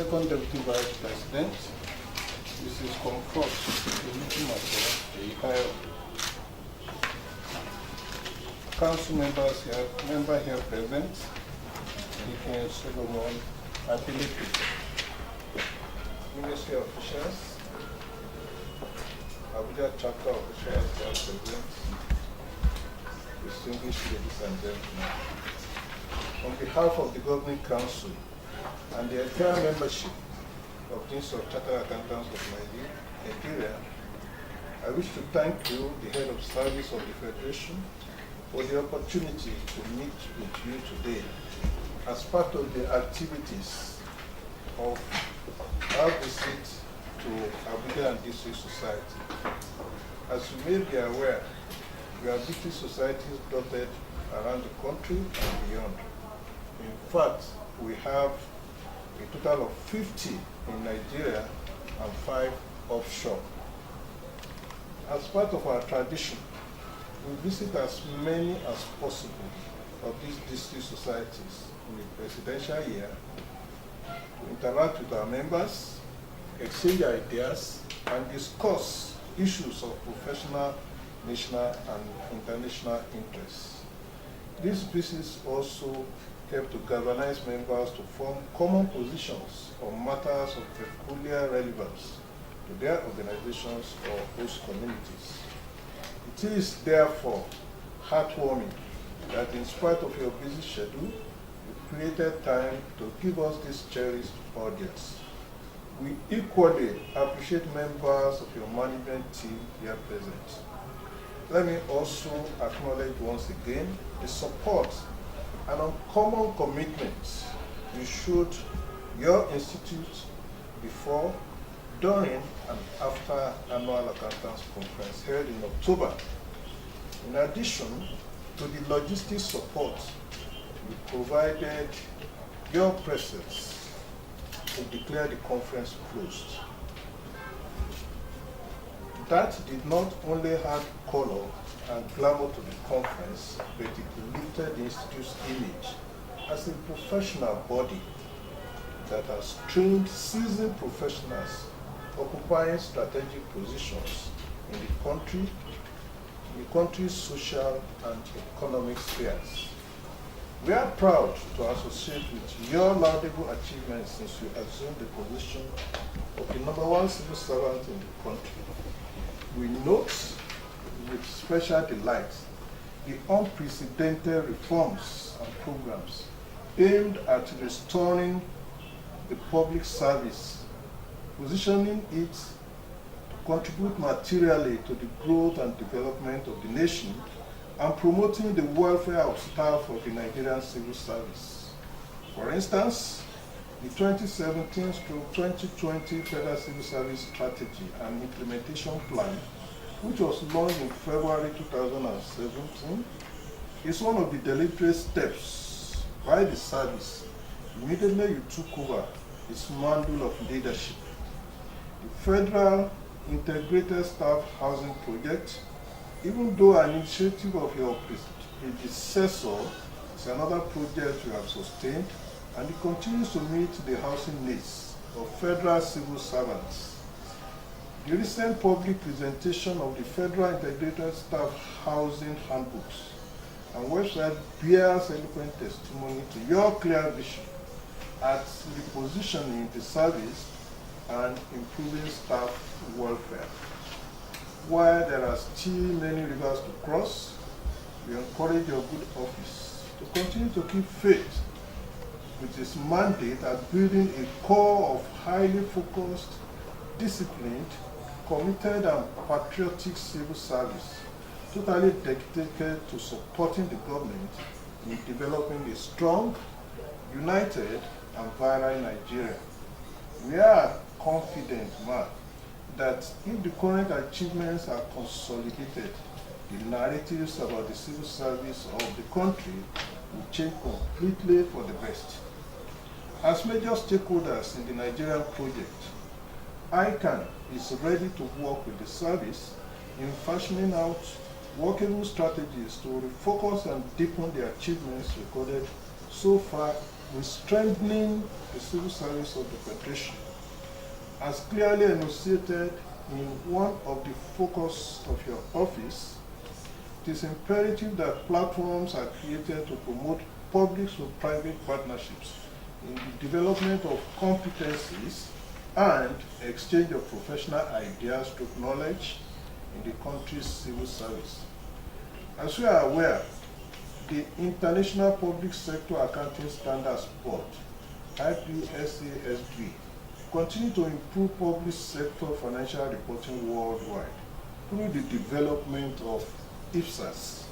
Second Deputy Vice President, Mrs. Comfort, the ICAN. Council members here, member here present, ICAN Solomon, ability. Ministry officials, Abuja chapter officials here present, distinguished ladies and gentlemen. On behalf of the Governing Council and the entire membership of the Institute of Chartered Accountants of Nigeria, I wish to thank you, the Head of Service of the Federation, for the opportunity to meet with you today as part of the activities of our visit to Abuja and District Society. As you may be aware, we have district societies dotted around the country and beyond. In fact, we have a total of 50 in Nigeria and 5 offshore. As part of our tradition, we visit as many as possible of these district societies in the presidential year to interact with our members, exchange ideas, and discuss issues of professional, national, and international interests. These visits also help to galvanize members to form common positions on matters of peculiar relevance to their organizations or host communities. It is therefore heartwarming that in spite of your busy schedule, you created time to give us this cherished audience. We equally appreciate members of your management team here present. Let me also acknowledge once again the support and uncommon commitment you showed your institute before, during, and after annual accountants conference held in October. In addition to the logistics support, we provided your presence to declare the conference closed. That did not only add color and glamour to the conference, but it lifted the Institute's image as a professional body that has trained seasoned professionals occupying strategic positions in the country's social and economic spheres. We are proud to associate with your laudable achievements since you assumed the position of the #1 civil servant in the country. We note with special delight the unprecedented reforms and programs aimed at restoring the public service, positioning it to contribute materially to the growth and development of the nation, and promoting the welfare of staff of the Nigerian civil service. For instance, the 2017-2020 Federal Civil Service Strategy and Implementation Plan, which was launched in February 2017, is one of the deliberate steps by the service immediately you took over its mantle of leadership. The Federal Integrated Staff Housing Project, even though an initiative of your predecessor, is another project you have sustained, and it continues to meet the housing needs of federal civil servants. The recent public presentation of the Federal Integrated Staff Housing Handbooks and website bears eloquent testimony to your clear vision at repositioning the service and improving staff welfare. While there are still many rivers to cross, we encourage your good office to continue to keep faith with its mandate at building a core of highly focused, disciplined, committed, and patriotic civil service, totally dedicated to supporting the government in developing a strong, united, and vibrant Nigeria. We are confident, that if the current achievements are consolidated, the narratives about the civil service of the country will change completely for the best. As major stakeholders in the Nigerian project, ICAN is ready to work with the service in fashioning out workable strategies to refocus and deepen the achievements recorded so far with strengthening the civil service of the Federation. As clearly enunciated in one of the focus of your office, it is imperative that platforms are created to promote public-to-private partnerships in the development of competencies and exchange of professional ideas to knowledge in the country's civil service. As we are aware, the International Public Sector Accounting Standards Board, IPSASB, continue to improve public sector financial reporting worldwide through the development of IFSAS,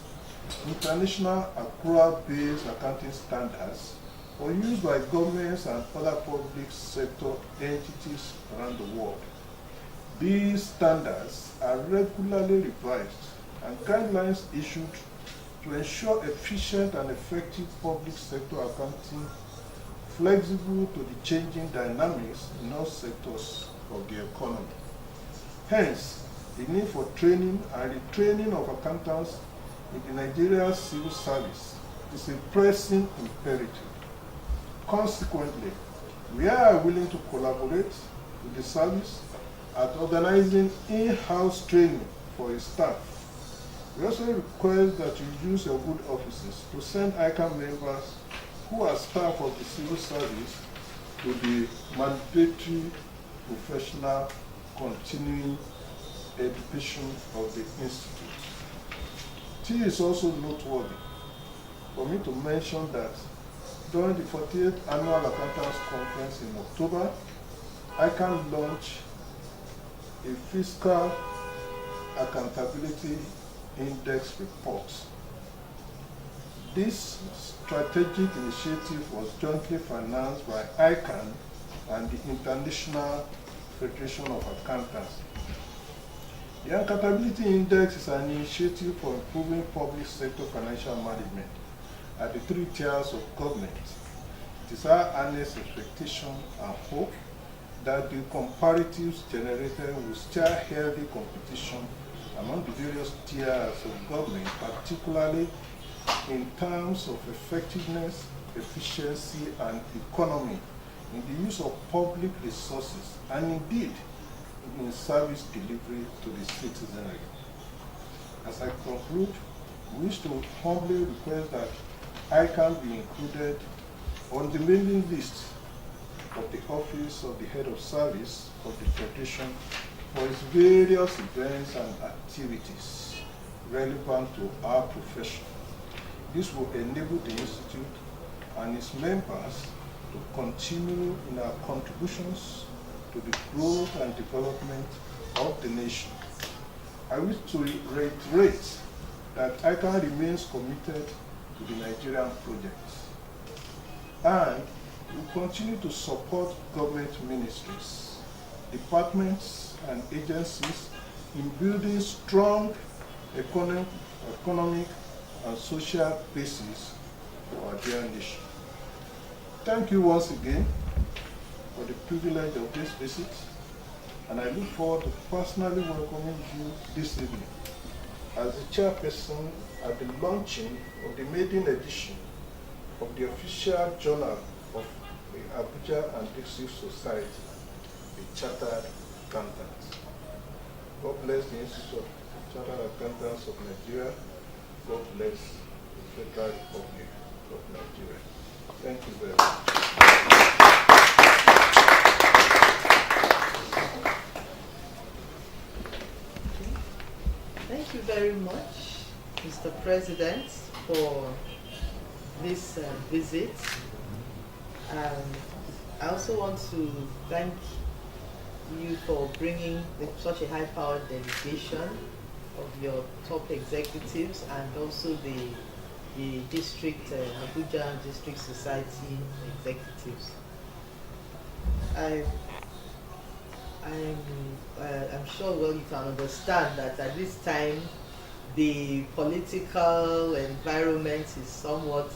International Accrual-Based Accounting Standards, for use by governments and other public sector entities around the world. These standards are regularly revised and guidelines issued to ensure efficient and effective public sector accounting, flexible to the changing dynamics in all sectors of the economy. Hence, the need for training and retraining of accountants in the Nigerian civil service is a pressing imperative. Consequently, we are willing to collaborate with the service at organizing in-house training for its staff. We also request that you use your good offices to send ICAN members who are staff of the civil service to the mandatory professional continuing education of the institute. It is also noteworthy for me to mention that during the 48th Annual Accountants Conference in October, ICAN launched a Fiscal Accountability Index report. This strategic initiative was jointly financed by ICAN and the International Federation of Accountants. The Accountability Index is an initiative for improving public sector financial management at the three tiers of government. It is our earnest expectation and hope that the comparatives generated will stir healthy competition among the various tiers of government, particularly in terms of effectiveness, efficiency, and economy in the use of public resources, and indeed in service delivery to the citizenry. As I conclude, we wish to humbly request that ICAN be included on the mailing list of the Office of the Head of Service of the Federation for its various events and activities relevant to our profession. This will enable the Institute and its members to continue in our contributions to the growth and development of the nation. I wish to reiterate that ICAN remains committed to the Nigerian project and will continue to support government ministries, departments, and agencies in building strong economic and social basis for our dear nation. Thank you once again for the privilege of this visit, and I look forward to personally welcoming you this evening as the chairperson at the launching of the maiden edition of the official journal of the Abuja and Dixie Society, the Chartered Accountants. God bless the Institute of Chartered Accountants of Nigeria. God bless the Federal Republic of Nigeria. Thank you very much. Thank you very much, Mr. President, for this visit. I also want to thank you for bringing such a high-powered delegation of your top executives and also the district, Abuja District Society executives. I'm sure you can understand that at this time the political environment is somewhat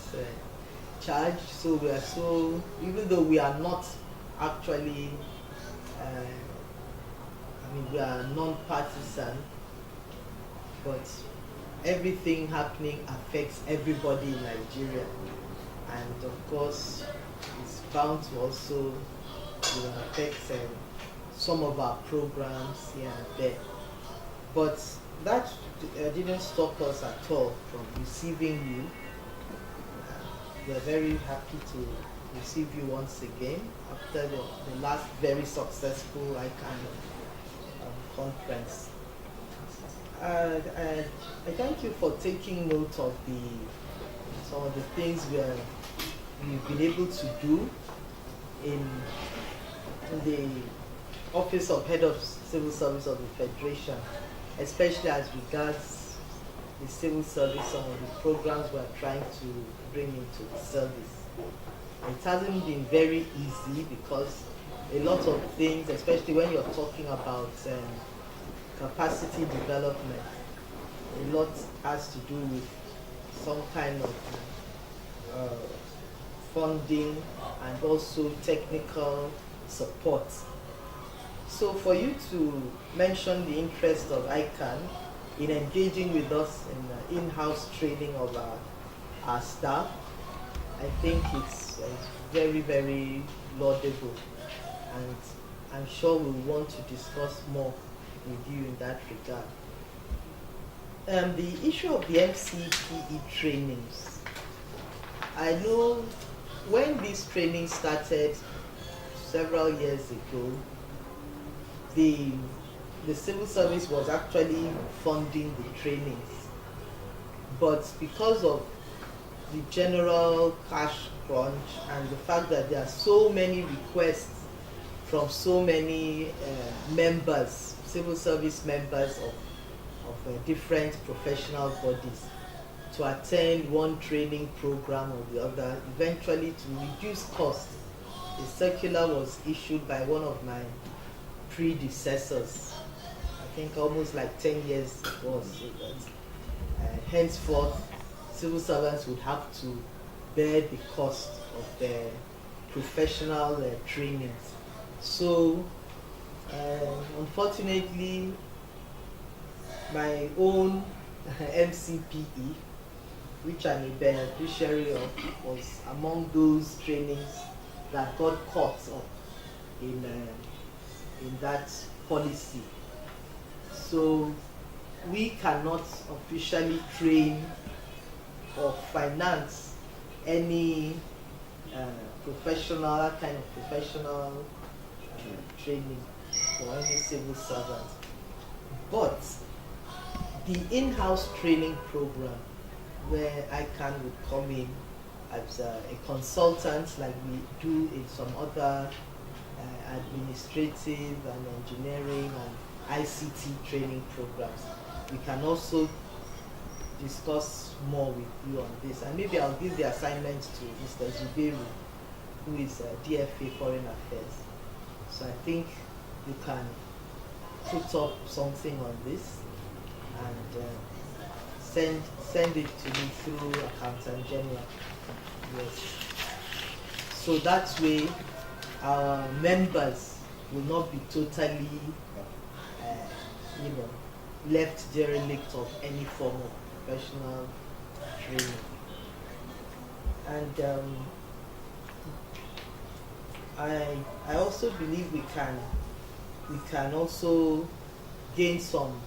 charged, so even though we are not actually, we are non-partisan, but everything happening affects everybody in Nigeria. And of course, bound to also affect some of our programs here and there. But that didn't stop us at all from receiving you. We are very happy to receive you once again after the last very successful ICAN conference. I thank you for taking note of some of the things we've been able to do in the Office of Head of Civil Service of the Federation, especially as regards the civil service, some of the programs we're trying to bring into the service. It hasn't been very easy because a lot of things, especially when you're talking about capacity development, a lot has to do with some kind of funding and also technical support. So for you to mention the interest of ICAN in engaging with us in in-house training of our staff, I think it's very, very laudable, and I'm sure we'll want to discuss more with you in that regard. The issue of the MCPE trainings, I know when this training started several years ago, the civil service was actually funding the trainings, but because of the general cash crunch and the fact that there are so many requests from so many members, civil service members of different professional bodies, to attend one training program or the other, eventually to reduce costs, a circular was issued by one of my predecessors, I think almost like 10 years ago, so that henceforth civil servants would have to bear the cost of their professional trainings. So unfortunately, my own MCPE, which I'm a beneficiary of, was among those trainings that got caught up in that policy. So we cannot officially train or finance any professional, kind of professional training for any civil servant. But the in-house training program, where ICAN would come in as a consultant, like we do in some other administrative and engineering and ICT training programs, we can also discuss more with you on this. And maybe I'll give the assignment to Mr. Zuberu, who is DFA Foreign Affairs. So I think you can put up something on this and send it to me through Accountant General. Yes. So that way our members will not be totally left derelict of any form of professional training. And I also believe we can also gain some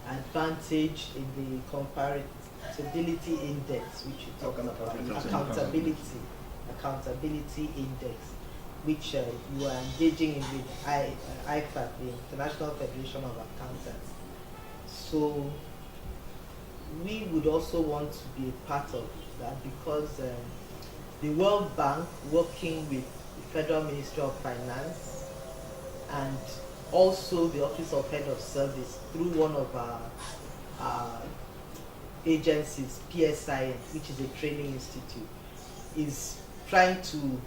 advantage in the comparability index, which you talked about, accountability index, which you are engaging in with IFAC, the International Federation of Accountants. So we would also want to be a part of that, because the World Bank, working with the Federal Ministry of Finance and also the Office of Head of Service through one of our agencies, PSIN, which is a training institute, is trying to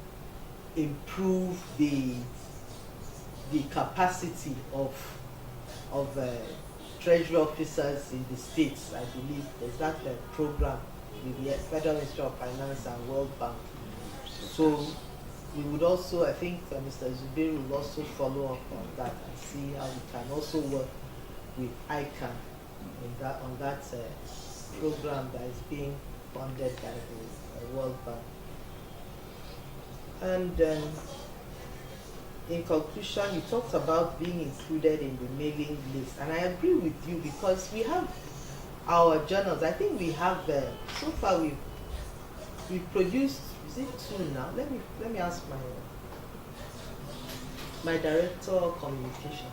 improve the capacity of treasury officers in the states. I believe there's that program with the Federal Ministry of Finance and World Bank. So we would also, I think Mr. Zuberu will also follow up on that and see how we can also work with ICAN on that program that is being funded by the World Bank. And in conclusion, you talked about being included in the mailing list, and I agree with you because we have our journals. I think we have so far we've produced, is it 2 now? Let me ask my director of communication.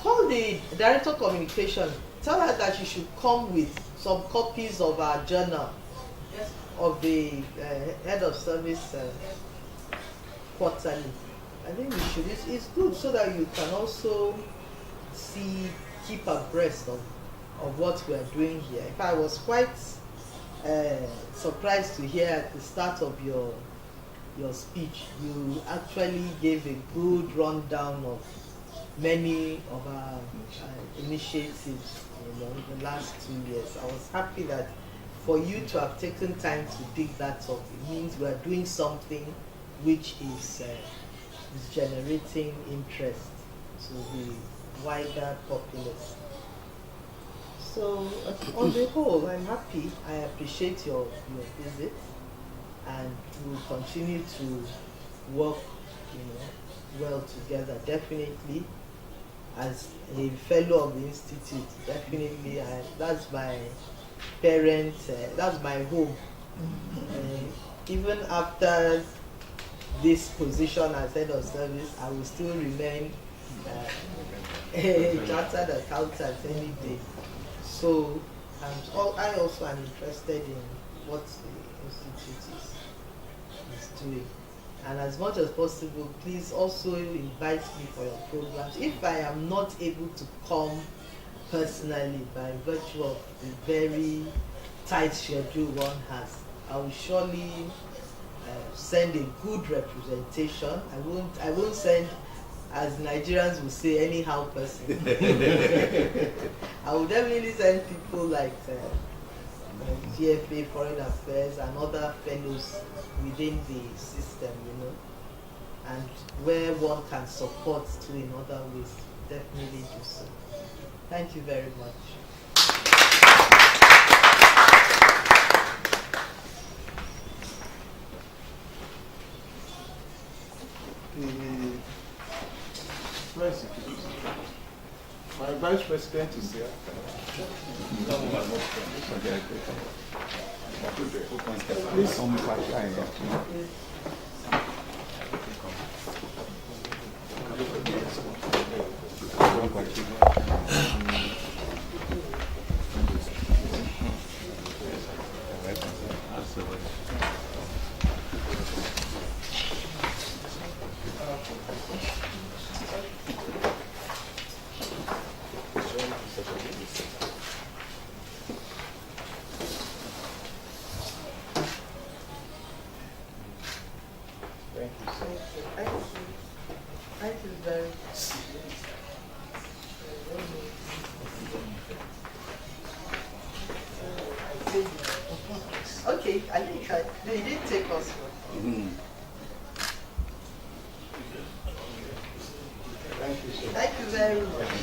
Call the director of communication. Tell her that she should come with some copies of our journal, yes, of the head of service quarterly. I think we should. It's good so that you can also keep abreast of what we are doing here. In fact, I was quite surprised to hear at the start of your speech, you actually gave a good rundown of many of our initiatives in the last 2 years. I was happy that for you to have taken time to dig that up, it means we are doing something which is generating interest to the wider populace. So on the whole, I'm happy. I appreciate your visit, and we'll continue to work well together. Definitely, as a fellow of the institute, definitely that's my parent, that's my home. Even after this position as head of service, I will still remain a chartered accountant any day. So I also am interested in what the institute is doing. And as much as possible, please also invite me for your programs. If I am not able to come personally by virtue of the very tight schedule one has, I will surely send a good representation. I won't send, as Nigerians will say, anyhow person. I will definitely send people like GFA, Foreign Affairs, and other fellows within the system, and where one can support too in other ways, definitely do so. Thank you very much. My vice president is here. Thank you very much. Okay, I think they did take us. Thank you very much.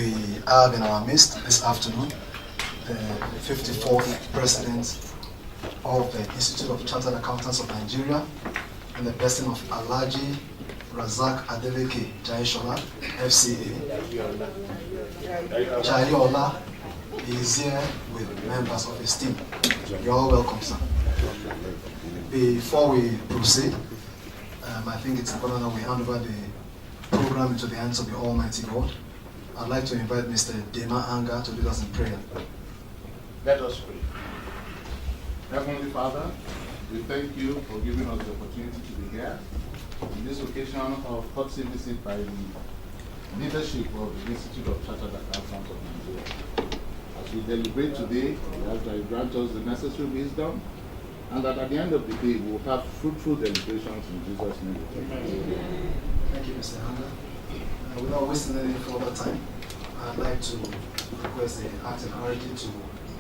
We have in our midst this afternoon the 54th President of the Institute of Chartered Accountants of Nigeria, and the person of Alhaji Razak Adeleke Jaishola, FCA. Jayola is here with members of his team. You're all welcome, sir. Before we proceed, I think it's important that we hand over the program into the hands of the Almighty God. I'd like to invite Mr. ICAN-ngr to lead us in prayer. Let us pray. Heavenly Father, we thank you for giving us the opportunity to be here on this occasion of courtesy visit by the leadership of the Institute of Chartered Accountants of Nigeria. As we deliberate today, we ask that you grant us the necessary wisdom, and that at the end of the day, we will have fruitful deliberations in Jesus' name. Amen. Thank you, Mr. ICAN-ngr. Without wasting any further time, I'd like to request the acting RD to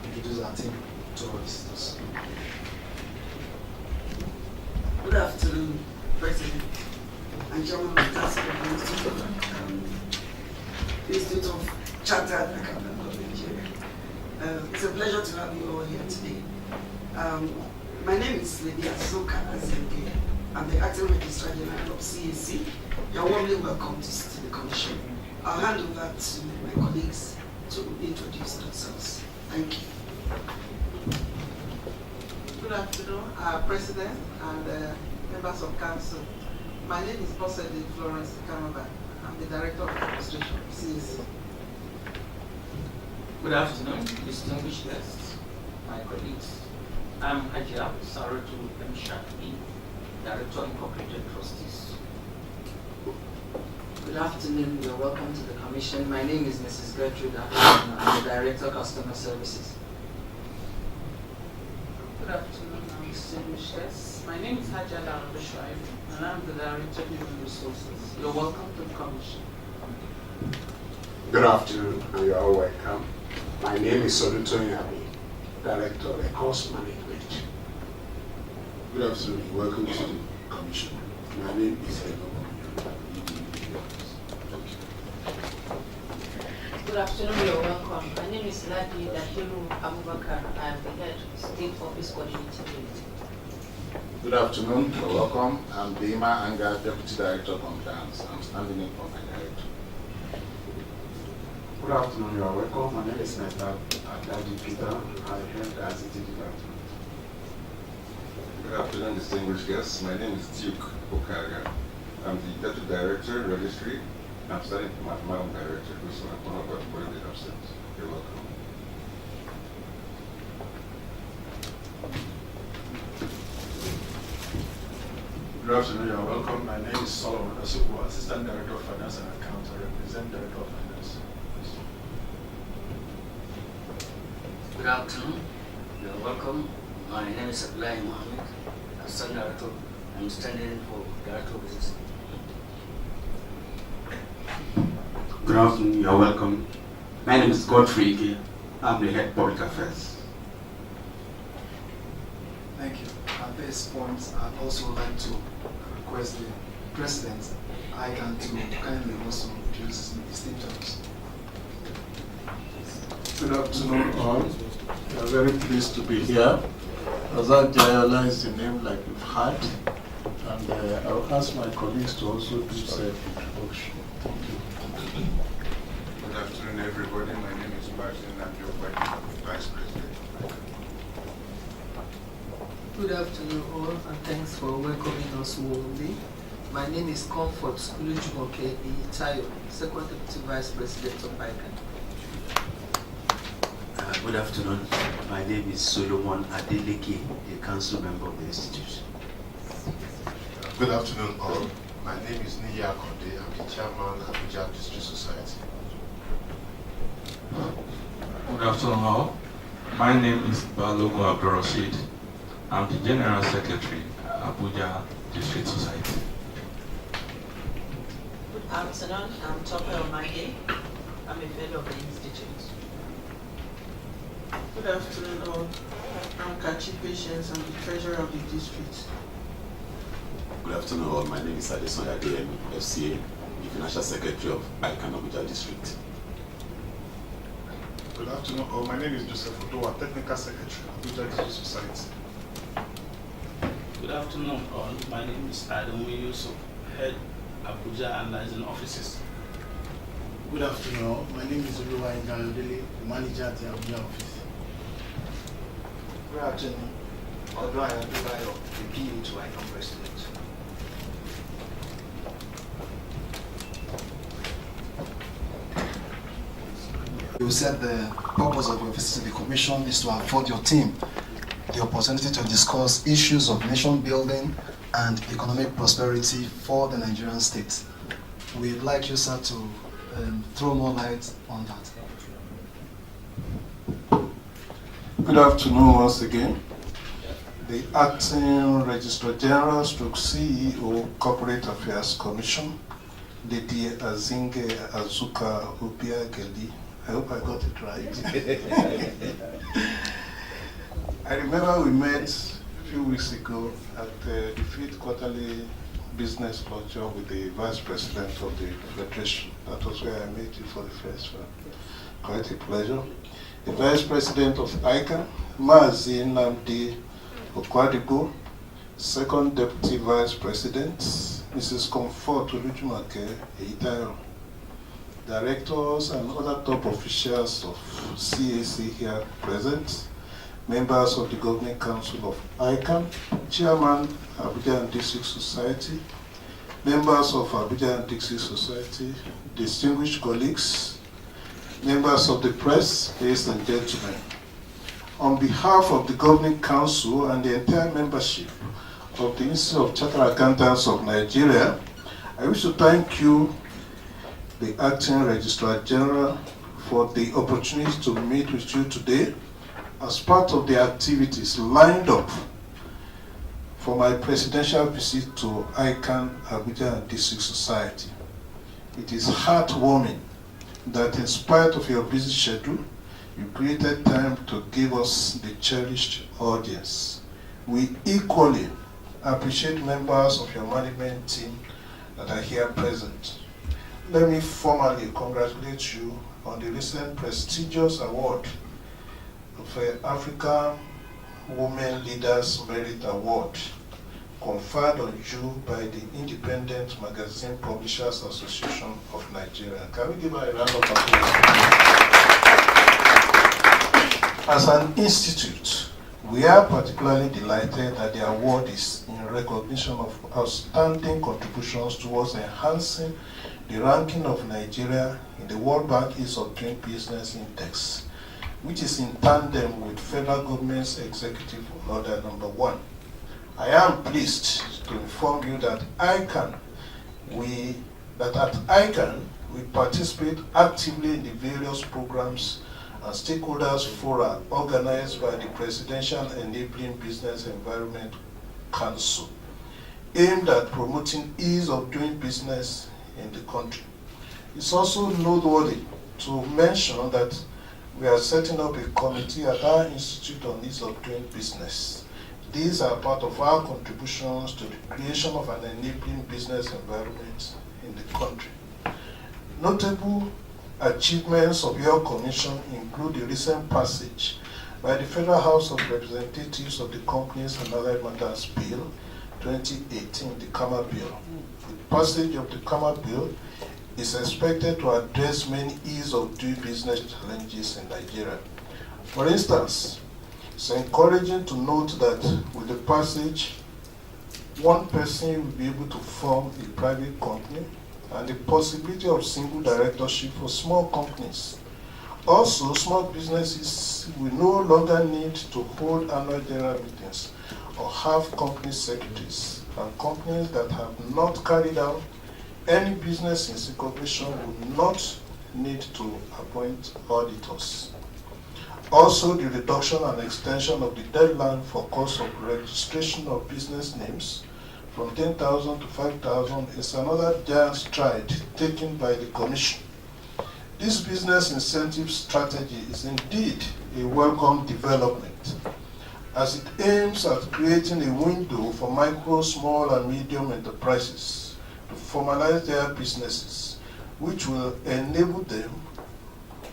introduce our team to our visitors. Good afternoon, President and Chairman of the Task Force Institute of Chartered Accountants of Nigeria. It's a pleasure to have you all here today. My name is Lady Azuka Azenge. I'm the Acting Registrar General of CAC. You're warmly welcome to the Commission. I'll hand over to my colleagues to introduce themselves. Thank you. Good afternoon, President and members of Council. My name is Bossede Florence Kamaba. I'm the Director of Administration of CAC. Good afternoon, distinguished guests, my colleagues. I'm Hajia Saratu M. Shafi, Director Incorporated Trustees. Good afternoon, you're welcome to the Commission. My name is Mrs. Gertrude Akwano. I'm the Director of Customer Services. Good afternoon, distinguished guests. My name is Hajia Bishwaif, and I'm the Director of Human Resources. You're welcome to the Commission. Good afternoon, and you're all welcome. My name is Soluto Yabi, Director of Course Management. Good afternoon, welcome to the Commission. My name is Ego. Good afternoon, you're welcome. My name is Ladi Dahiru Abubakar. I am the Head State Office Coordinating Unit. Good afternoon, you're welcome. I'm the ICAN-ngr Deputy Director of Compliance. I'm standing in for my director. Good afternoon, you are welcome. My name is Mr. Adadi Peter. I head the ICT department. Good afternoon, distinguished guests. My name is Duke Okaga. I'm the Deputy Director, Registry. I'm standing for my Madam Director, who's one of our board in absence. You're welcome. Good afternoon, you are welcome. My name is Solomon Asuku, Assistant Director of Finance and Accounts. I represent Director of Finance. Good afternoon, you're welcome. My name is Abdullahi Mohammed, Assistant Director. I'm standing for Director of Business. Good afternoon, you're welcome. My name is Godfrey Ige. I'm the Head Public Affairs. Thank you. At this point, I'd also like to request the President, ICAN, to kindly also introduce his team to us. Good afternoon, all. We are very pleased to be here. Razak Jayola is the name like you've heard, and I'll ask my colleagues to also do said introduction. Thank you. Good afternoon, everybody. My name is Martin. I'm your Vice President. Good afternoon, all, and thanks for welcoming us warmly. My name is Comfort Ulujumoke Itayo, Second Deputy Vice President of ICAN. Good afternoon. My name is Solomon Adeleke, a council member of the institute. Good afternoon, all. My name is Niya Konde. I'm the Chairman of Abuja District Society. Good afternoon, all. My name is Balogun Abdurrashid. I'm the General Secretary, Abuja District Society. Good afternoon. I'm Tope Omage. I'm a fellow of the institute. Good afternoon, all. I'm Kachi Patience. I'm the Treasurer of the district. Good afternoon, all. My name is Adesoya DM, FCA, the Financial Secretary of ICAN Abuja District. Good afternoon. My name is Joseph Odowa, Technical Secretary, Abuja District Society. Good afternoon, all. My name is Adamu Yusuf, Head Abuja and Liaison Offices. Good afternoon. My name is Oluwa Ingayodele, the manager at the Abuja office. Good afternoon. Odowa Ingayodele, the PA to ICAN President. You said the purpose of your visit to the Commission is to afford your team the opportunity to discuss issues of nation building and economic prosperity for the Nigerian state. We'd like you, sir, to throw more light on that. Good afternoon once again. The Acting Registrar General stroke CEO Corporate Affairs Commission, Lady Azinge Azuka Obiageli. I hope I got it right. I remember we met a few weeks ago at the 5th quarterly business culture with the Vice President of the Federation. That was where I met you for the first one. Quite a pleasure. The Vice President of ICAN, Mazi Nnamdi Okwadibo, Second Deputy Vice President, Mrs. Comfort Olujumake Eitayo, Directors and other top officials of CAC here present, members of the Governing Council of ICAN, Chairman, Abuja and District Society, members of Abuja and District Society, distinguished colleagues, members of the press, ladies and gentlemen. On behalf of the Governing Council and the entire membership of the Institute of Chartered Accountants of Nigeria, I wish to thank you, the Acting Registrar General, for the opportunity to meet with you today as part of the activities lined up for my presidential visit to ICAN Abuja and District Society. It is heartwarming that in spite of your busy schedule, you created time to give us the cherished audience. We equally appreciate members of your management team that are here present. Let me formally congratulate you on the recent prestigious award of African Women Leaders Merit Award conferred on you by the Independent Magazine Publishers Association of Nigeria. Can we give her a round of applause? As an institute, we are particularly delighted that the award is in recognition of outstanding contributions towards enhancing the ranking of Nigeria in the World Bank Ease of Doing Business Index, which is in tandem with federal government's Executive Order number 1. I am pleased to inform you that at ICAN, we participate actively in the various programs and stakeholders fora organized by the Presidential Enabling Business Environment Council, aimed at promoting ease of doing business in the country. It's also noteworthy to mention that we are setting up a committee at our Institute on Ease of Doing Business. These are part of our contributions to the creation of an enabling business environment in the country. Notable achievements of your commission include the recent passage by the Federal House of Representatives of the Companies and Other Matters Bill 2018, the KAMA Bill. The passage of the KAMA Bill is expected to address many ease of doing business challenges in Nigeria. For instance, it's encouraging to note that with the passage, one person will be able to form a private company and the possibility of single directorship for small companies. Also, small businesses will no longer need to hold annual general meetings or have company secretaries, and companies that have not carried out any business incorporation will not need to appoint auditors. Also, the reduction and extension of the deadline for cost of registration of business names from 10,000 to 5,000 is another giant stride taken by the Commission. This business incentive strategy is indeed a welcome development, as it aims at creating a window for micro, small, and medium enterprises to formalize their businesses, which will enable them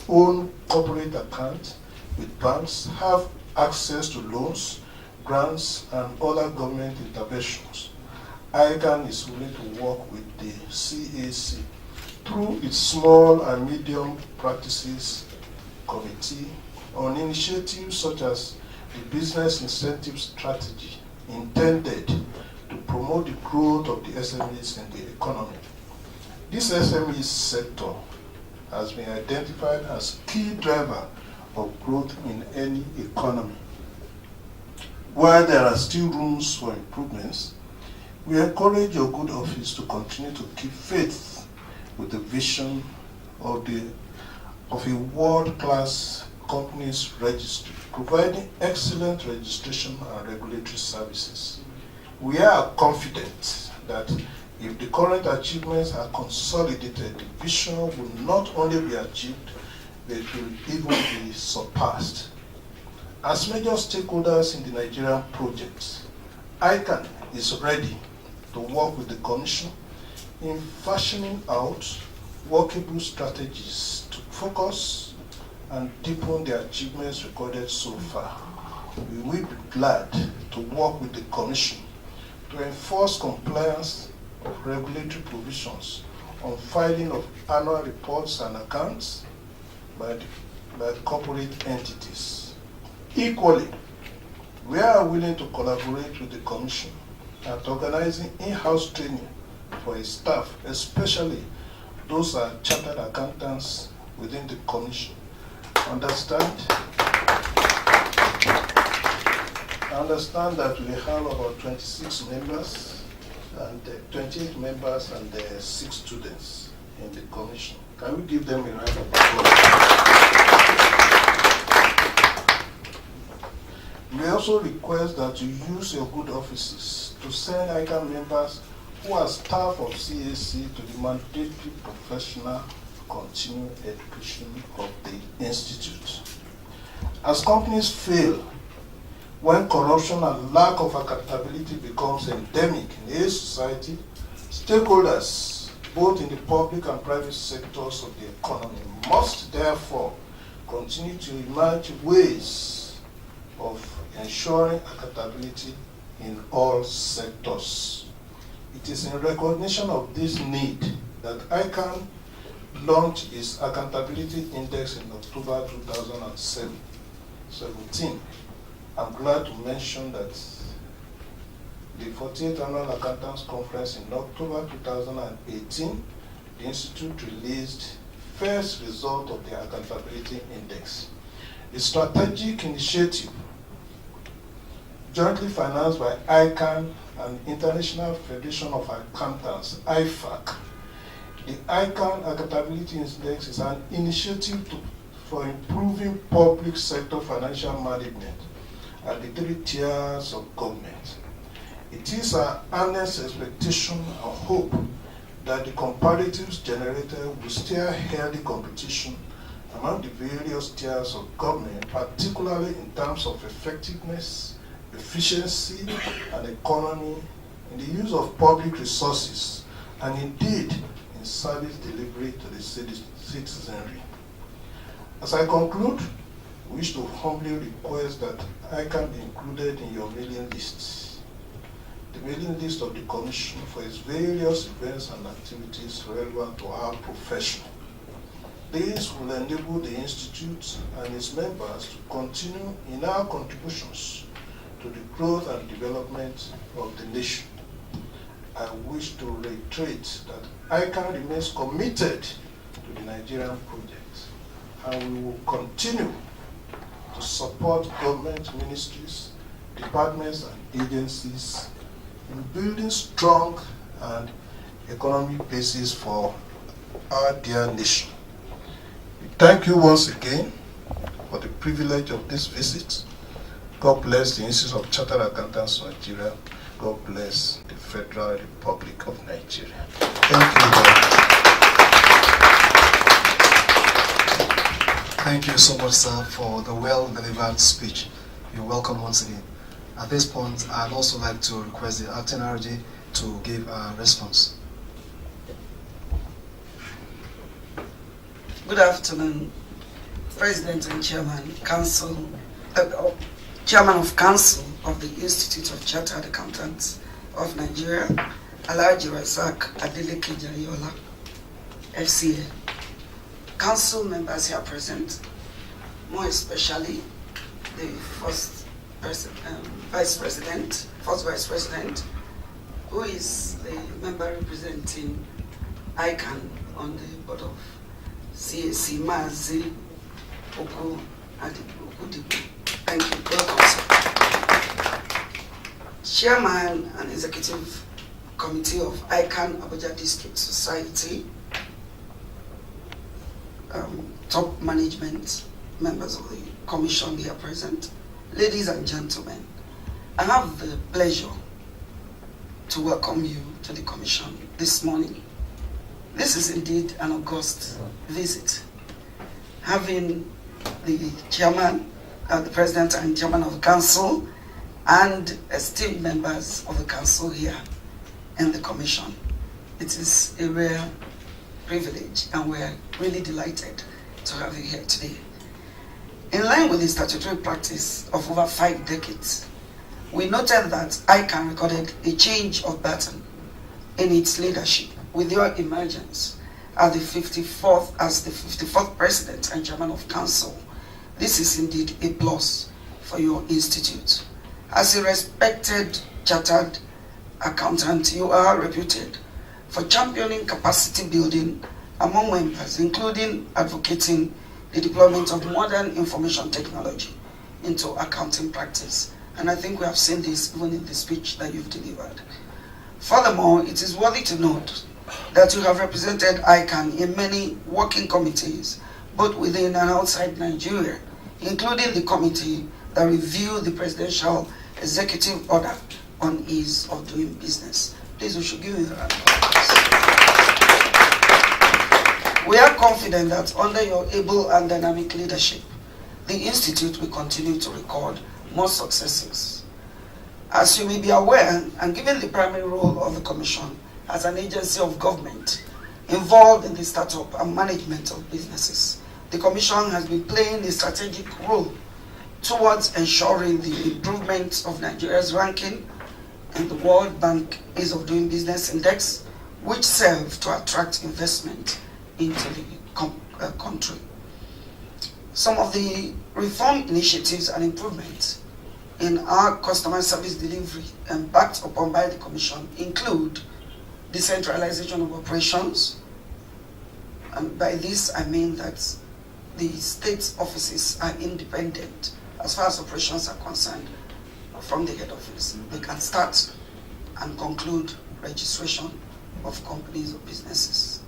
own corporate account with banks, have access to loans, grants, and other government interventions. ICAN is willing to work with the CAC through its small and medium practices committee on initiatives such as the business incentive strategy intended to promote the growth of the SMEs in the economy. This SME sector has been identified as key driver of growth in any economy. While there are still rooms for improvements, we encourage your good office to continue to keep faith with the vision of a world-class companies registry, providing excellent registration and regulatory services. We are confident that if the current achievements are consolidated, the vision will not only be achieved, but will even be surpassed. As major stakeholders in the Nigerian project, ICAN is ready to work with the Commission in fashioning out workable strategies to focus and deepen the achievements recorded so far. We will be glad to work with the Commission to enforce compliance of regulatory provisions on filing of annual reports and accounts by corporate entities. Equally, we are willing to collaborate with the Commission at organizing in-house training for its staff, especially those are chartered accountants within the Commission. I understand that we have about 26 members and 28 members and 6 students in the Commission. Can we give them a round of applause? We also request that you use your good offices to send ICAN members who are staff of CAC to the mandatory professional continuing education of the Institute. As companies fail, when corruption and lack of accountability becomes endemic in a society, stakeholders, both in the public and private sectors of the economy, must therefore continue to imagine ways of ensuring accountability in all sectors. It is in recognition of this need that ICAN launched its Accountability Index in October 2017. I'm glad to mention that the 48th Annual Accountants Conference in October 2018, the Institute released first result of the Accountability Index. A strategic initiative jointly financed by ICAN and International Federation of Accountants, IFAC. The ICAN Accountability Index is an initiative for improving public sector financial management at the 3 tiers of government. It is our earnest expectation and hope that the comparatives generated will steer healthy competition among the various tiers of government, particularly in terms of effectiveness, efficiency, and economy in the use of public resources, and indeed in service delivery to the citizenry. As I conclude, I wish to humbly request that I can be included in your mailing list, the mailing list of the Commission for its various events and activities relevant to our profession. This will enable the Institute and its members to continue in our contributions to the growth and development of the nation. I wish to reiterate that ICAN remains committed to the Nigerian project, and we will continue to support government ministries, departments, and agencies in building strong and economic basis for our dear nation. We thank you once again for the privilege of this visit. God bless the Institute of Chartered Accountants of Nigeria. God bless the Federal Republic of Nigeria. Thank you very much. Thank you so much, sir, for the well-delivered speech. You're welcome once again. At this point, I'd also like to request the acting RD to give a response. Good afternoon. President and Chairman, Chairman of Council of the Institute of Chartered Accountants of Nigeria, Alhaji Razak Adeleke Jayola, FCA. Council members here present, more especially the first Vice President, who is the member representing ICAN on the board of CAC, Mazi Oku Adibu. Thank you. Welcome, sir. Chairman and Executive Committee of ICAN Abuja District Society, top management members of the commission here present, ladies and gentlemen, I have the pleasure to welcome you to the commission this morning. This is indeed an august visit. Having the chairman, the president and chairman of the council, and esteemed members of the council here in the commission. It is a rare privilege, and we're really delighted to have you here today. In line with the statutory practice of over 5 decades, we noted that ICAN recorded a change of pattern in its leadership with your emergence as the 54th president and chairman of council. This is indeed a plus for your institute. As a respected chartered accountant, you are reputed for championing capacity building among members, including advocating the deployment of modern information technology into accounting practice. And I think we have seen this even in the speech that you've delivered. Furthermore, it is worthy to note that you have represented ICAN in many working committees, both within and outside Nigeria, including the committee that reviewed the presidential executive order on ease of doing business. Please, we should give you a round of applause. We are confident that under your able and dynamic leadership, the Institute will continue to record more successes. As you may be aware, and given the primary role of the Commission as an agency of government involved in the startup and management of businesses, the Commission has been playing a strategic role towards ensuring the improvement of Nigeria's ranking in the World Bank Ease of Doing Business Index, which serve to attract investment into the country. Some of the reform initiatives and improvements in our customer service delivery backed upon by the Commission include decentralization of operations. And by this I mean that the state offices are independent as far as operations are concerned from the head office. They can start and conclude registration of companies or businesses.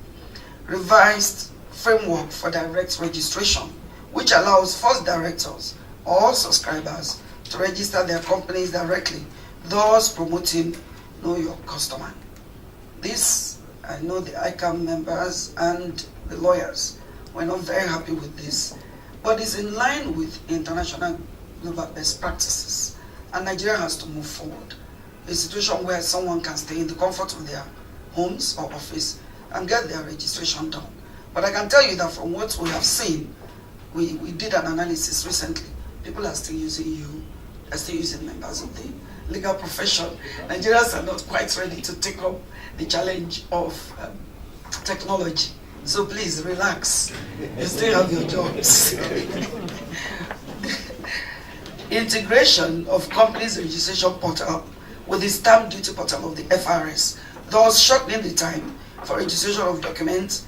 Revised framework for direct registration, which allows first directors or subscribers to register their companies directly, thus promoting Know Your Customer. This, I know the ICAN members and the lawyers were not very happy with this, but it's in line with international global best practices, and Nigeria has to move forward. A situation where someone can stay in the comfort of their homes or office and get their registration done. But I can tell you that from what we have seen, we did an analysis recently. People are still using you, are still using members of the legal profession. Nigerians are not quite ready to take up the challenge of technology. So please relax. You still have your jobs. Integration of companies registration portal with the stamp duty portal of the FRS, thus shortening the time for registration of documents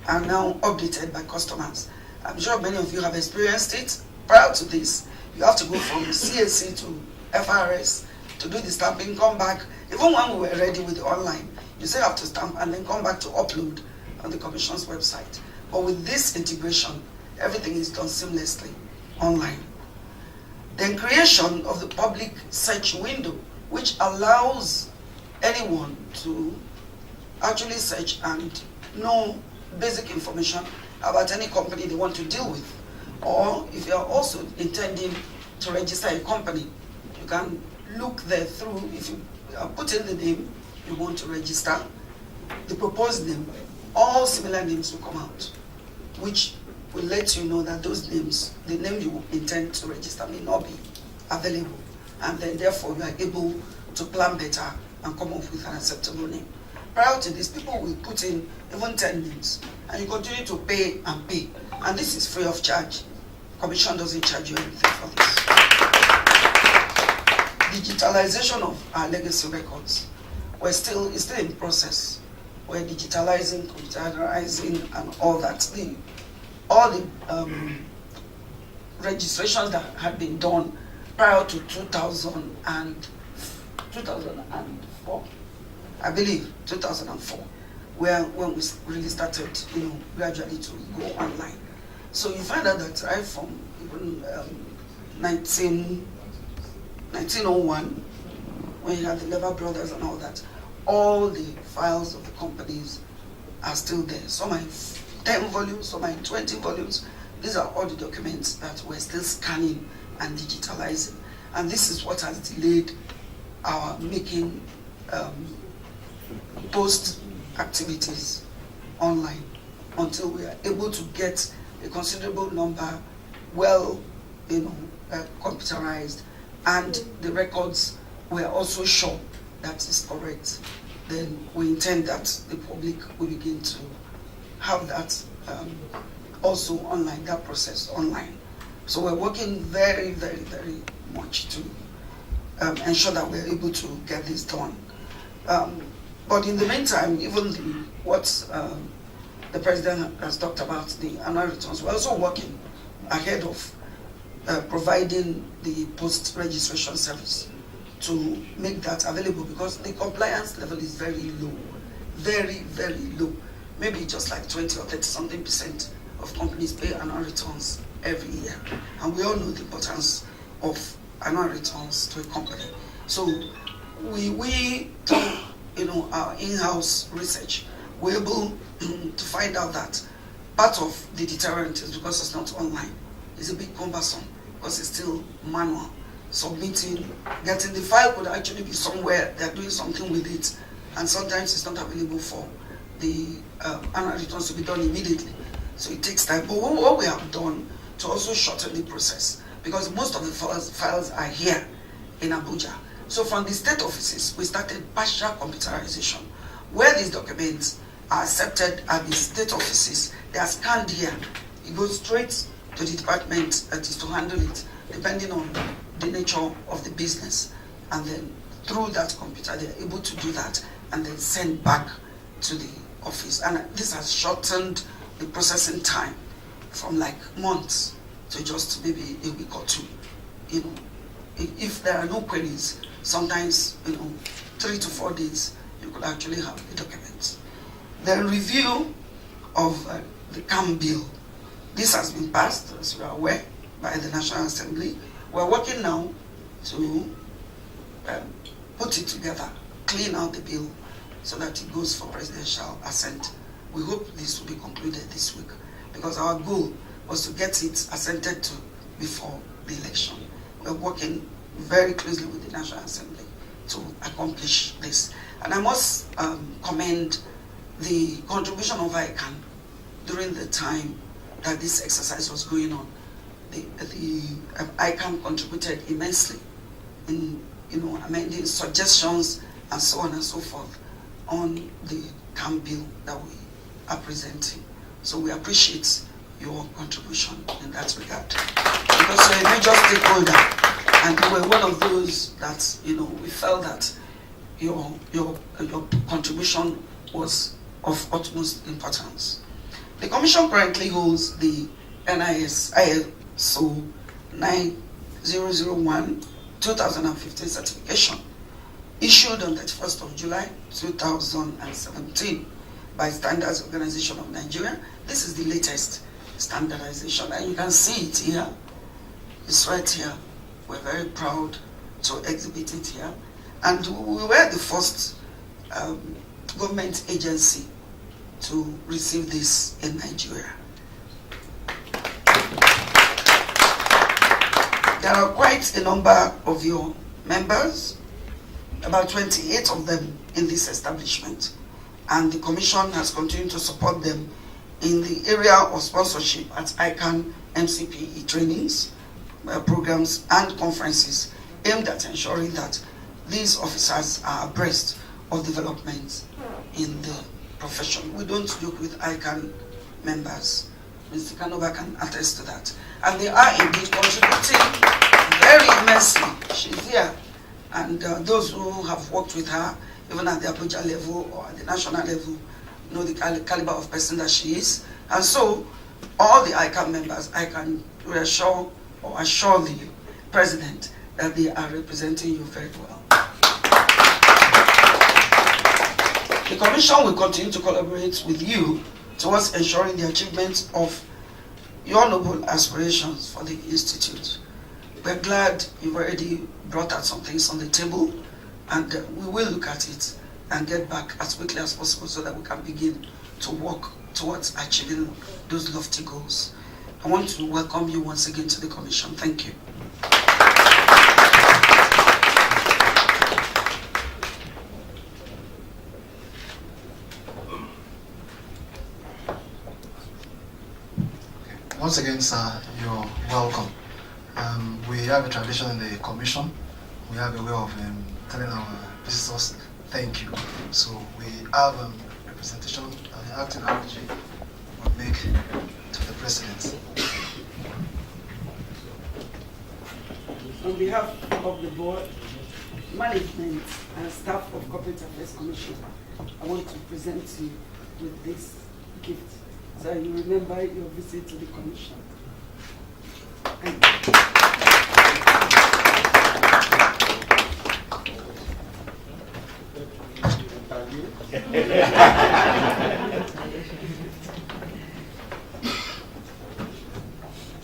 are now updated by customers. I'm sure many of you have experienced it. Prior to this, you have to go from CAC to FRS to do the stamping, come back. Even when we were ready with the online, you still have to stamp and then come back to upload on the Commission's website. But with this integration, everything is done seamlessly online. Then creation of the public search window, which allows anyone to actually search and know basic information about any company they want to deal with. Or if you are also intending to register a company, you can look there through, if you put in the name you want to register, the proposed name, all similar names will come out, which will let you know that those names, the name you intend to register may not be available, and then therefore you are able to plan better and come up with an acceptable name. Prior to this, people will put in even 10 names, and you continue to pay and pay, and this is free of charge. Commission doesn't charge you anything for this. Digitalization of our legacy records, it's still in process. We're digitalizing, computerizing, and all that. All the registrations that had been done prior to 2004, I believe 2004, when we really started, gradually to go online. So you find out that right from even 1901, when you had the Lever Brothers and all that, all the files of the companies are still there. Some are in 10 volumes, some are in 20 volumes. These are all the documents that we're still scanning and digitalizing. And this is what has delayed our making post activities online until we are able to get a considerable number computerized, and the records were also sure that is correct. Then we intend that the public will begin to have that also online, that process online. So we're working very, very, very much to ensure that we're able to get this done. But in the meantime, even what the President has talked about, the annual returns, we're also working ahead of providing the post-registration service to make that available, because the compliance level is very low, very, very low. Maybe just like 20 or 30-something% of companies pay annual returns every year. And we all know the importance of annual returns to a company. So we through our in-house research, we're able to find out that part of the deterrent is because it's not online. It's a bit cumbersome because it's still manual. Submitting, getting the file could actually be somewhere, they're doing something with it, and sometimes it's not available for the annual returns to be done immediately. So it takes time. But what we have done to also shorten the process, because most of the files are here in Abuja. So from the state offices, we started partial computerization, where these documents are accepted at the state offices. They are scanned here. It goes straight to the department that is to handle it, depending on the nature of the business. And then through that computer, they're able to do that and then send back to the office. And this has shortened the processing time from like months to just maybe a week or two. If there are no queries, sometimes 3 to 4 days, you could actually have the documents. The review of the CAN bill. This has been passed, as you are aware, by the National Assembly. We're working now to put it together, clean out the bill so that it goes for presidential assent. We hope this will be concluded this week, because our goal was to get it assented to before the election. We're working very closely with the National Assembly to accomplish this. And I must commend the contribution of ICAN during the time that this exercise was going on. The ICAN contributed immensely in amending suggestions and so on and so forth on the CAN bill that we are presenting. So we appreciate your contribution in that regard, because you're a major stakeholder, and you were one of those that we felt that your contribution was of utmost importance. The Commission currently holds the ISO 9001-2015 certification, issued on the 31st of July 2017 by Standards Organization of Nigeria. This is the latest standardization, and you can see it here. It's right here. We're very proud to exhibit it here. And we were the first government agency to receive this in Nigeria. There are quite a number of your members, about 28 of them in this establishment, and the Commission has continued to support them in the area of sponsorship at ICAN MCPE trainings, programs and conferences aimed at ensuring that these officers are abreast of developments in the profession. We don't joke with ICAN members. Mr. Kanova can attest to that. And they are indeed contributing very immensely. She's here. And those who have worked with her, even at the Abuja level or at the national level, know the caliber of person that she is. And so, all the ICAN members, I can reassure or assure the President that they are representing you very well. The Commission will continue to collaborate with you towards ensuring the achievement of your noble aspirations for the Institute. We're glad you've already brought out some things on the table, and we will look at it and get back as quickly as possible so that we can begin to work towards achieving those lofty goals. I want to welcome you once again to the Commission. Thank you. Once again, sir, you're welcome. We have a tradition in the Commission. We have a way of telling our visitors thank you. So we have representation of the acting RG will make to the President. On behalf of the board, management, and staff of Corporate Affairs Commission, I want to present you with this gift so you remember your visit to the Commission. Thank you.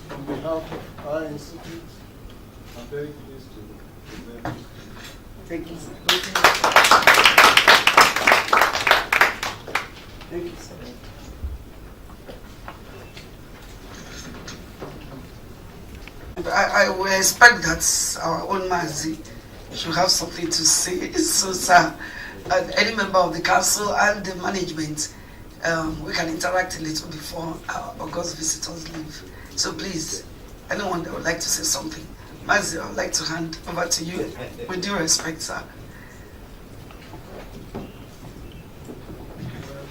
On behalf of our institute, I'm very pleased to present. Thank you, sir. Thank you, sir. I will expect that our own Mazi should have something to say. So, sir, any member of the council and the management, we can interact a little before our August visitors leave. So please, anyone that would like to say something, Mazi, I would like to hand over to you with due respect, sir.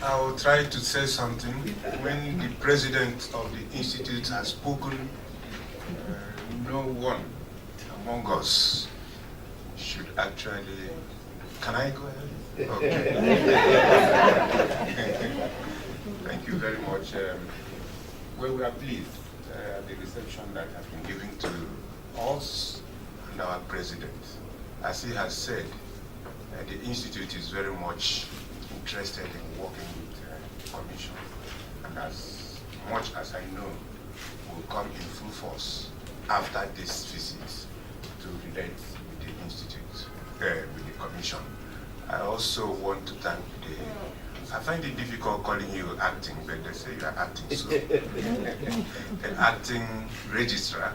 I will try to say something. When the president of the institute has spoken, no one among us should actually... Can I go ahead? Okay. Thank you very much. Well, we are pleased the reception that has been given to us and our president. As he has said, the institute is very much interested in working with the Commission, and as much as I know, will come in full force after this visit to relate with the institute, with the Commission. I also want to thank I find it difficult calling you acting, but they say you are acting, so an acting registrar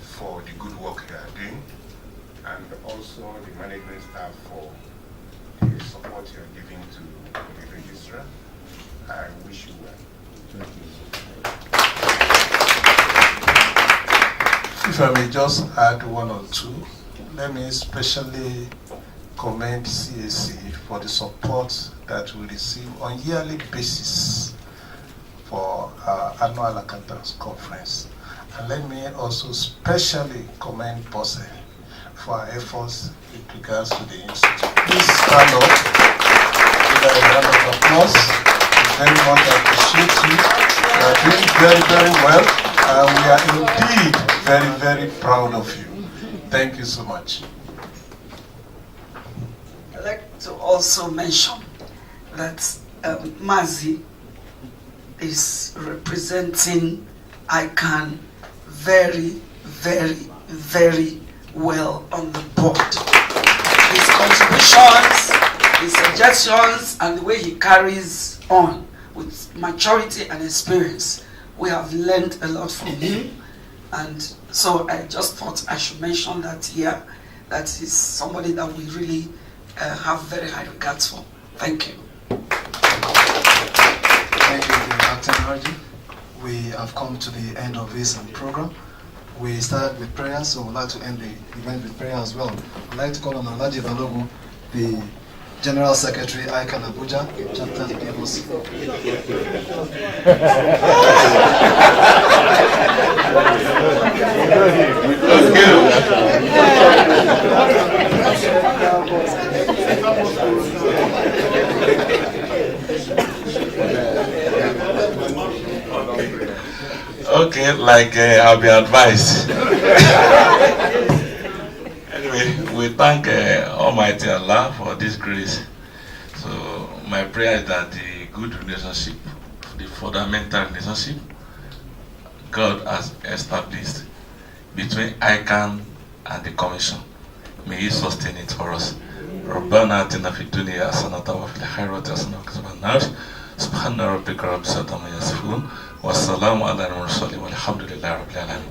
for the good work you are doing, and also the management staff for the support you are giving to the registrar. I wish you well. Thank you. If I may just add one or two, let me especially commend CAC for the support that we receive on a yearly basis for our annual accountants conference. And let me also specially commend Bose for our efforts with regards to the institute. Please stand up, give a round of applause. We very much appreciate you. You are doing very, very well, and we are indeed very, very proud of you. Thank you so much. I'd like to also mention that Mazi is representing ICAN very, very, very well on the board. His contributions, his suggestions, and the way he carries on with maturity and experience, we have learned a lot from him. And so I just thought I should mention that here. That is somebody that we really have very high regards for. Thank you. Thank you, the acting RG. We have come to the end of this program. We started with prayer, so we'd like to end the event with prayer as well. I'd like to call on Alaji Balogun, the General Secretary, ICAN Abuja, chapter to give us. Okay, like I'll be advised. Anyway, we thank Almighty Allah for this grace. So my prayer is that the good relationship, the fundamental relationship God has established between ICAN and the Commission, may He sustain it for us. ربنا آتنا في الدنيا حسنة وفي الآخرة حسنة وقنا عذاب النار سبحان ربك رب العزة عما يصفون والسلام على المرسلين والحمد لله رب العالمين.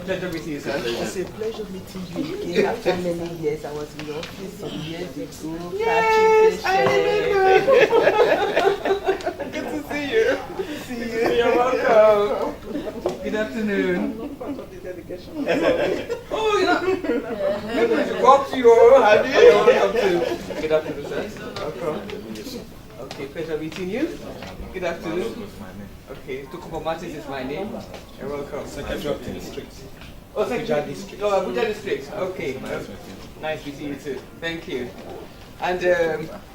Pleasure meeting you, sir. It's a pleasure meeting you again after many years. I was in your office some years ago. Yes, I Good to see you. Good to see you. You're welcome. Good afternoon. Oh, yeah. Maybe we should walk to you. Have you? You're welcome too. Good afternoon, sir. Welcome. Okay, pleasure meeting you. Good afternoon. Okay, Tukubo Martins is my name. You're welcome. Secretary of the district. Oh, Abuja district. Oh, Abuja district. Okay. Nice meeting you too. Thank you. And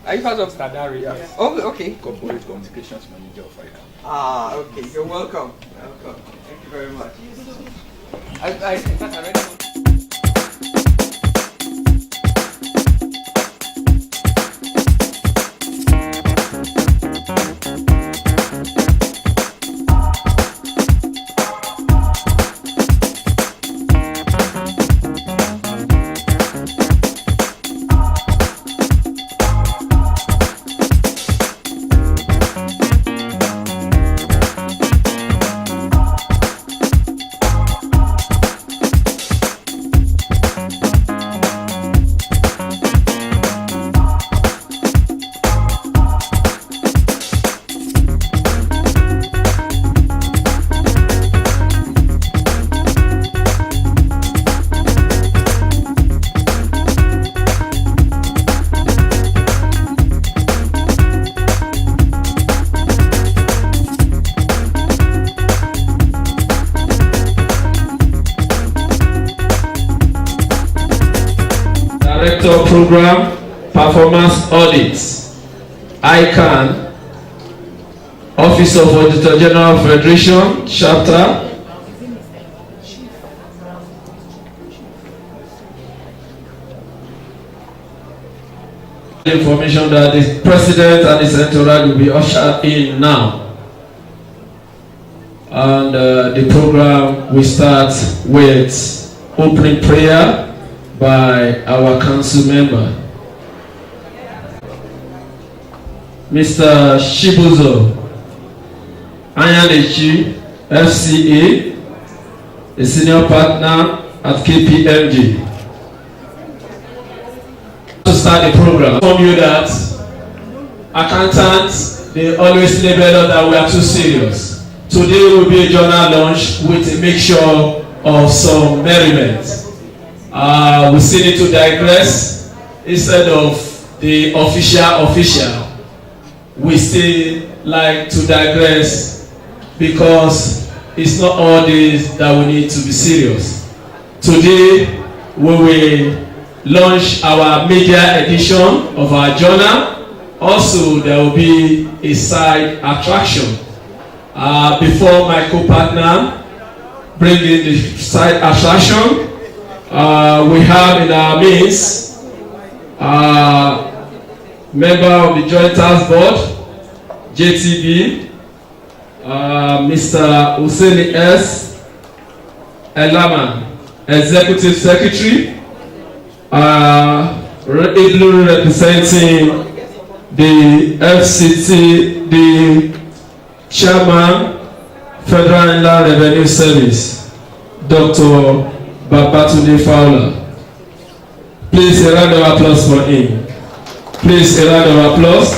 are you part of Stadari? Yes. Oh, okay. Corporate Communications Manager of ICAN. Ah, okay. You're welcome. Welcome. Thank you very much. I in fact, I already. Director Program Performance Audits, ICAN, Office of Auditor General Federation, Chapter. Information that the President and his entourage will be ushered in now. And the program will start with opening prayer by our council member, Mr. Shibuzo Anyanechi, FCA, a senior partner at KPMG. To start the program, I inform you that accountants, they always label us that we are too serious. Today will be a journal launch with a mixture of some merriment. We still need to digress instead of the official. We still like to digress because it's not all days that we need to be serious. Today we will launch our media edition of our journal. Also, there will be a side attraction. Before my co-partner bring in the side attraction, we have in our midst member of the Joint Task Board, JTB, Mr. Hussein S. Elama, Executive Secretary, ably representing the FCT, the Chairman, Federal Inland Revenue Service, Dr. Babatunde Fowler. Please a round of applause for him. Please a round of applause.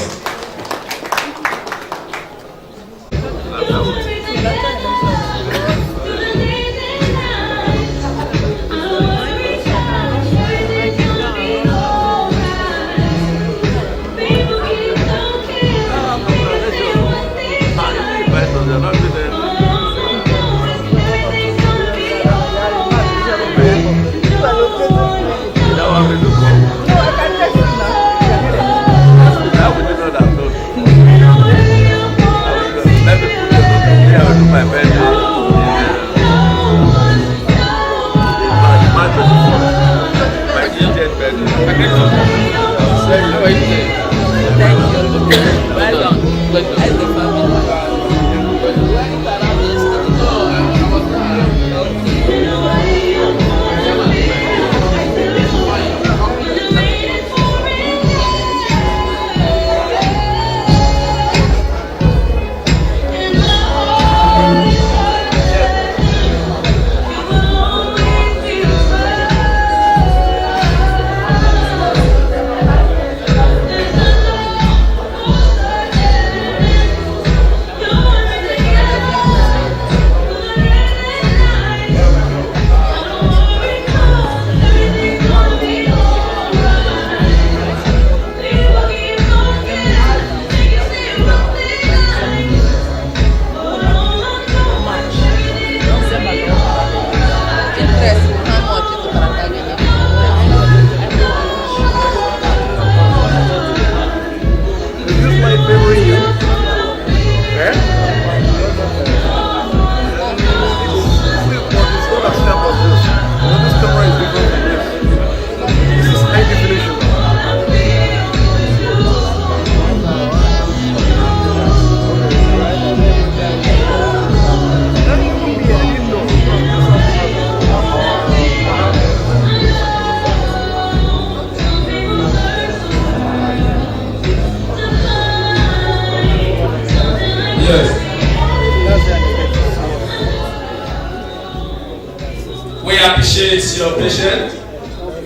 We appreciate your patience.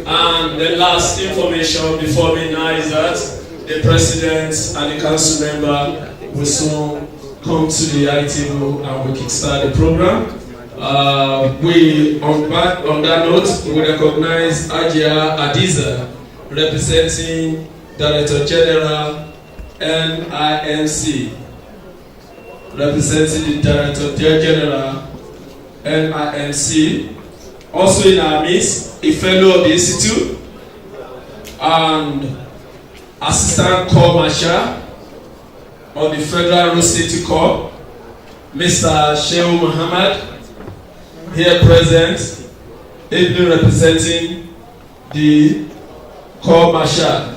And the last information before me now is that the president and the council member will soon come to the high table and we kickstart the program. On that note, we recognize Ajia Adiza, representing Director General NIMC, representing the Director General NIMC. Also in our midst, a fellow of the Institute, and Assistant Corps Marshal of the Federal Road Safety Corps, Mr. Shehu Muhammad, here present, ably representing the Corps Marshal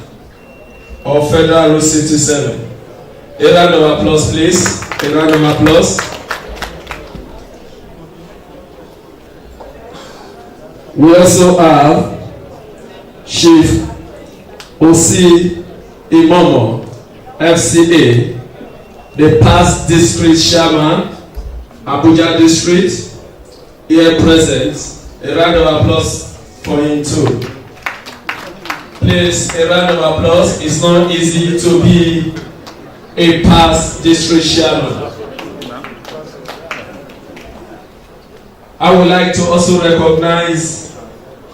of Federal Road Safety 7. A round of applause, please. A round of applause. We also have Chief Osi Imomo, FCA, the past district chairman, Abuja district, here present. A round of applause for him too. Please, a round of applause. It's not easy to be a past district chairman. I would like to also recognize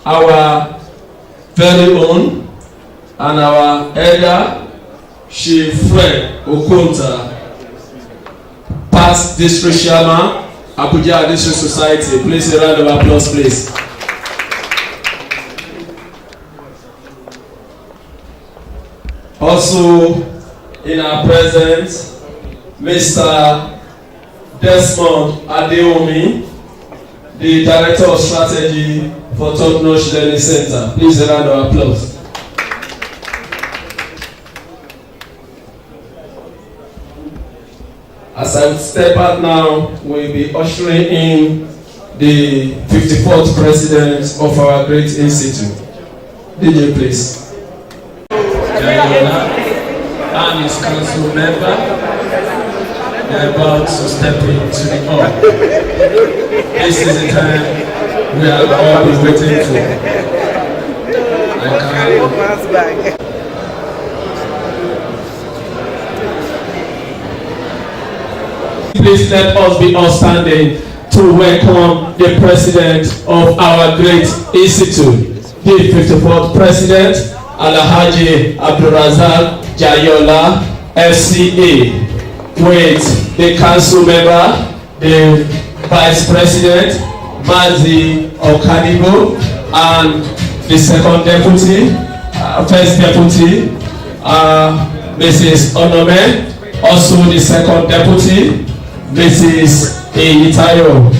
our very own and our elder, Chief Fred Okonta, past district chairman, Abuja District Society. Please, a round of applause, please. Also in our presence, Mr. Desmond Adeomi, the Director of Strategy for Top Notch Learning Center. Please, a round of applause. As I step out now, we'll be ushering in the 54th President of our great institute. DJ, please. And his council member, they're about to step into the hall. This is the time we have all been waiting for. Please let us be outstanding to welcome the President of our great institute, the 54th President, Alhaji Abdulrazak Jayola, FCA, with the council member, the Vice President, Mazi Okanibo, and the second deputy, first deputy, Mrs. Onome, also the second deputy, Mrs. Eyitayo,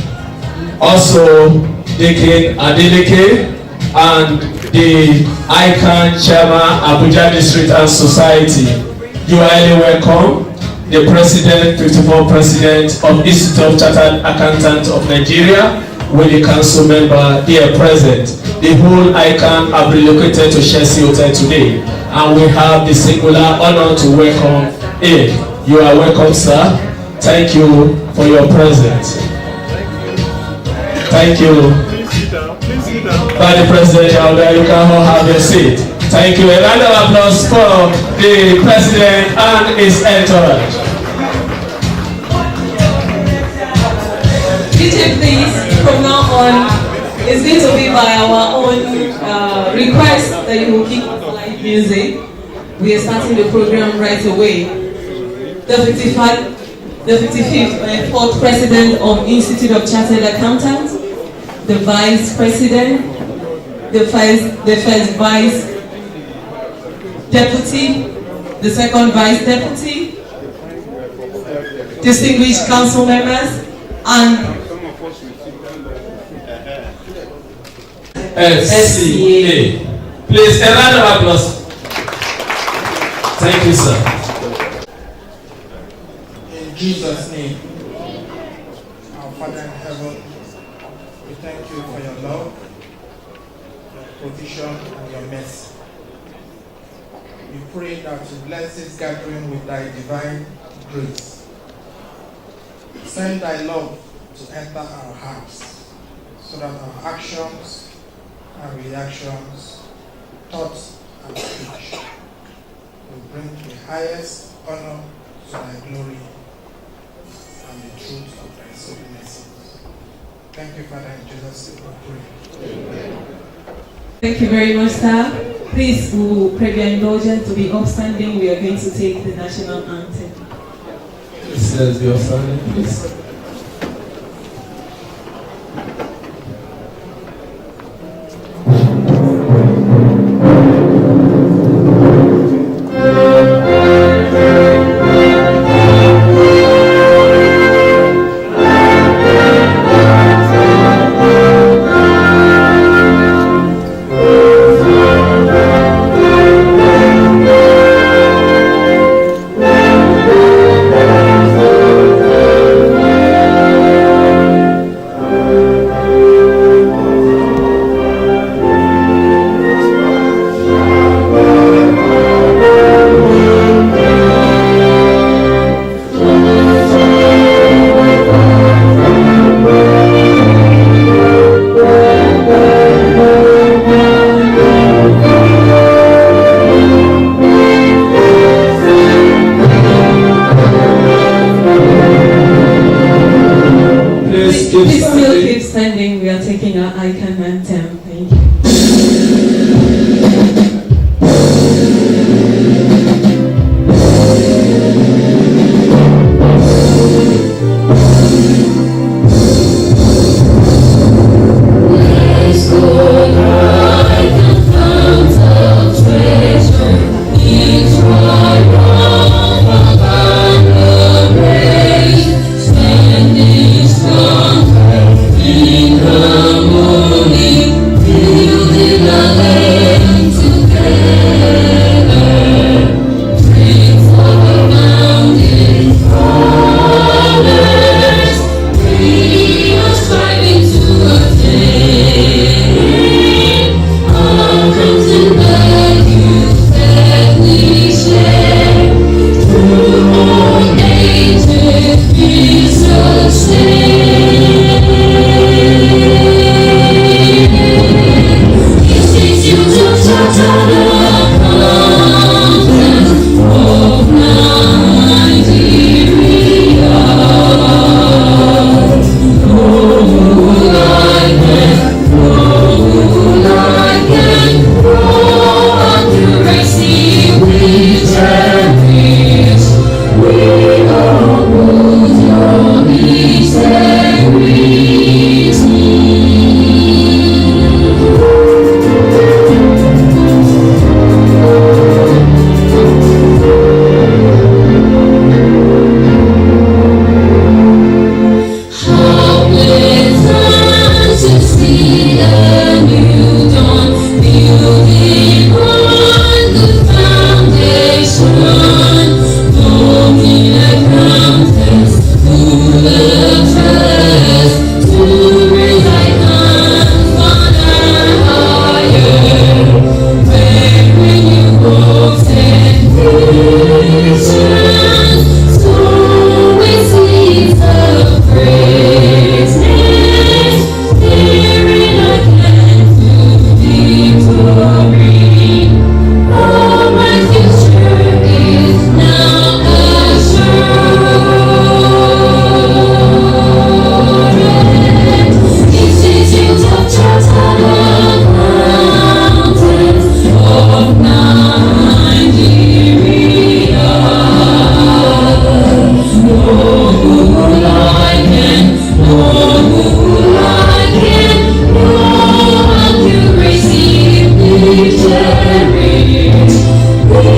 also Deacon Adeleke, and the ICAN Chairman, Abuja District and Society. You are highly welcome. The President, 54th President of Institute of Chartered Accountants of Nigeria, with the council member here present. The whole ICAN have relocated to Chelsea Hotel today, and we have the singular honor to welcome him. You are welcome, sir. Thank you for your presence. Thank you. By the President, you can all have a seat. Thank you. A round of applause for the President and his entourage. DJ, please, from now on, it's going to be by our own request that you will keep live music. We are starting the program right away. The 55th and 4th President of Institute of Chartered Accountants, the Vice President, the first Vice Deputy, the second Vice Deputy, distinguished council members, and FCA. Please, a round of applause. Thank you, sir. In Jesus' name, our Father in heaven, we thank you for your love, your provision, and your mercy. We pray that you bless this gathering with thy divine grace. Send thy love to enter our hearts, so that our actions and reactions, thoughts and speech will bring the highest honor to thy glory and the truth of thy sovereign message. Thank you, Father, in Jesus' name we pray. Amen. Thank you very much, sir. Please, we will pray your indulgence to be upstanding. We are going to take the national anthem. Please, let's be upstanding, please.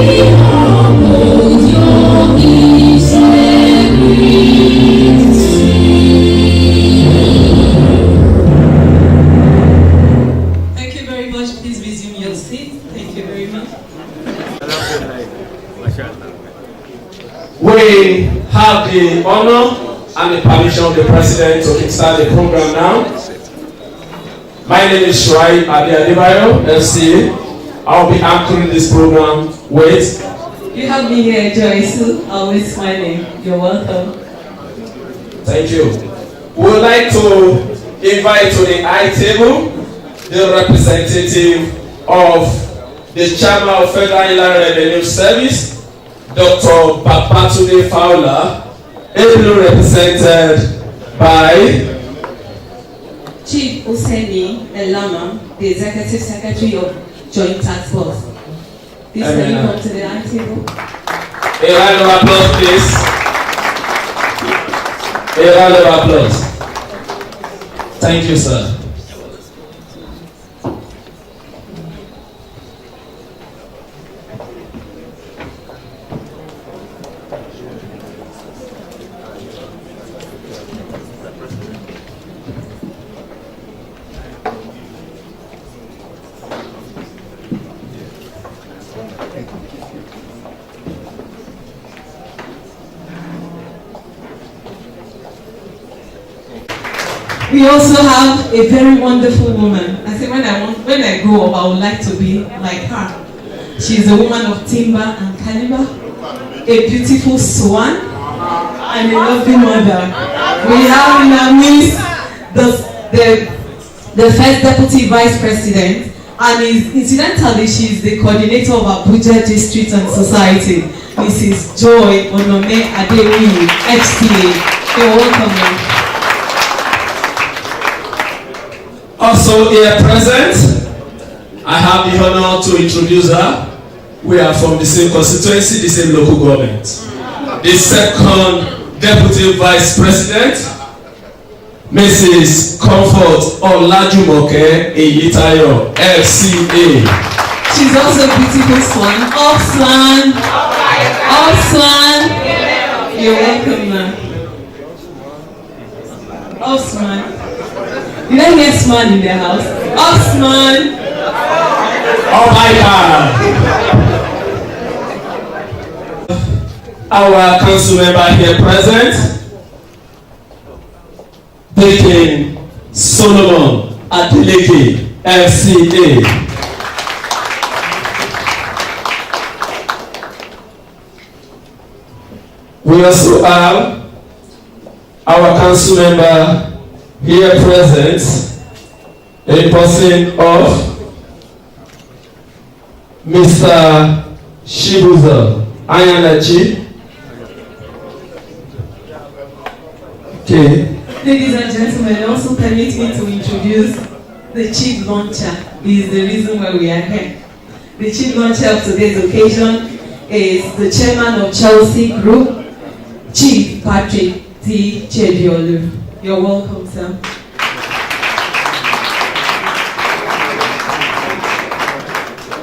We have the honor and the permission of the President to kickstart the program now. My name is Shrai Adebayo, LC. I'll be anchoring this program with. You have me here, Joyce, always smiling. You're welcome. Thank you. We would like to invite to the high table the representative of the Chairman of Federal Inland Revenue Service, Dr. Babatunde Fowler, ably represented by Chief Useni Elama, the Executive Secretary of Joint Task Force. Please can you come to the high table? A round of applause, please. A round of applause. Thank you, sir. We also have a very wonderful woman. I say when I grow up, I would like to be like her. She's a woman of timber and caliber, a beautiful swan, and a lovely mother. We have in our midst the first Deputy Vice President, and incidentally, she's the coordinator of Abuja District and Society, Mrs. Joy Onome Adewi, FCA. You're welcome, ma'am. Also here present, I have the honor to introduce her. We are from the same constituency, the same local government. The second Deputy Vice President, Mrs. Comfort Olajumoke Eyitayo, FCA. She's also a beautiful swan. Up swan. Up swan. You're welcome, ma'am. Up swan. Did I hear swan in the house? Up swan. Oh my God. Our council member here present, Deacon Solomon Adeleke, FCA. We also have our council member here present, a person of Mr. Shibuza Ayanachi. Okay. Ladies and gentlemen, also permit me to introduce the chief launcher. He is the reason why we are here. The chief launcher of today's occasion is the chairman of Chelsea Group, Chief Patrick T. Chediolu. You're welcome, sir.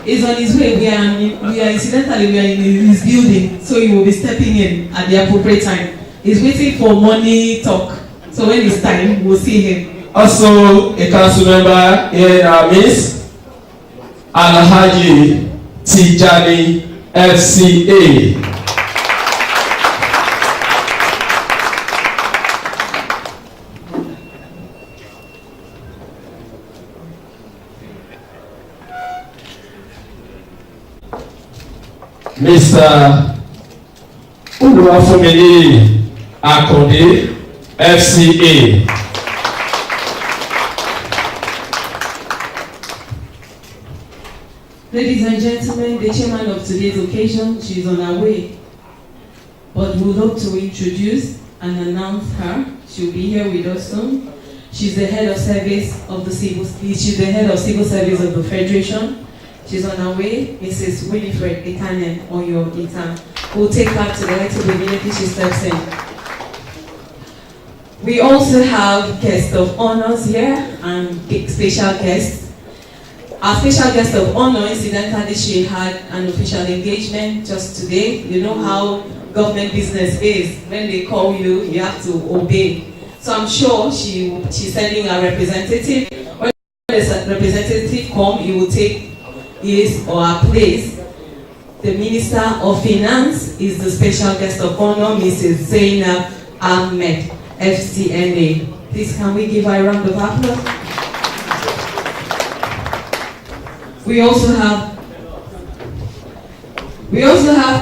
He's on his way. We are incidentally in his building, so he will be stepping in at the appropriate time. He's waiting for money talk. So when it's time, we'll see him. Also, a council member here in our midst, Alhaji Tijani, FCA. Mr. Uluwafumili Akonde, FCA. Ladies and gentlemen, the chairman of today's occasion, she's on her way. But we would love to introduce and announce her. She'll be here with us soon. She's the head of service of the civil. She's the head of civil service of the Federation. She's on her way, Mrs. Winifred Ekanen Oyo Itan. We'll take her to the right table immediately she steps in. We also have guests of honors here and special guests. Our special guest of honor, incidentally, she had an official engagement just today. You know how government business is. When they call you, you have to obey. So I'm sure she's sending a representative. When the representative comes, he will take his or her place. The Minister of Finance is the special guest of honor, Mrs. Zainab Ahmed, FCNA. Please, can we give her a round of applause? We also have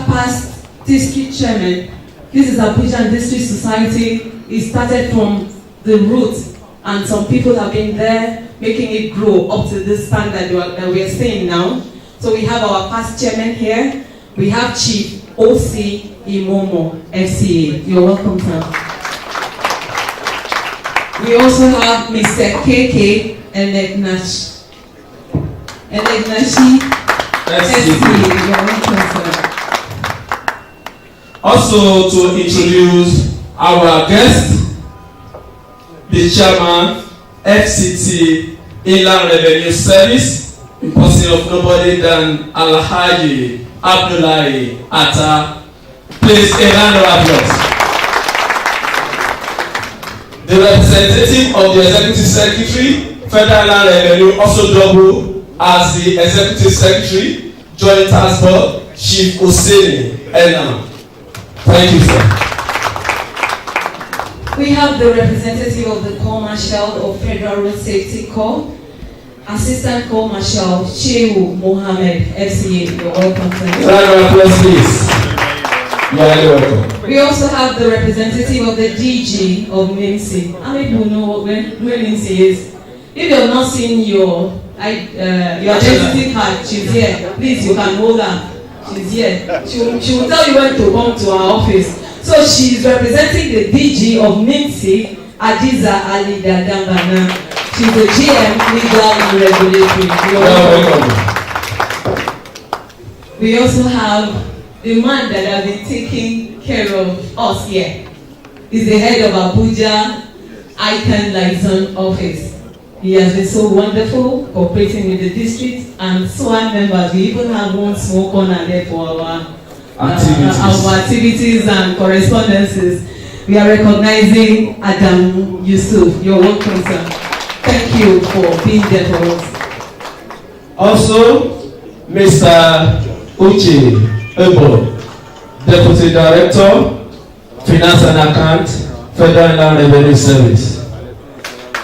past district chairman. This is Abuja District Society. It started from the roots, and some people have been there making it grow up to this standard that we are seeing now. So we have our past chairman here. We have Chief O.C. Imomo, FCA. You're welcome, sir. We also have Mr. K.K. Enegnashi, FCA. You're welcome, sir. Also to introduce our guest, the chairman, FCT Inland Revenue Service, in person of nobody than Alhaji Abdullahi Atta. Please, a round of applause. The representative of the Executive Secretary, Federal Land Revenue, also double as the Executive Secretary, Joint Task Board, Chief Husseini Enam. Thank you, sir. We have the representative of the Corps Marshal of Federal Road Safety Corps, Assistant Corps Marshal Shehu Mohammed, FCA. You're welcome, sir. Round of applause, please. You are welcome. We also have the representative of the DG of NIMSI. How many people know where NIMSI is? If you have not seen your identity card, she's here. Please, you can hold her. She's here. She will tell you when to come to our office. So she's representing the DG of NIMSI, Adiza Ali Dadambana. She's the GM, Legal and Regulatory. We also have the man that has been taking care of us here. He's the head of Abuja ICAN liaison office. He has been so wonderful cooperating with the district and SWAT members. We even have one small corner there for our activities and correspondences. We are recognizing Adam Yusuf. You're welcome, sir. Thank you for being there for us. Also, Mr. Uche Ebo, Deputy Director, Finance and Account, Federal Land Revenue Service.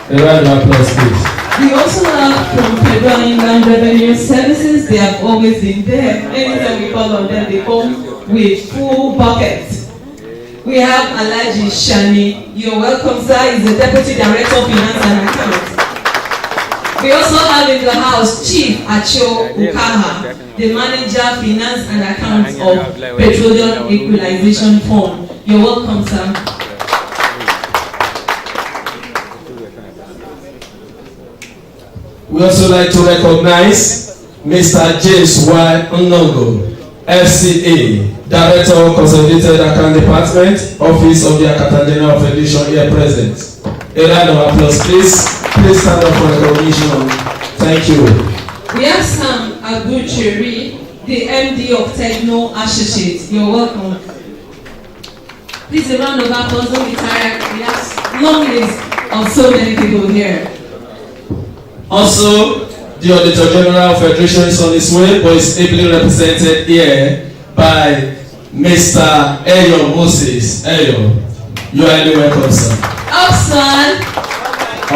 A round of applause, please. We also have from Federal Land Revenue Services. They have always been there. Anytime we call on them, they come with full buckets. We have Alhaji Shani. You're welcome, sir. He's the Deputy Director of Finance and Accounts. We also have in the house Chief Acho Ukaha, the Manager, Finance and Accounts of Petroleum Equalization Fund. You're welcome, sir. We also like to recognize Mr. James Y. Unongo, FCA, Director of Consolidated Account Department, Office of the Accountant General of Edition, here present. A round of applause, please. Please stand up for recognition. Thank you. We have Sam Abuchiri, the MD of Techno Associates. You're welcome. Please, a round of applause. Don't be tired. We have long list of so many people here. Also, the Auditor General of Federation is on his way, but is ably represented here by Mr. Eyo Moses. Eyo, you are highly welcome, sir. Upson. I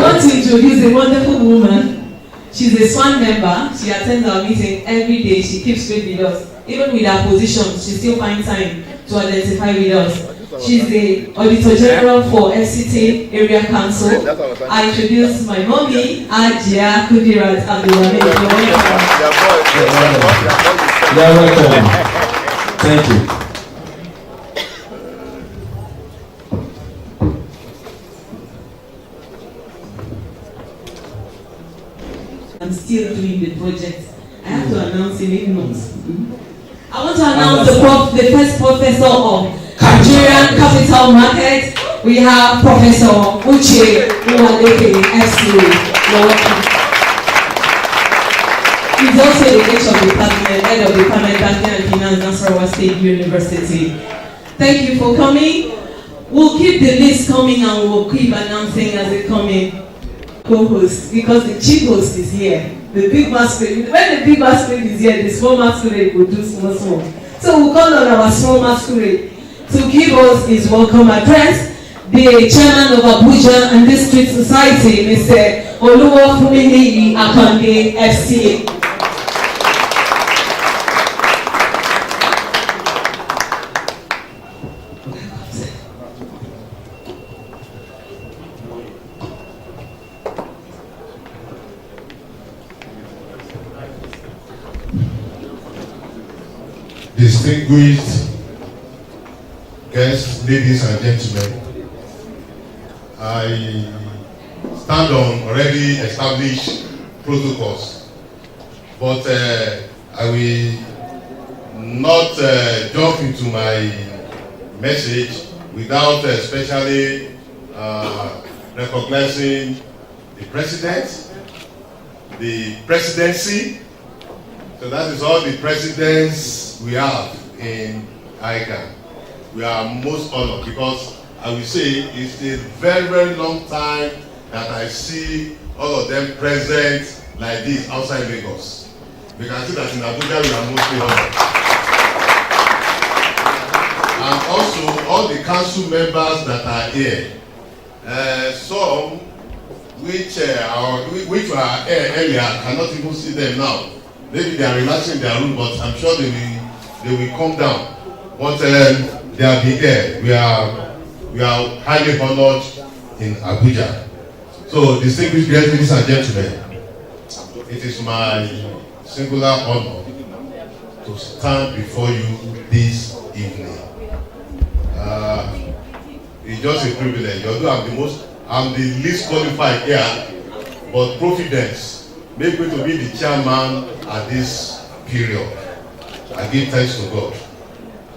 want to introduce a wonderful woman. She's a SWAN member. She attends our meeting every day. She keeps straight with us. Even with her position, she still finds time to identify with us. She's the Auditor General for FCT Area Council. I introduce my mommy, Ajia Kudirat Abdulhamid. You're welcome. Thank you. I'm still doing the project. I have to announce in 8 months. I want to announce the first professor of Nigerian Capital Market. We have Professor Uche Uwadeke, FCA. You're welcome. He's also the head of Department Banking and Finance, Nasarawa State University. Thank you for coming. We'll keep the list coming and we'll keep announcing as they come in. Co-host, because the chief host is here. The big masquerade. When the big masquerade is here, the small masquerade will do small. So we'll call on our small masquerade to give us his welcome address. The chairman of Abuja and District Society, Mr. Oluwafumini Akande, FCA. Distinguished guests, ladies and gentlemen, I stand on already established protocols, but I will not jump into my message without especially recognizing the president, the presidency. So that is all the presidents we have in ICAN. We are most honored because I will say it's a very, very long time that I see all of them present like this outside Lagos. We can see that in Abuja we are mostly honored. And also all the council members that are here. Some which were here earlier cannot even see them now. Maybe they are relaxing in their room, but I'm sure they will come down. But they are big there. We are highly honored in Abuja. So, distinguished guests, ladies and gentlemen, it is my singular honor to stand before you this evening. It's just a privilege. Although I'm the least qualified here, but Providence made me to be the chairman at this period. I give thanks to God.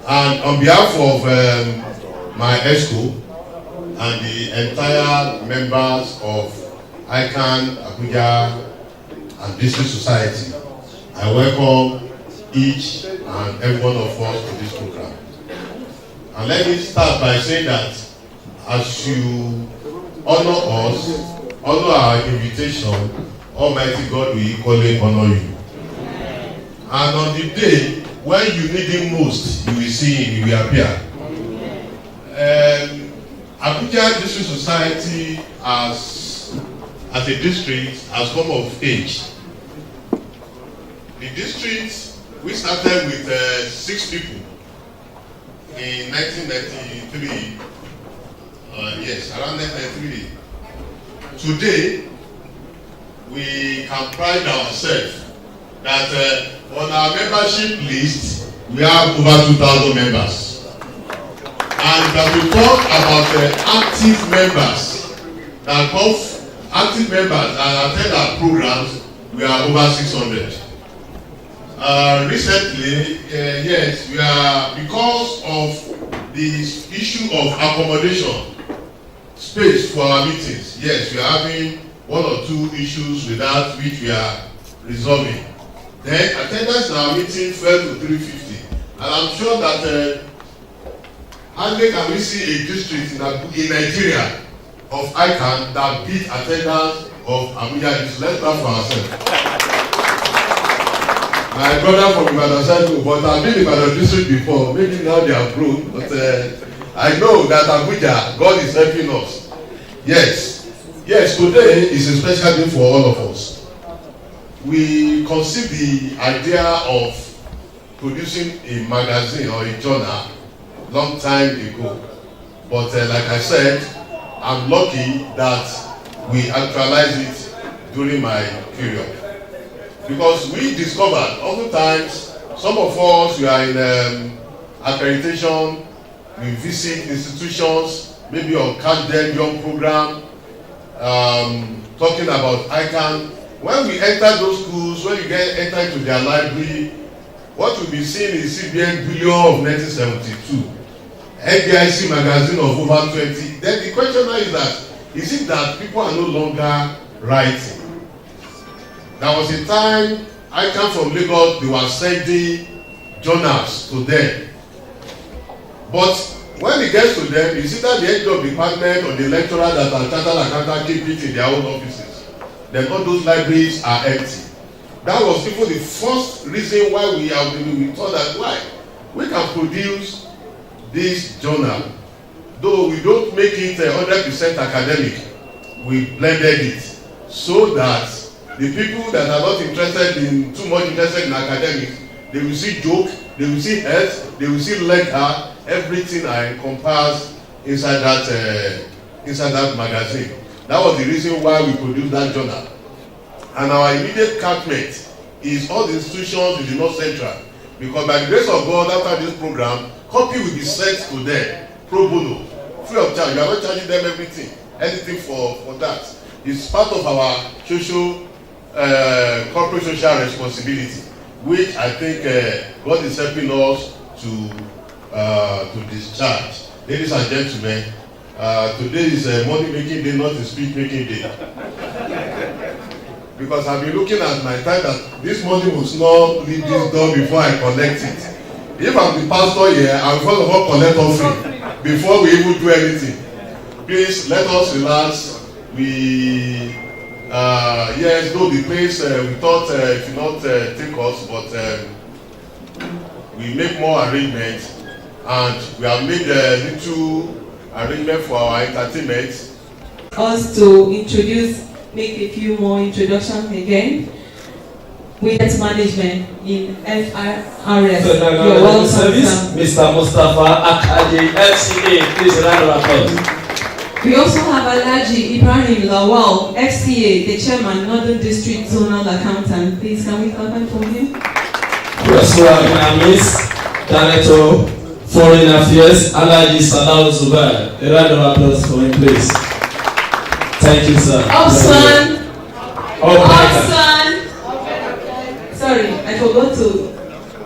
And on behalf of my ESCO and the entire members of ICAN, Abuja, and District Society, I welcome each and every one of us to this program. And let me start by saying that as you honor us, honor our invitation, Almighty God will equally honor you. And on the day when you need him most, you will see him, he will appear. Abuja District Society as a district has come of age. The district, we started with 6 people in 1993. Yes, around 1993. Today, we can pride ourselves that on our membership list, we have over 2,000 members. And that we talk about active members, active members that attend our programs, we are over 600. Recently, yes, we are, because of the issue of accommodation, space for our meetings, yes, we are having 1 or 2 issues with that which we are resolving. Then attendance in our meeting fell to 350, and I'm sure that hardly can we see a district in Nigeria of ICAN that beat attendance of Abuja district. Let's clap for ourselves. My brother from Ibadan said, but I've been in Ibadan district before. Maybe now they have grown, but I know that Abuja, God is helping us. Yes, today is a special day for all of us. We conceived the idea of producing a magazine or a journal long time ago. But like I said, I'm lucky that we actualized it during my period. Because we discovered, oftentimes, some of us, we are in accreditation, we visit institutions, maybe on Catch Them Young program, talking about ICAN. When we enter those schools, when you enter into their library, what you'll be seeing is CBN Billion of 1972, NBIC magazine of over 20. Then the question now is it that people are no longer writing? There was a time ICAN from Lagos, they were sending journals to them. But when it gets to them, you see that the head of department or the lecturer that are chartered accountant keep it in their own offices. Then all those libraries are empty. That was even the first reason why we thought that why we can produce this journal. Though we don't make it 100% academic, we blended it so that the people that are not too much interested in academics, they will see joke, they will see health, they will see letter, everything I encompass inside that magazine. That was the reason why we produced that journal. And our immediate catchment is all the institutions in the North Central, because by the grace of God, after this program, copy will be sent to them pro bono, free of charge. You are not charging them anything for that. It's part of our corporate social responsibility, which I think God is helping us to discharge. Ladies and gentlemen, today is a money making day, not a speech making day. Because I've been looking at my time that this money must not leave this door before I collect it. If I'm the pastor here, I will first of all collect offering before we even do anything. Please let us relax. Yes, though the place we thought it would not take us, but we make more arrangements, and we have made a little arrangement for our entertainment. Us to make a few more introductions again. With management in FRS. You're welcome, service, Mr. Mustafa Akaji, FCA. Please round of applause. We also have Alhaji Ibrahim Lawal, FCA, the chairman, Northern District Zonal Accountant. Please, can we clap for him? We also have Miss Director, Foreign Affairs, Alhaji Salah Zubair. A round of applause for him, please. Thank you, sir. Upson. Sorry, I forgot to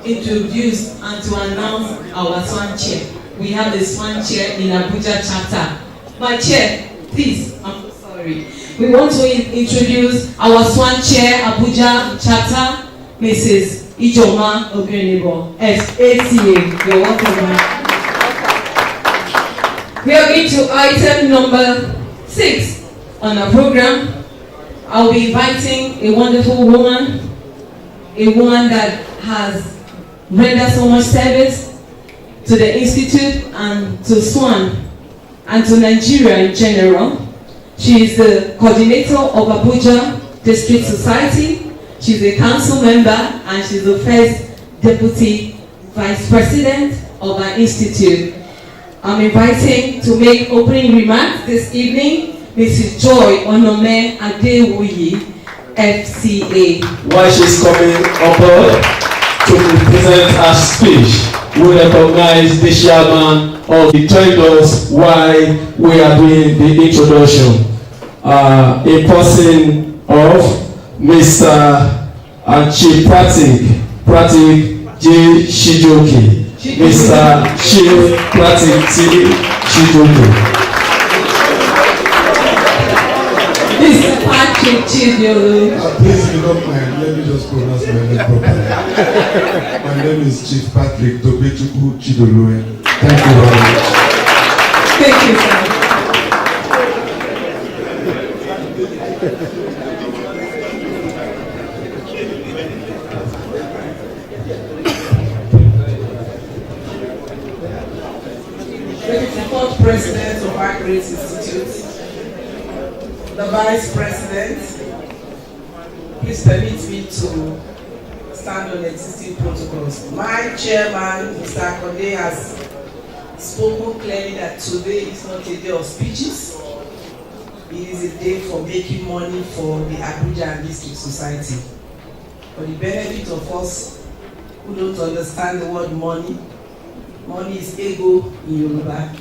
introduce and to announce our SWAN chair. We have the SWAN chair in Abuja chapter. My chair, please, I'm so sorry. We want to introduce our SWAN chair, Abuja chapter, Mrs. Ijoma Ogenibo, FACA. You're welcome. We are going to item number 6 on our program. I'll be inviting a wonderful woman, a woman that has rendered so much service to the Institute and to SWAN and to Nigeria in general. She is the coordinator of Abuja District Society. She's a council member and she's the first deputy vice president of our institute. I'm inviting to make opening remarks this evening Mrs. Joy Onome Adewuyi, FCA. While she's coming up to present her speech, we recognize the chairman of the traders while we are doing the introduction. A person of Mr. Chief Pratik J. Shijoki. Mr. Chief Pratik T. Shijoki. Mr. Patrick Chidolo. Please, if you don't mind, let me just pronounce my name properly. My name is Chief Patrick Tobechuku Chidolo. Thank you very much. Thank you, sir. The fourth president of our great institute, the vice president, please permit me to stand on existing protocols. My chairman, Mr. Akonde, has spoken clearly that today is not a day of speeches. It is a day for making money for the Abuja and District Society. For the benefit of us who don't understand the word money, money is ego in Yoruba.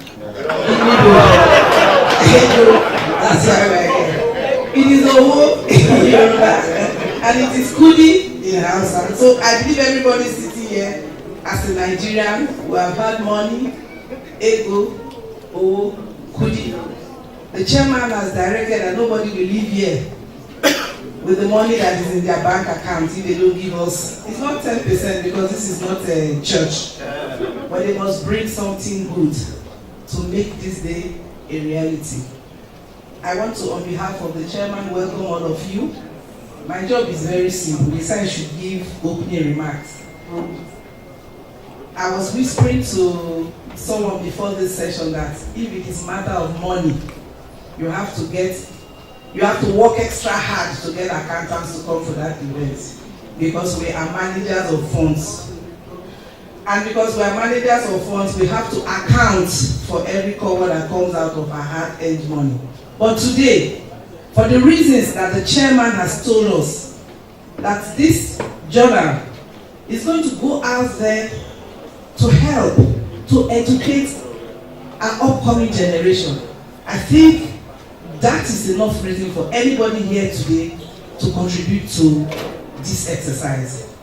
That's why we're here. It is owo in Yoruba and it is kudi in Hausa. So I believe everybody sitting here as a Nigerian who have had money, ego, owo, kudi. The chairman has directed that nobody will leave here with the money that is in their bank account if they don't give us. It's not 10% because this is not a church, but they must bring something good to make this day a reality. I want to, on behalf of the chairman, welcome all of you. My job is very simple. They said I should give opening remarks. I was whispering to someone before this session that if it is matter of money, you have to work extra hard to get accountants to come for that event, because we are managers of funds. And because we are managers of funds, we have to account for every cover that comes out of our hard-earned money. But today, for the reasons that the chairman has told us, that this journal is going to go out there to help, to educate our upcoming generation, I think that is enough reason for anybody here today to contribute to this exercise.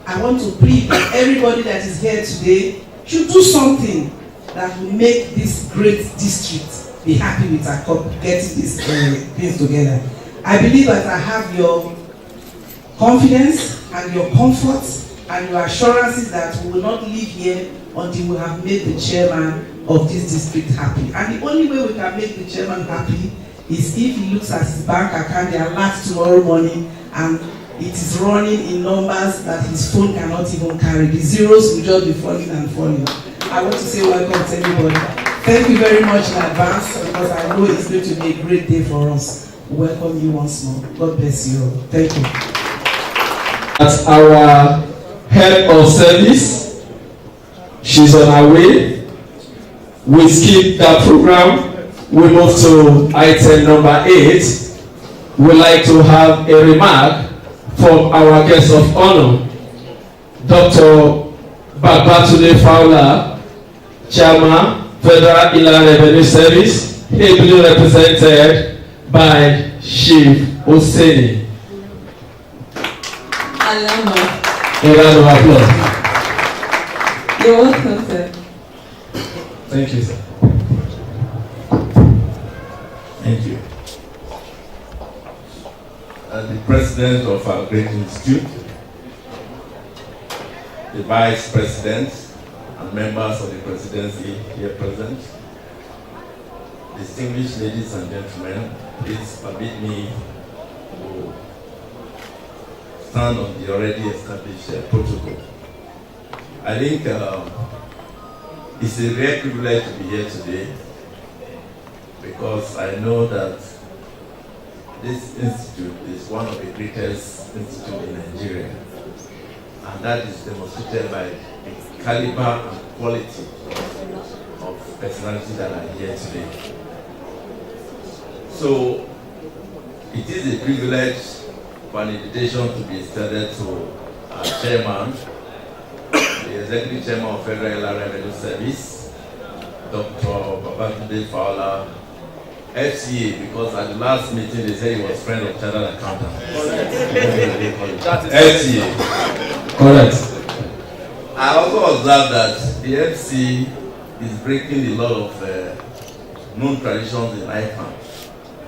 I want to plead that everybody that is here today should do something that will make this great district be happy with our getting these things together. I believe that I have your confidence and your comfort and your assurances that we will not leave here until we have made the chairman of this district happy. And the only way we can make the chairman happy is if he looks at his bank account, the alert tomorrow morning, and it is running in numbers that his phone cannot even carry. The zeros will just be falling and falling. I want to say welcome to everybody. Thank you very much in advance, because I know it's going to be a great day for us. Welcome you once more. God bless you all. Thank you. As our head of service, she's on her way. We skip that program. We move to item number 8. We'd like to have a remark from our guest of honor, Dr. Babatunde Fowler, Chairman, Federal Inland Revenue Service, ably represented by Chief Oseni. A round of applause. You're welcome, sir. Thank you, sir. Thank you. The president of our great institute, the vice president, and members of the presidency here present, distinguished ladies and gentlemen, please permit me to stand on the already established protocol. I think it's a rare privilege to be here today, because I know that this institute is one of the greatest institutes in Nigeria, and that is demonstrated by the caliber and quality of personalities that are here today. So it is a privilege for an invitation to be extended to our chairman, the executive chairman of Federal Inland Revenue Service, Dr. Babatunde Fowler, FCA, because at the last meeting they said he was friend of chartered accountant. FCA. Correct. I also observed that the FC is breaking a lot of known traditions in ICAN.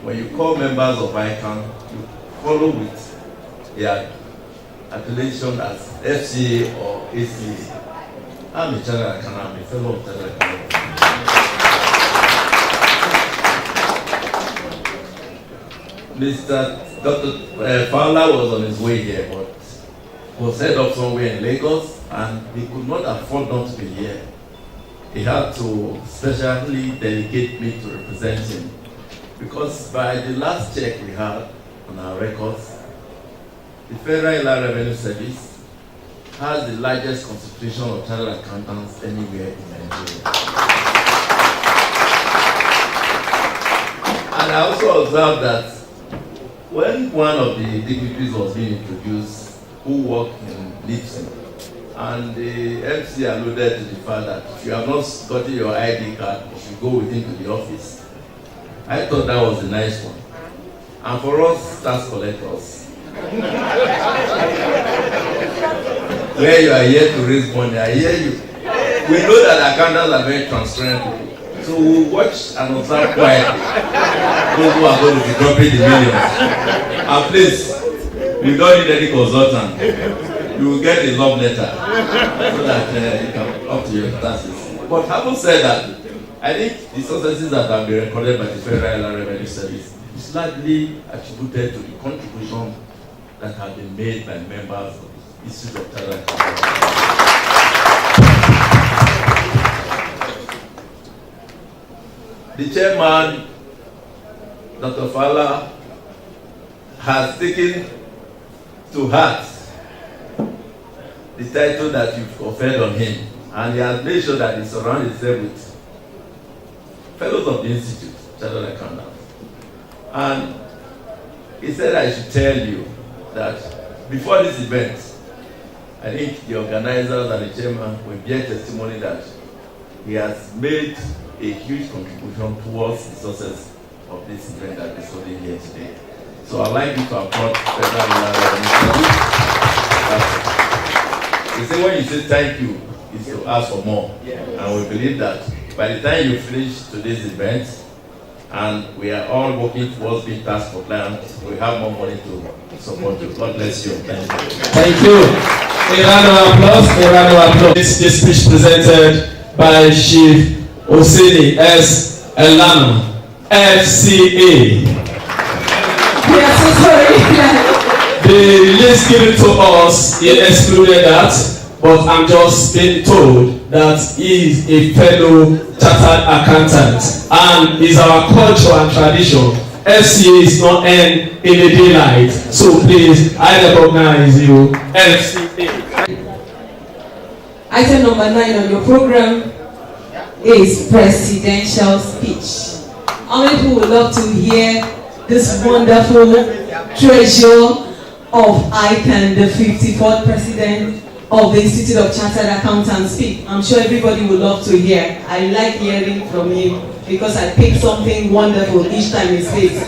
When you call members of ICAN, you follow with their appellation as FCA or ACA. I'm a chartered accountant, I'm a fellow of chartered accountant. Dr. Fowler was on his way here, but was set up somewhere in Lagos, and he could not afford not to be here. He had to specially delegate me to represent him, because by the last check we had on our records, the Federal Inland Revenue Service has the largest concentration of chartered accountants anywhere in Nigeria. And I also observed that when one of the dignitaries was being introduced, who worked in Nipsey, and the MC alluded to the fact that if you have not gotten your ID card, you should go with him to the office. I thought that was a nice one. And for us tax collectors, where you are here to raise money, I hear you. We know that accountants are very transparent people. So we'll watch and observe quietly those who are going to be dropping the millions. And please, We don't need any consultant. You will get a love letter so that you can up to your tasks. But having said that, I think the successes that have been recorded by the Federal Revenue Service is largely attributed to the contribution that have been made by members of the Institute of Chartered Accountants. The chairman, Dr. Fala, has taken to heart the title that you've conferred on him, and he has made sure that he surrounds himself with fellows of the Institute, Chartered Accountants. And he said I should tell you that before this event, I think the organizers and the chairman will bear testimony that he has made a huge contribution towards the success of this event that we're holding here today. So I'd like you to applaud Federal Revenue Service. They say when you say thank you, is to ask for more. And we believe that by the time you finish today's event, and we are all working towards being tax compliant, we have more money to support you. God bless you. Thank you. Thank you. A round of applause. A round of applause. This speech presented by Chief Oseni S. Elana, FCA. We are so sorry. The list given to us, he excluded that, but I'm just being told that he is a fellow chartered accountant and is our culture and tradition. FCA is not end in the daylight, so please, I recognize you, FCA. Item number 9 on your program is presidential speech. How many people would love to hear this wonderful treasure of ICAN, the 54th president of the Institute of Chartered Accountants speak? I'm sure everybody would love to hear. I like hearing from him because I pick something wonderful each time he speaks.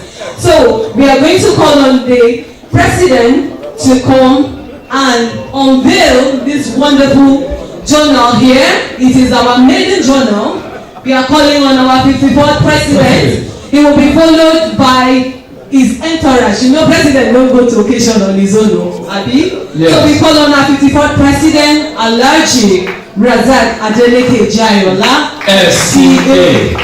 So we are going to call on the president to come and unveil this wonderful journal here. It is our maiden journal. We are calling on our 54th president. He will be followed by his entourage. You know, president don't go to occasion on his own, Abi? Yes. So we call on our 54th president, Alhaji Razak Adeleke Jayola, FCA.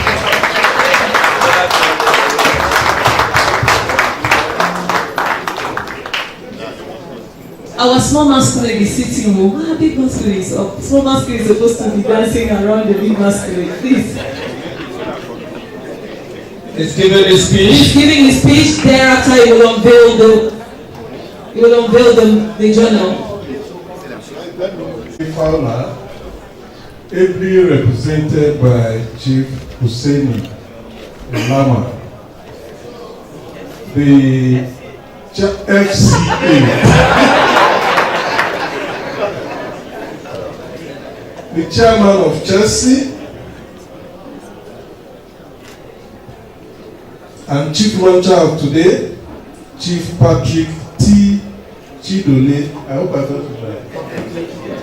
Our small masculine is sitting home. Ah, big masculine is up. Small masculine is supposed to be dancing around the big masculine. Please. He's giving his speech. He's giving his speech. Thereafter, he will unveil the journal. Fowler, ably represented by Chief Husseini Lama, the FCA, the chairman of Chelsea, and chief launcher of today, Chief Patrick T. Chidole. I hope I got it right.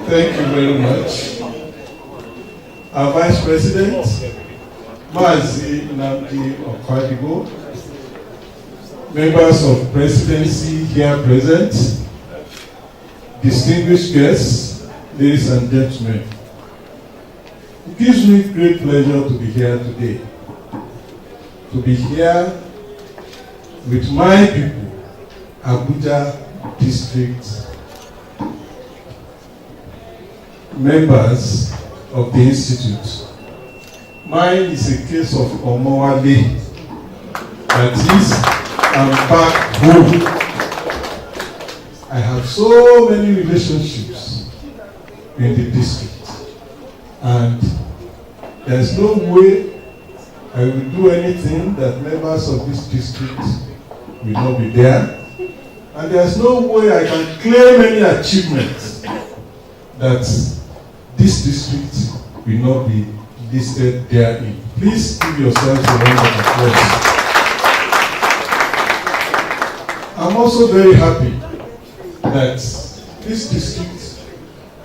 Thank you very much. Our Vice President, Mazi Nnamdi Okwadigo, members of presidency here present, distinguished guests, ladies and gentlemen. It gives me great pleasure to be here today. To be here with my people, Abuja District members of the Institute. Mine is a case of Omowale. That is, I'm back home. I have so many relationships in the district, and there's no way I will do anything that members of this district will not be there. And there's no way I can claim any achievements that this district will not be listed therein. Please give yourselves a round of applause. I'm also very happy that this district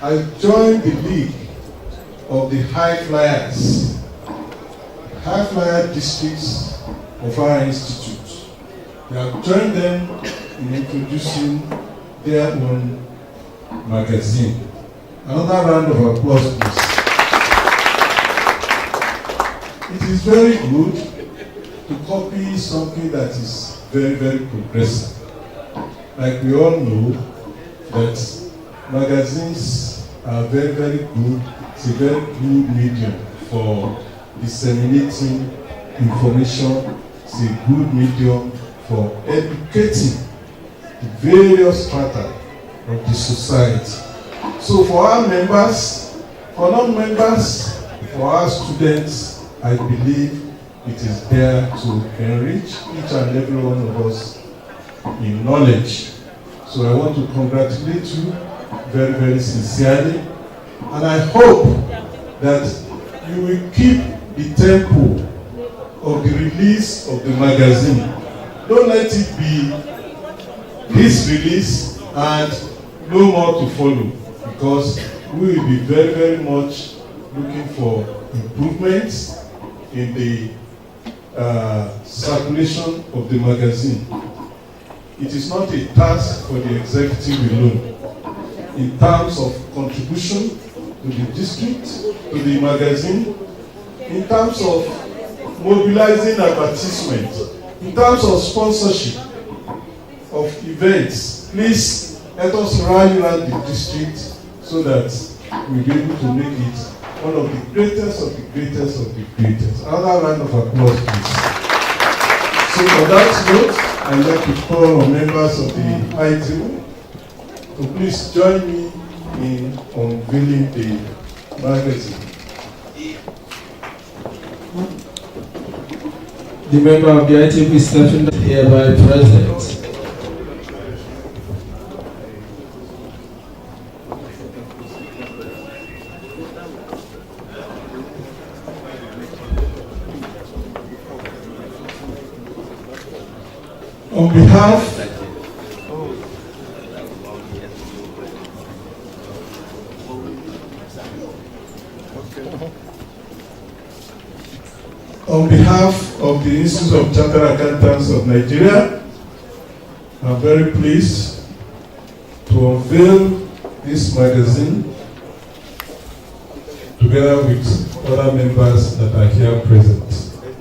has joined the league of the high flyers, high flyer districts of our institute. We have joined them in introducing their own magazine. Another round of applause, please. It is very good to copy something that is very, very progressive. Like we all know that magazines are very, very good. It's a very good medium for disseminating information. It's a good medium for educating the various strata of the society. So for our members, for non-members, for our students, I believe it is there to enrich each and every one of us in knowledge. So I want to congratulate you very, very sincerely. And I hope that you will keep the tempo of the release of the magazine. Don't let it be this release and no more to follow, because we will be very, very much looking for improvements in the circulation of the magazine. It is not a task for the executive alone. In terms of contribution to the district, to the magazine, in terms of mobilizing advertisement, in terms of sponsorship of events, please let us rally around the district so that we'll be able to make it one of the greatest of the greatest of the greatest. Another round of applause, please. So on that note, I'd like to call on members of the ITU to please join me in unveiling the magazine. The member of the ITU is stepping hereby present. On behalf of the Institute of Chartered Accountants of Nigeria, I'm very pleased to unveil this magazine together with other members that are here present.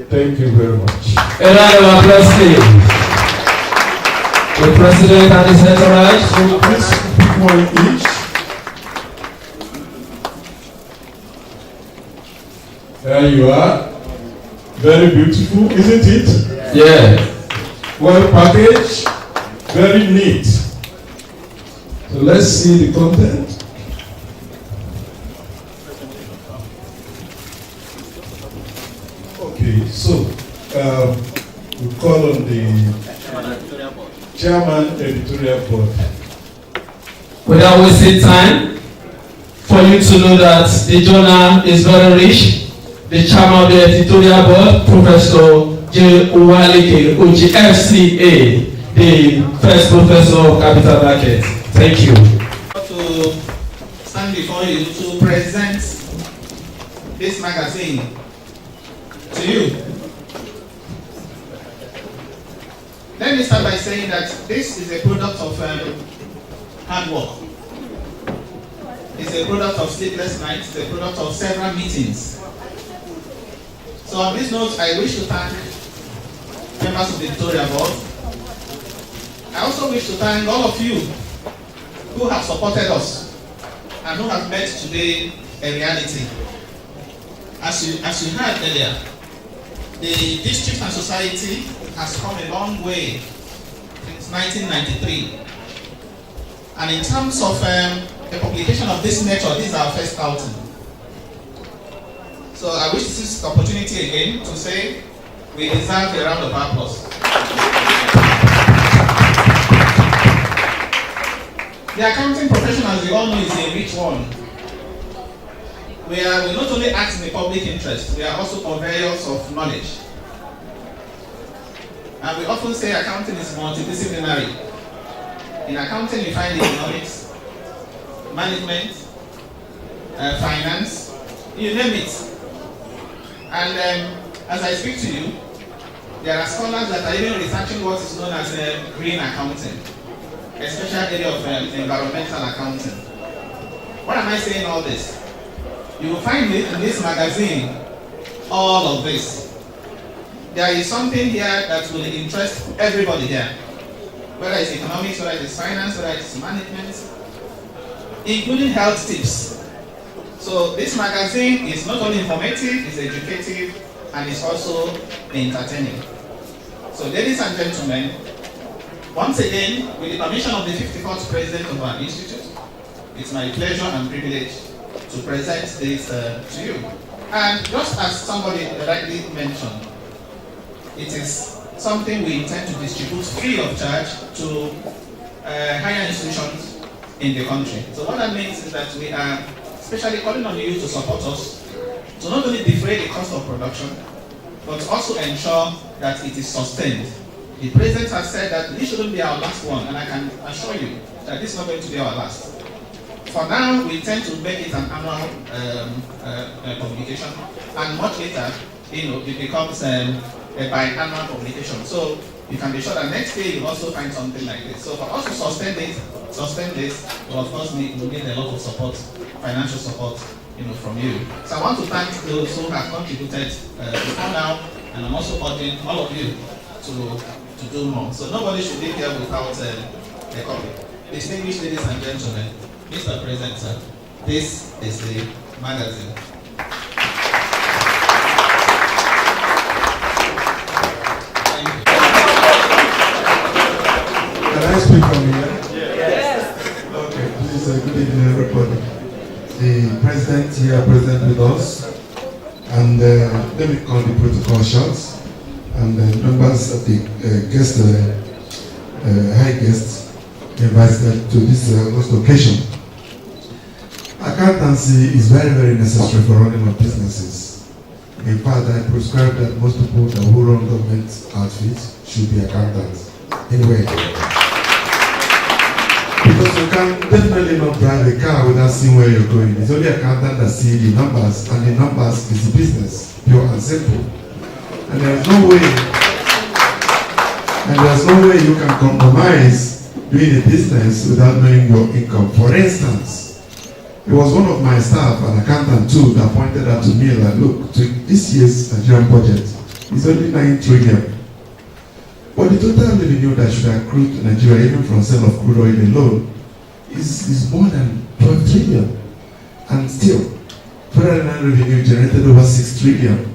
Thank you very much. A round of applause, please. The President and his entourage. So please pick one each. There you are. Very beautiful, isn't it? Yeah. Well packaged, very neat. So let's see the content. Okay, so we call on the Chairman Editorial Board. Without wasting time, for you to know that the journal is very rich, the Chairman of the Editorial Board, Professor J. Uwaleke, OGFCA, the first Professor of Capital Markets. Thank you. To stand before you to present this magazine to you. Let me start by saying that this is a product of hard work. It's a product of sleepless nights, it's a product of several meetings. So on this note, I wish to thank members of the editorial board. I also wish to thank all of you who have supported us and who have made today a reality. As you heard earlier, the district and society has come a long way since 1993. And in terms of the publication of this nature, this is our first outing. So I wish to use this opportunity again to say we deserve a round of applause. The accounting profession, as we all know, is a rich one. We not only act in the public interest, we are also purveyors of knowledge. And we often say accounting is multidisciplinary. In accounting, you find economics, management, finance, you name it. And as I speak to you, there are scholars that are even researching what is known as green accounting. especially area of environmental accounting. Why am I saying all this? You will find it in this magazine, all of this. There is something here that will interest everybody here, whether it's economics, whether it's finance, whether it's management, including health tips. So this magazine is not only informative, it's educative, and it's also entertaining. So ladies and gentlemen, once again, with the permission of the 54th President of our Institute, it's my pleasure and privilege to present this to you. And just as somebody rightly mentioned, it is something we intend to distribute free of charge to higher institutions in the country. So what that means is that we are especially calling on you to support us to not only defray the cost of production, but also ensure that it is sustained. The President has said that this shouldn't be our last one, and I can assure you that this is not going to be our last. For now, we intend to make it an annual publication, and much later, it becomes a biannual publication. So you can be sure that next year you'll also find something like this. So for us to sustain this, we'll of course need a lot of support, financial support, from you. So I want to thank those who have contributed before now, and I'm also urging all of you to do more. So nobody should leave here without a copy. Distinguished ladies and gentlemen, Mr. President, sir, this is the magazine. Can I speak from here? Yes. Okay, please, good evening, everybody. The President here present with us, and let me call the protocol shots, and members of the high guests invited to this host occasion. Accountancy is very, very necessary for running of businesses. In fact, I prescribe that most people who run government outfits should be accountants. Anyway, because you can definitely not drive a car without seeing where you're going. It's only accountant that see the numbers, and the numbers is the business, pure and simple. And there's no way you can compromise doing a business without knowing your income. For instance, it was one of my staff, an accountant too, that pointed out to me that, look, this year's Nigerian budget is only 9 trillion. But the total revenue that should accrue to Nigeria, even from sale of crude oil alone, is more than 12 trillion. And still, federal revenue generated over 6 trillion.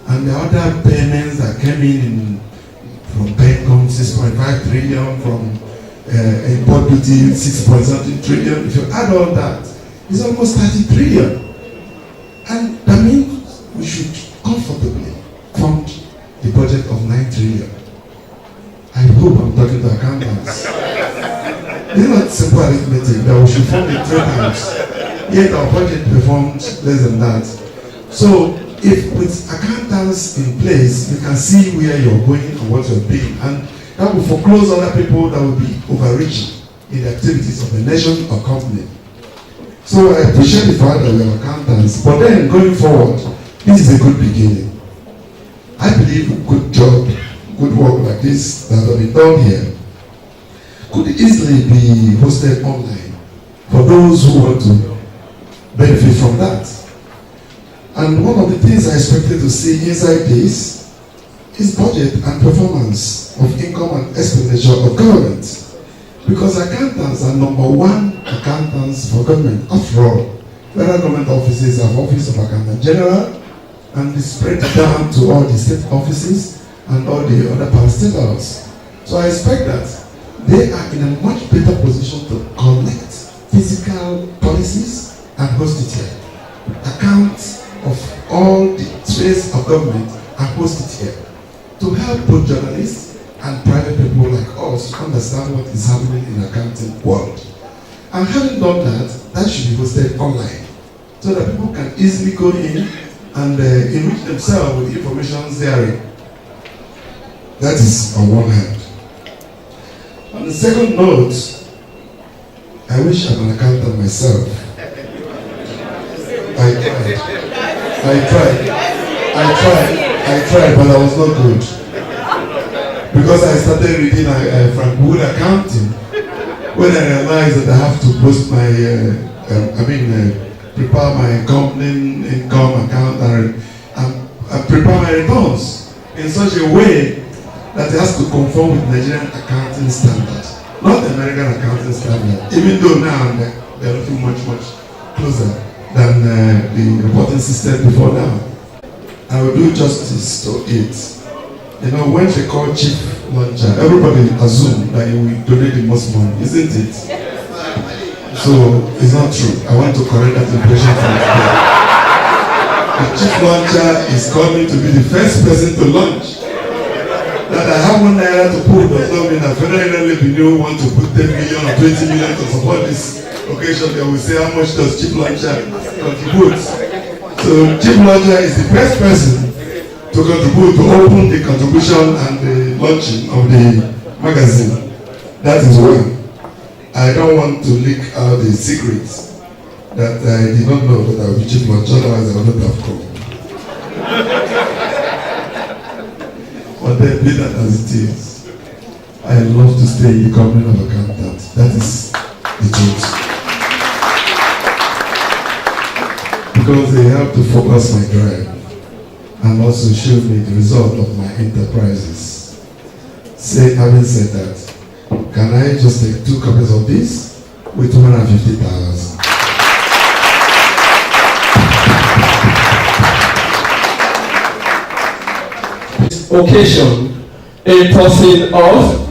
And the other payments that came in from PENCOM, 6.5 trillion, from import duty, 6.something trillion. If you add all that, it's almost 30 trillion. And that means we should comfortably fund the budget of 9 trillion. I hope I'm talking to accountants. It's not simple arithmetic that we should fund it 3 times. Yet our budget performed less than that. So if with accountants in place, you can see where you're going and what you're doing. And that will foreclose other people that will be overreaching in the activities of the nation or company. So I appreciate the fact that we are accountants. But then going forward, this is a good beginning. I believe good job, good work like this that have been done here could easily be hosted online for those who want to benefit from that. And one of the things I expected to see inside this is budget and performance of income and expenditure of government. Because accountants are #1 accountants for government. After all, federal government offices have Office of Accountant General, and they spread down to all the state offices and all the other parastatals. So I expect that they are in a much better position to collect physical policies and host it here. Account of all the trace of government and host it here to help both journalists and private people like us understand what is happening in the accounting world. And having done that, that should be hosted online so that people can easily go in and enrich themselves with information therein. That is on one hand. On the second note, I wish I'm an accountant myself. I tried, but I was not good. Because I started reading Frank Wood accounting, when I realized that I have to post my, prepare my company income account and prepare my returns in such a way that it has to conform with Nigerian accounting standards, not the American accounting standard, even though now they're looking much closer than the reporting system before now. I will do justice to it. You know, when they call chief launcher, everybody assume that he will donate the most money, isn't it? So it's not true. I want to correct that impression from today. The chief launcher is coming to be the first person to launch. That I have 1 naira to put does not mean that Federal Revenue want to put 10 million or 20 million to support this occasion. They will say how much does chief launcher contribute. So chief launcher is the first person to contribute, to open the contribution and the launching of the magazine. That is one. I don't want to leak out the secrets that I did not know that I would be chief launcher, otherwise I would not have come. But then, be that as it is, I love to stay in the company of accountants. That is the truth. Because they help to focus my drive and also show me the result of my enterprises. Having said that, can I just take 2 copies of this with 250,000? Occasion, in person of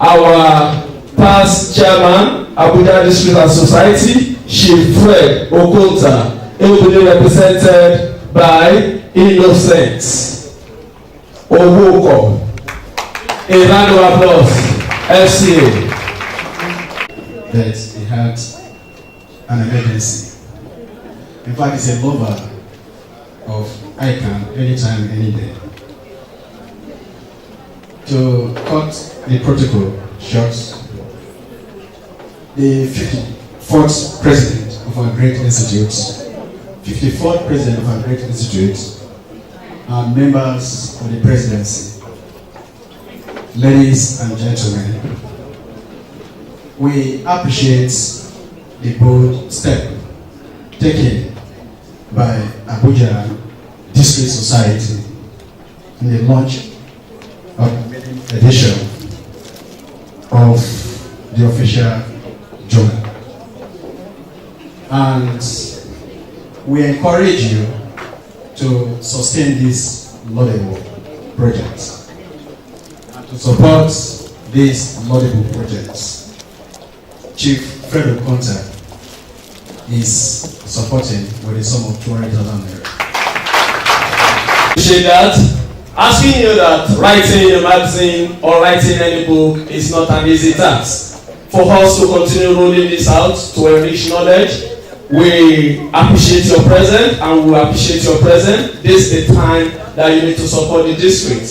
our past chairman, Abuja District and Society, Chief Fred Okonta, ably represented by Innocent Owoko. A round of applause, FCA. That he had an emergency. In fact, he's a lover of ICAN anytime, any day. To cut the protocol short, the 54th president of our great institute, 54th president of our great institute, and members of the presidency, ladies and gentlemen, we appreciate the bold step taken by Abuja District Society in the launch of the edition of the official journal. And we encourage you to sustain this laudable project and to support these laudable projects. Chief Fred Okonta is supporting with a sum of 200,000 naira. Appreciate that. Asking you that writing a magazine or writing any book is not an easy task. For us to continue rolling this out to enrich knowledge, we appreciate your presence and we appreciate your presence. This is the time that you need to support the district.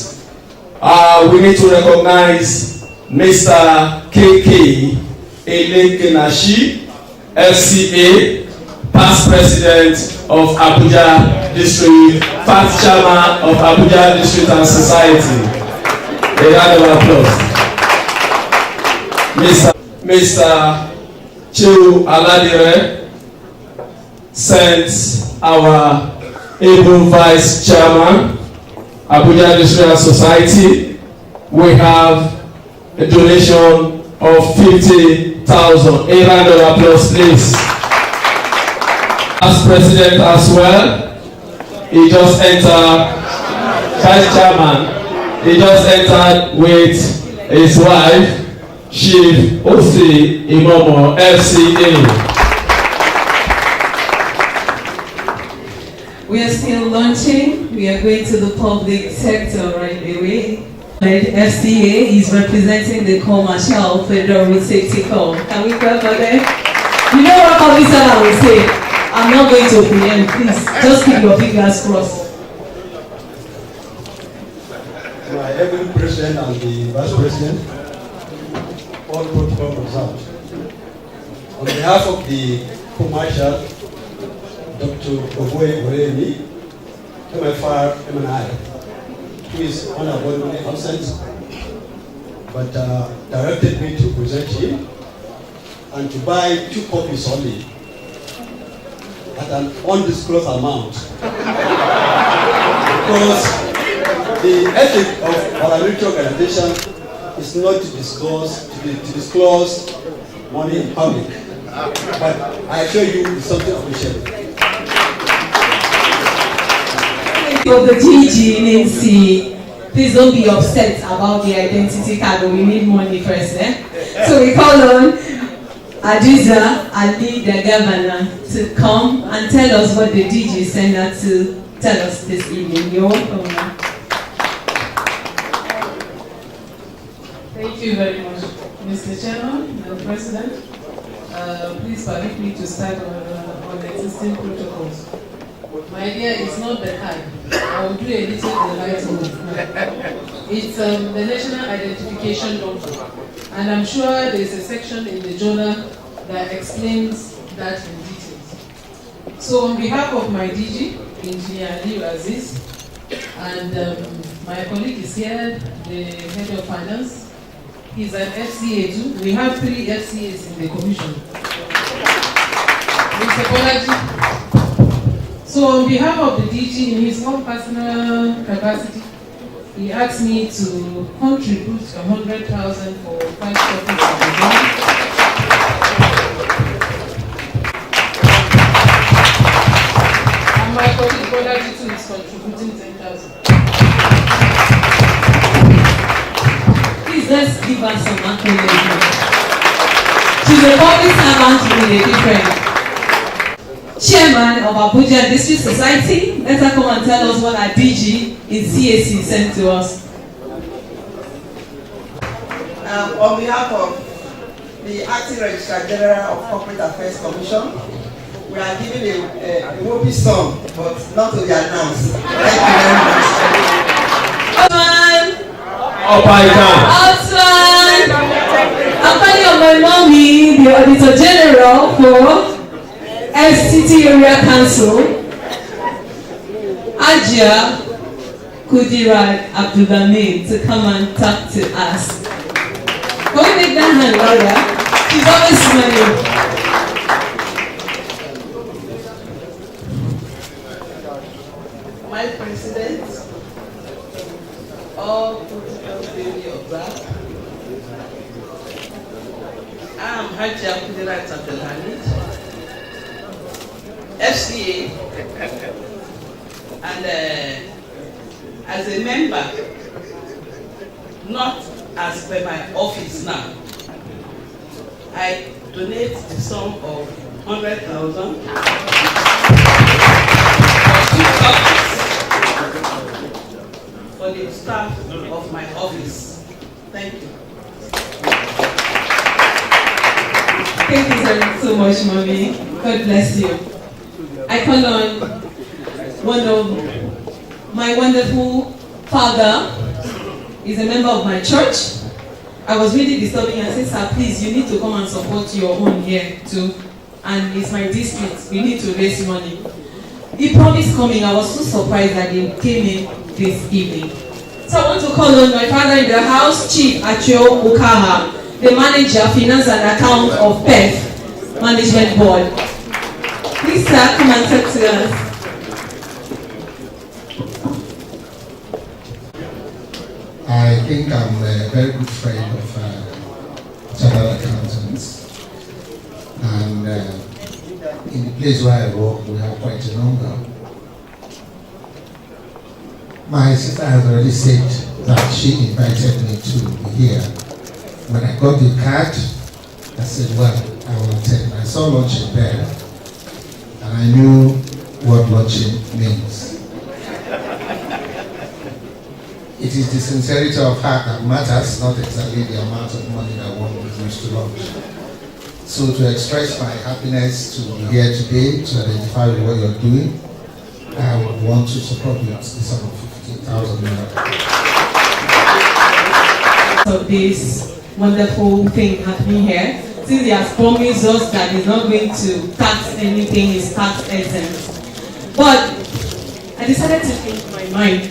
We need to recognize Mr. KK Elekenashi, FCA, past president of Abuja District, past chairman of Abuja District and Society. A round of applause. Mr. Chiu Aladire sent our able vice chairman, Abuja District and Society. We have a donation of 50,000. A round of applause, please. As president as well, he just entered, vice chairman, he just entered with his wife, Chief Osi Imomo, FCA. We are still launching. We are going to the public sector right away. FCA is representing the Commercial Federal Road Safety Corps. Can we clap for them? You know what Commissioner will say? I'm not going to preempt, please. Just keep your fingers crossed. My able president and the vice president, all protocol observed. On behalf of the commercial, Dr. Oboe Oremi, MFR, MNI, who is unavoidably absent, but directed me to present him and to buy 2 copies only at an undisclosed amount. Because the ethic of paramilitary organization is not to disclose money in public. But I assure you it's something official. Of the DG Nancy, please don't be upset about the identity card, but we need money first. So we call on Adiza Ali, the governor, to come and tell us what the DG sent her to tell us this evening. You're welcome. Thank you very much, Mr. Chairman and President. Please permit me to start on existing protocols. My idea is not the card. I will do a little enlightenment. It's the national identification number. And I'm sure there's a section in the journal that explains that in details. So on behalf of my DG, Engineer Ali Aziz, and my colleague is here, the head of finance. He's an FCA too. We have 3 FCAs in the commission. Mr. Bolaji. So on behalf of the DG, in his own personal capacity, he asked me to contribute 100,000 for 5 copies of the bond. And my colleague Bolaji too is contributing 10,000. Please let's give us some acknowledgement. She's a public servant with a different. Chairman of Abuja District Society, let her come and tell us what our DG in CAC sent to us. On behalf of the Acting Registrar General of Corporate Affairs Commission, we are giving a whoopee song, but not to be announced. Thank you very much. I'm calling on my mommy, the Auditor General for FCT Area Council, Ajia Kudirat Abdulhamid, to come and talk to us. Can we make that hand louder? She's always smiling. My president, all protocols duly observed. I am Ajia Kudirat Abdulhamid, FCA, and as a member, not as per my office now, I donate the sum of 100,000 for the staff of my office. Thank you. Thank you so much, Mommy. God bless you. I call on one of my wonderful father. He's a member of my church. I was really disturbing and said, sir, please, you need to come and support your own here too. And it's my district. We need to raise money. He promised coming. I was so surprised that he came in this evening. So I want to call on my father in the house, Chief Achio Okaha, the manager, finance and account of PEF Management Board. Please, sir, come and talk to us. I think I'm a very good friend of chartered accountants, and in the place where I work, we have quite a number. My sister has already said that she invited me to be here. When I got the card, I said, well, I will attend. I saw launching there, and I knew what launching means. It is the sincerity of heart that matters, not exactly the amount of money that one will use to launch. So to express my happiness to be here today, to identify with what you're doing, I would want to support you the sum of 15,000 naira. So this wonderful thing happening here, since he has promised us that he's not going to tax anything, he's tax exempt. But I decided to change my mind.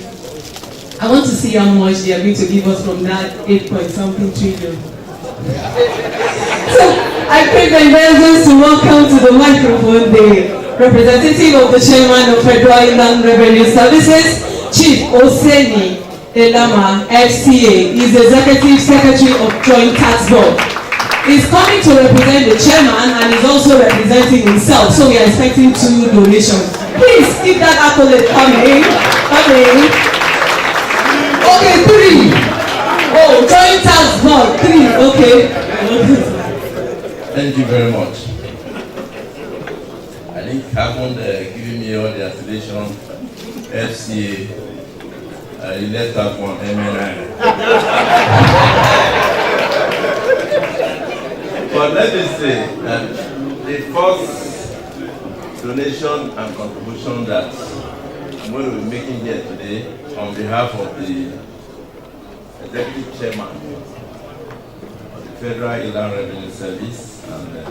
I want to see how much they are going to give us from that 8 point something trillion. So I I crave the indulgence to welcome to the microphone the representative of the chairman of Federal Inland Revenue Services, Chief Oseni Elama, FCA. He's the Executive Secretary of Joint Tax Board. He's coming to represent the chairman and he's also representing himself, so we are expecting 2 donations. Please keep that accolade coming. Okay, 3. Oh, Joint Tax Board, 3. Okay. Thank you very much. I think having given me all the affiliation, FCA, you left out one MNI. But let me say that the first donation and contribution that I'm going to be making here today on behalf of the Executive Chairman of the Federal Inland Revenue Service and the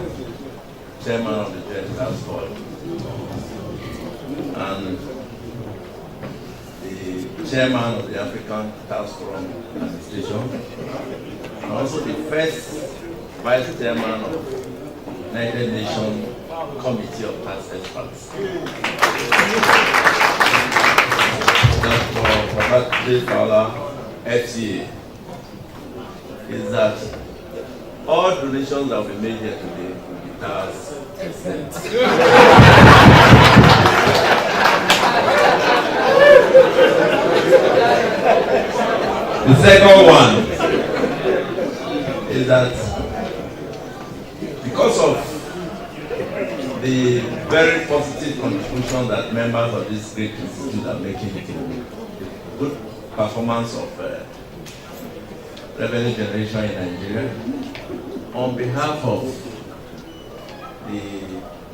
Chairman of the Joint Tax Board and the Chairman of the African Tax Forum Administration and also the first Vice Chairman of United Nations Committee of Tax Experts. That's for Professor Fowler, FCA, is that all donations that we made here today will be tax exempt. The second one is that because of the very positive contribution that members of this great institute are making to the good performance of revenue generation in Nigeria, on behalf of the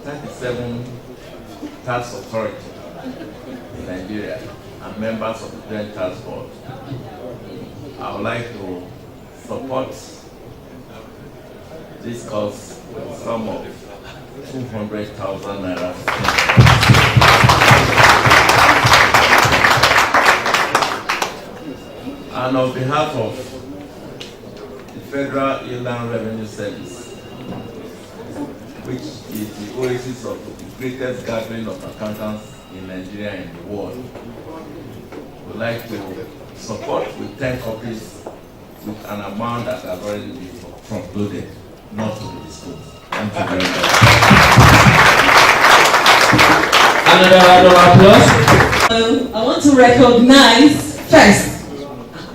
37 tax authorities in Nigeria and members of the Joint Tax Board, I would like to support this cause with a sum of 200,000 naira. And on behalf of the Federal Inland Revenue Service, which is the oasis of the greatest gathering of accountants in Nigeria and the world, would like to support with 10 copies with an amount that has already been front-loaded, not to be disclosed. Thank you very much. Another round of applause. I want to recognize first.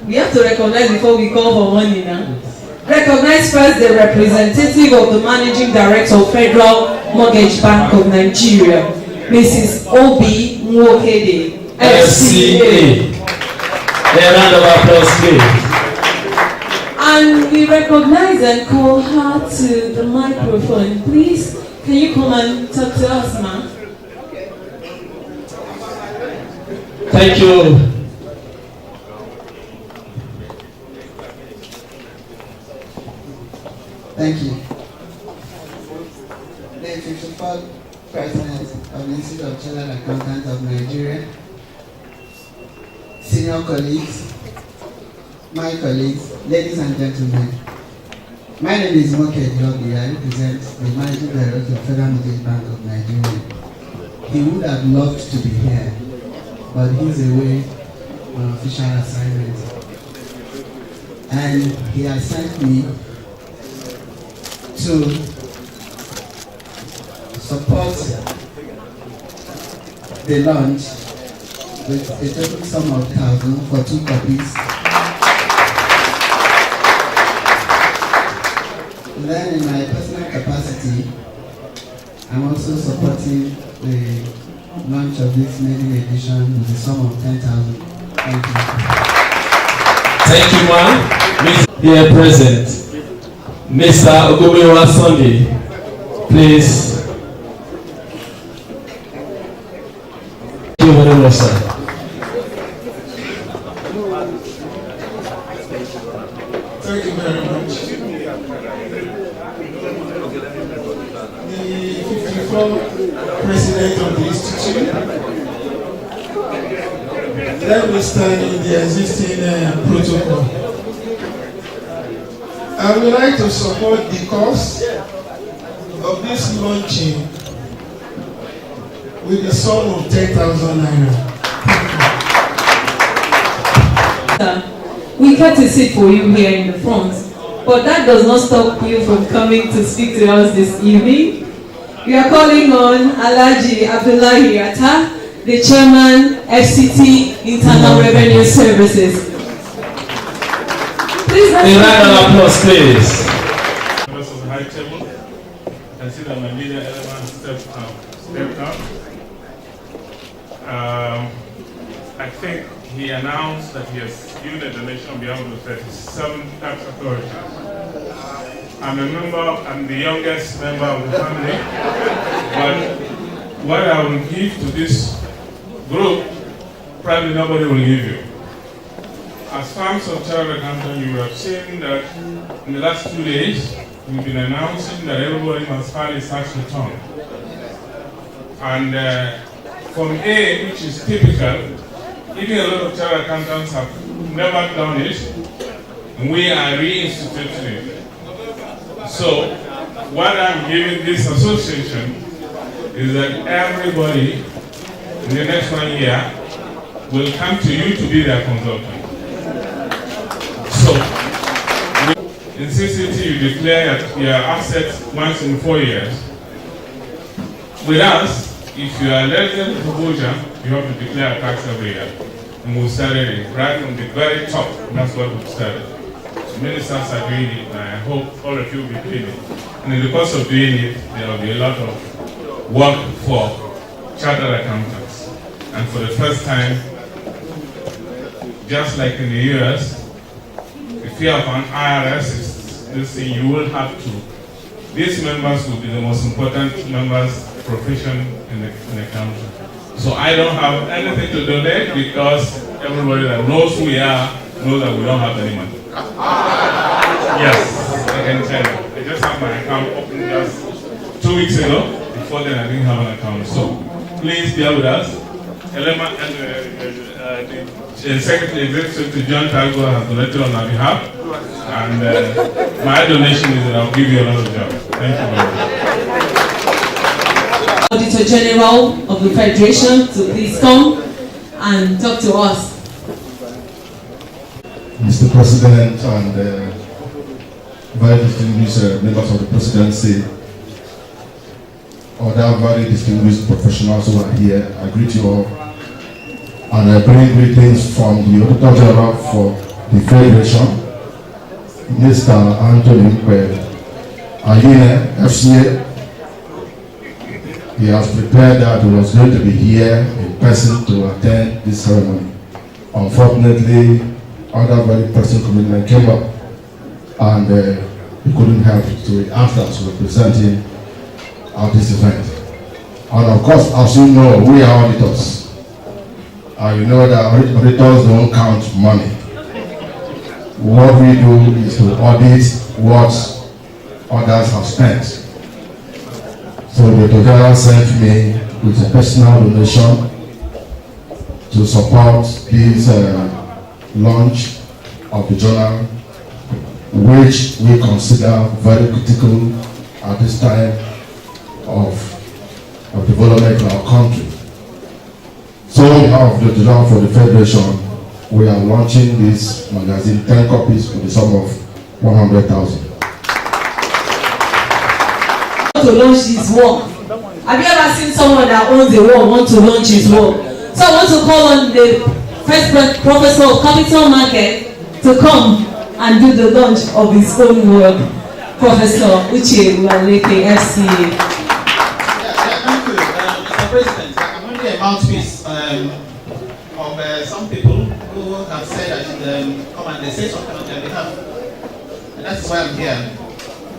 We have to recognize before we call for money now. Recognize first the representative of the Managing Director of Federal Mortgage Bank of Nigeria, Mrs. Obi Nwokede, FCA. A round of applause, please. And we recognize and call her to the microphone. Please, can you come and talk to us, ma'am? Thank you. Thank you. The 54th President of the Institute of Chartered Accountants of Nigeria, senior colleagues, my colleagues, ladies and gentlemen, my name is Nwokede Obi. I represent the Managing Director of Federal Mortgage Bank of Nigeria. He would have loved to be here, but he's away on official assignment. And he has sent me to support the launch with a total sum of 1,000 for 2 copies. And then in my personal capacity, I'm also supporting the launch of this maiden edition with a sum of 10,000. Thank you. Thank you, ma'am. Dear President, Mr. Ogomewa Sunday, please. Thank you very much, sir. Thank you very much. The 54th President of the Institute, let me stand in the existing protocol. I would like to support the cause of this launching with the sum of 10,000 naira. We kept a seat for you here in the front, but that does not stop you from coming to speak to us this evening. We are calling on Alhaji Abdullahi Atta, the Chairman, FCT Internal Revenue Services. Please, a round of applause, please. Members of the high table, I can see that my media element stepped up. I think he announced that he has given a donation on behalf of the 37 tax authorities. I'm the youngest member of the family, but what I will give to this group, probably nobody will give you. As firms of chartered accountant, you have seen that in the last 2 days, we've been announcing that everybody must file his tax return. And from A, which is typical, even a lot of chartered accountants have never done it, and we are reinstituting it. So, what I'm giving this association is that everybody in the next 1 year will come to you to be their consultant. So, in CCT, you declare your assets once in 4 years. With us, if you are resident of Abuja, you have to declare a tax every year. And we started it right from the very top, and that's what we started. So ministers are doing it, and I hope all of you will be doing it. And in the course of doing it, there will be a lot of work for chartered accountants. And for the first time, just like in the US, if you have an IRS, this thing you will have to. These members will be the most important members profession in the country. So I don't have anything to donate because everybody that knows who we are knows that we don't have any money. Yes, I can tell you. I just have my account open just 2 weeks ago. Before then I didn't have an account. So please bear with us. The Secretary Executive to John Talgo has donated on our behalf. And my donation is that I'll give you another job. Thank you very much. Auditor General of the Federation to please come and talk to us. Mr. President and very distinguished members of the presidency, other very distinguished professionals who are here, I greet you all. And I bring greetings from the Auditor General for the Federation, Mr. Anthony Ayine, FCA. He has prepared that he was going to be here in person to attend this ceremony. Unfortunately, other very pressing commitment came up and he couldn't help to ask us to represent him at this event. And of course, as you know, we are auditors. And you know that auditors don't count money. What we do is to audit what others have spent. So the Auditor sent me with a personal donation to support this launch of the journal, which we consider very critical at this time of development in our country. So on behalf of the Journal for the Federation, we are launching this magazine, 10 copies with the sum of 100,000. To launch this work. Have you ever seen someone that owns a work want to launch his work? So I want to call on the first professor of capital market to come and do the launch of his own work. Professor Uche Uwaleke, FCA. Thank you, Mr. President. I'm only a mouthpiece of some people who have said I should come and they say something on their behalf. And that is why I'm here.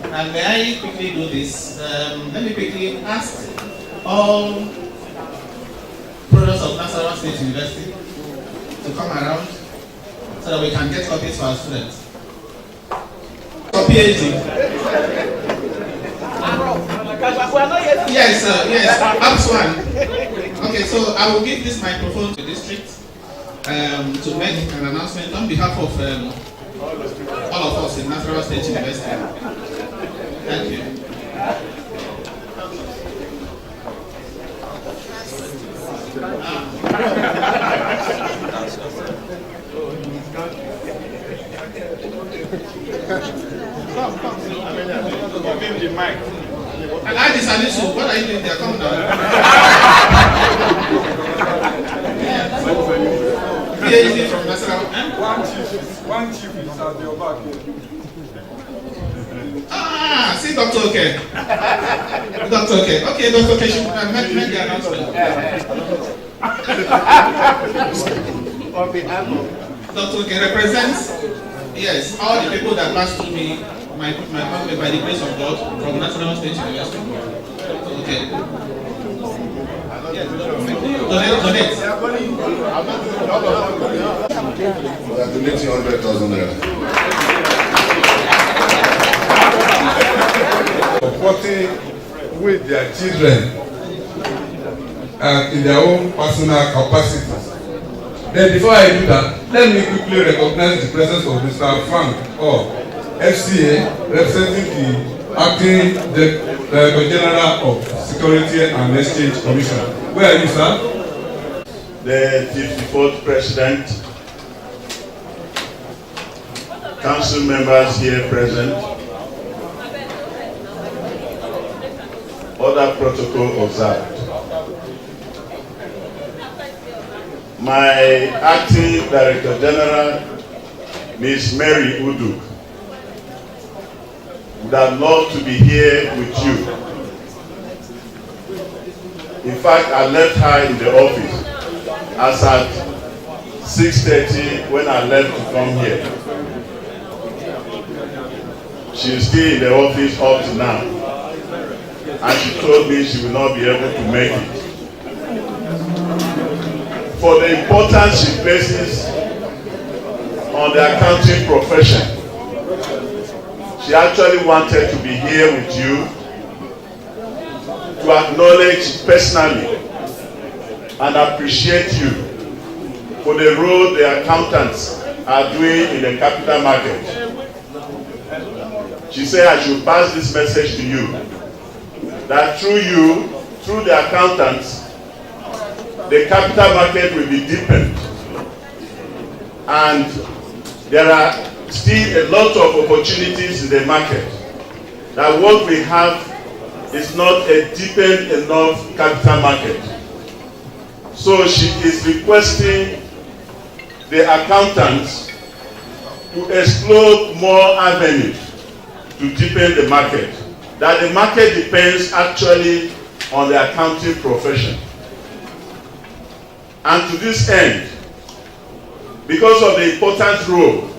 And may I quickly do this? Let me quickly ask all products of Nasarawa State University to come around so that we can get copies for our students. For PhD. Yes, yes, up one. Okay, so I will give this microphone to the district to make an announcement on behalf of all of us in Nasarawa State University. Thank you. Give the mic. Alhaji Salisu, what are you doing there? Come down. PhD from Nasarawa. One chief is at your back here. Ah, see Dr. Okay. Dr. Okay. Okay, Dr. Okay, should make the announcement. Dr. Okay represents, yes, all the people that passed through me, my family, by the grace of God, from National State University. Okay. Donate. We are donating 100,000 naira. Supporting with their children in their own personal capacities. Then before I do that, let me quickly recognize the presence of Mr. Frank or FCA, representing the Acting Director General of Security and Exchange Commission. Where are you, sir? The 54th President, Council members here present, other protocol observed. My Acting Director General, Ms. Mary Uduk, would have loved to be here with you. In fact, I left her in the office as at 6:30 when I left to come here. She is still in the office up to now, and she told me she will not be able to make it. For the importance she places on the accounting profession, she actually wanted to be here with you to acknowledge personally and appreciate you for the role the accountants are doing in the capital market. She said I should pass this message to you, that through you, through the accountants, the capital market will be deepened, and there are still a lot of opportunities in the market. That what we have is not a deepened enough capital market. So she is requesting the accountants to explore more avenues to deepen the market. That the market depends actually on the accounting profession. And to this end, because of the important role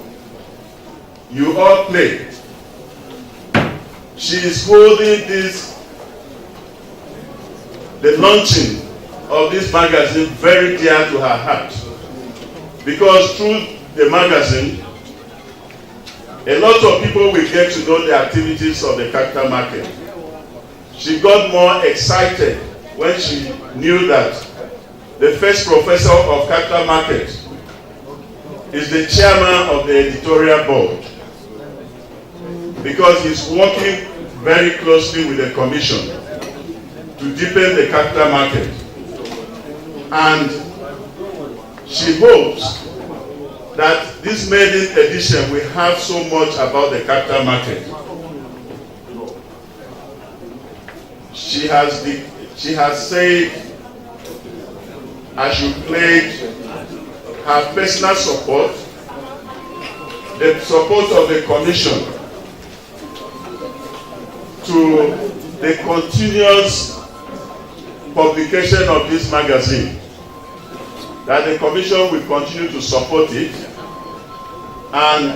you all play, she is holding the launching of this magazine very dear to her heart. Because through the magazine, a lot of people will get to know the activities of the capital market. She got more excited when she knew that the first professor of capital market is the chairman of the editorial board, because he's working very closely with the commission to deepen the capital market. And she hopes that this maiden edition will have so much about the capital market. She has said I should pledge her personal support, the support of the commission, to the continuous publication of this magazine, that the commission will continue to support it, and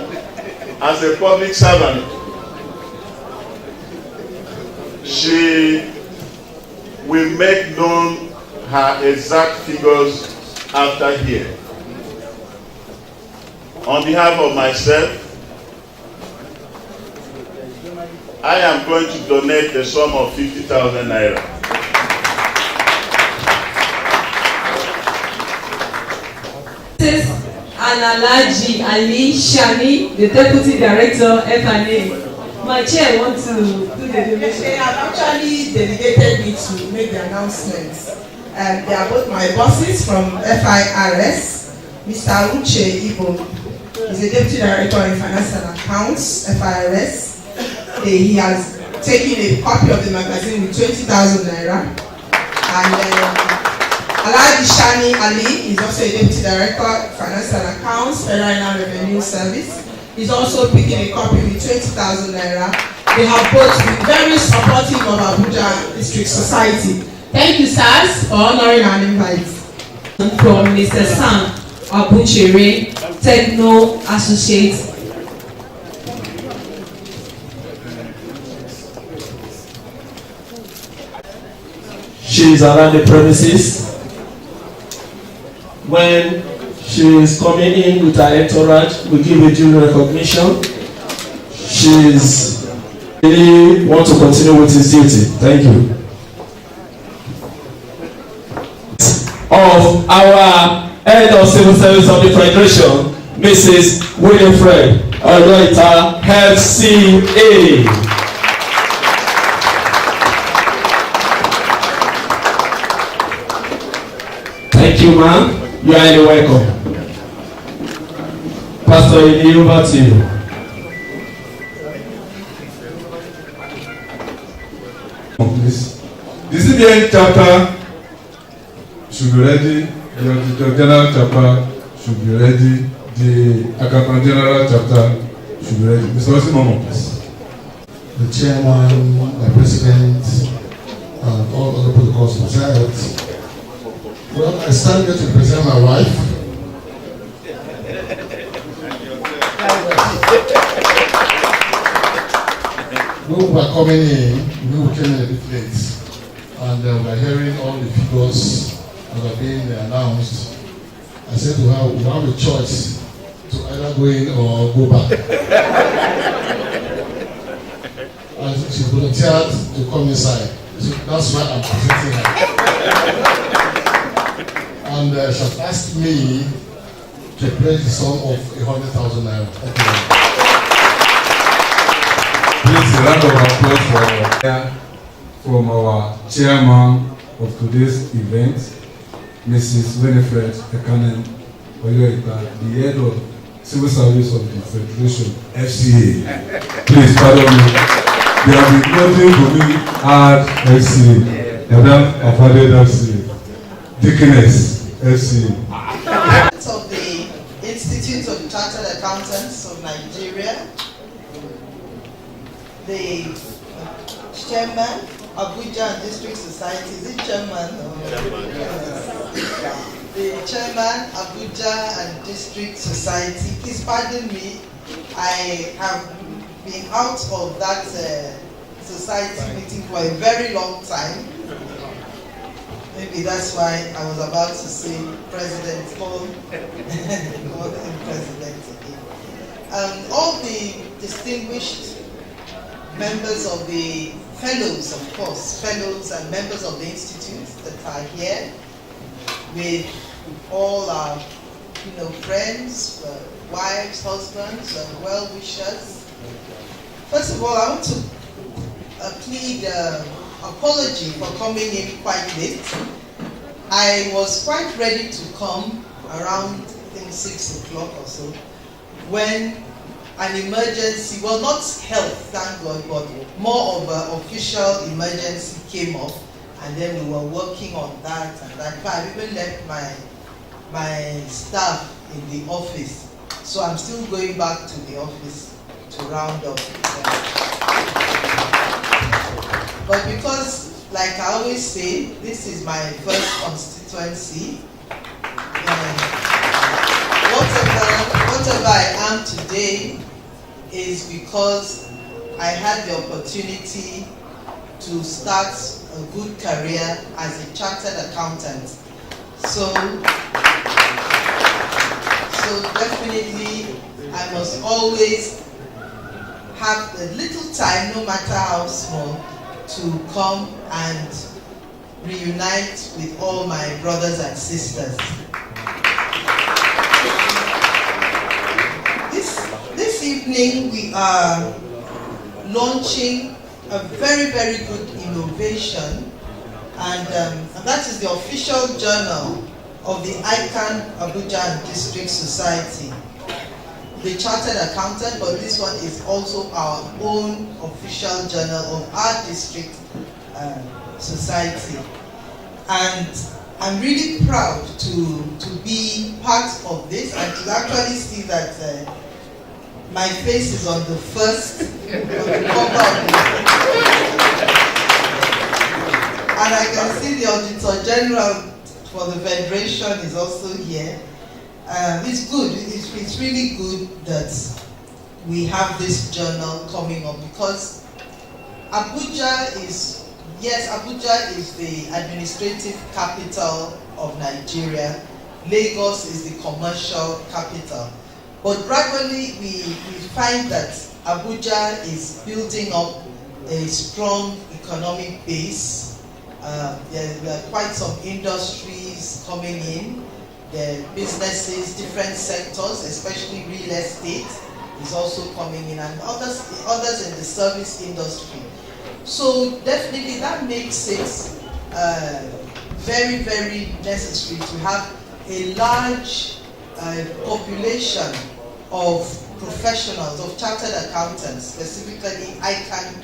as a public servant, she will make known her exact figures after here. On behalf of myself, I am going to donate the sum of 50,000 naira. This is Alhaji Ali Shani, the Deputy Director, FNA. My chair wants to do the donation. They have actually delegated me to make the announcements. They are both my bosses from FIRS. Mr. Uche Ibo is a Deputy Director in Finance and Accounts, FIRS. He has taken a copy of the magazine with 20,000 naira. And Alhaji Shani Ali is also a Deputy Director, Finance and Accounts, Federal Inland Revenue Service. He's also picking a copy with 20,000 naira. They have both been very supportive of Abuja District Society. Thank you, sirs, for honoring our invite. From Mr. Sam Abuchere, Techno Associates. She is around the premises. When she is coming in with her entourage, we give a due recognition. She really want to continue with his duty. Thank you. Of our Head of Civil Service of the Federation, Mrs. Winifred Oloita, FCA. Thank you, ma'am. You are highly welcome. Pastor Eli, over to you. The CBN chapter should be ready. The general chapter should be ready. The ICAN general chapter should be ready. Mr. Osimamo, please. The chairman, the president, and all other protocols observed. Well, I stand here to present my wife. When we were coming in, we came in a bit late, and we were hearing all the figures that are being announced. I said to her, we have a choice to either go in or go back. And she volunteered to come inside. So that's why I'm presenting her. And she has asked me to pledge the sum of 100,000 naira. Thank you. Please, a round of applause from our chairman of today's event, Mrs. Winifred Ekanen Oyoita, the head of Civil Service of the Federation, FCA. Please pardon me. They have been nothing for me at FCA. They have afforded FCA. Deaconess, FCA. Of the Institute of Chartered Accountants of Nigeria, the chairman, Abuja and District Society, is it chairman? The chairman, Abuja and District Society, please pardon me, I have been out of that society meeting for a very long time. Maybe that's why I was about to say President, call him President again. All the distinguished members of the fellows, of course, fellows and members of the Institute that are here, with all our friends, wives, husbands, and well-wishers. First of all, I want to plead apology for coming in quite late. I was quite ready to come around, I think, 6 o'clock or so, when an emergency, well, not health, thank God, but more of an official emergency came up, and then we were working on that and that. I even left my staff in the office, so I'm still going back to the office to round up. But because, like I always say, this is my first constituency, whatever I am today is because I had the opportunity to start a good career as a chartered accountant. So definitely I must always have a little time, no matter how small, to come and reunite with all my brothers and sisters. This evening we are launching a very, very good innovation, and and that is the official journal of the ICAN Abuja District Society. The Chartered Accountant, but this one is also our own official journal of our district society. And I'm really proud to be part of this and to actually see that my face is on the first on the cover of the and I can see the Auditor General for the Federation is also here. It's good, it's really good that we have this journal coming up, because Abuja is, yes, Abuja is the administrative capital of Nigeria. Lagos is the commercial capital. But gradually we find that Abuja is building up a strong economic base. There are quite some industries coming in. The businesses, different sectors, especially real estate, is also coming in, and others in the service industry. So definitely that makes it very, very necessary to have a large population of professionals, of chartered accountants, specifically ICAN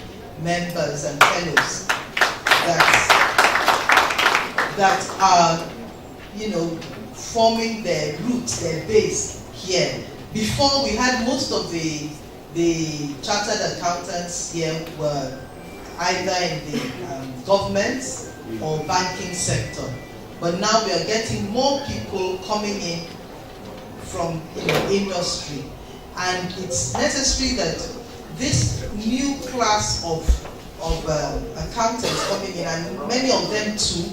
members and fellows that are, you know, forming their roots, their base here. Before, we had most of the chartered accountants here were either in the government or banking sector. But now we are getting more people coming in from industry. And it's necessary that this new class of accountants coming in, and many of them too,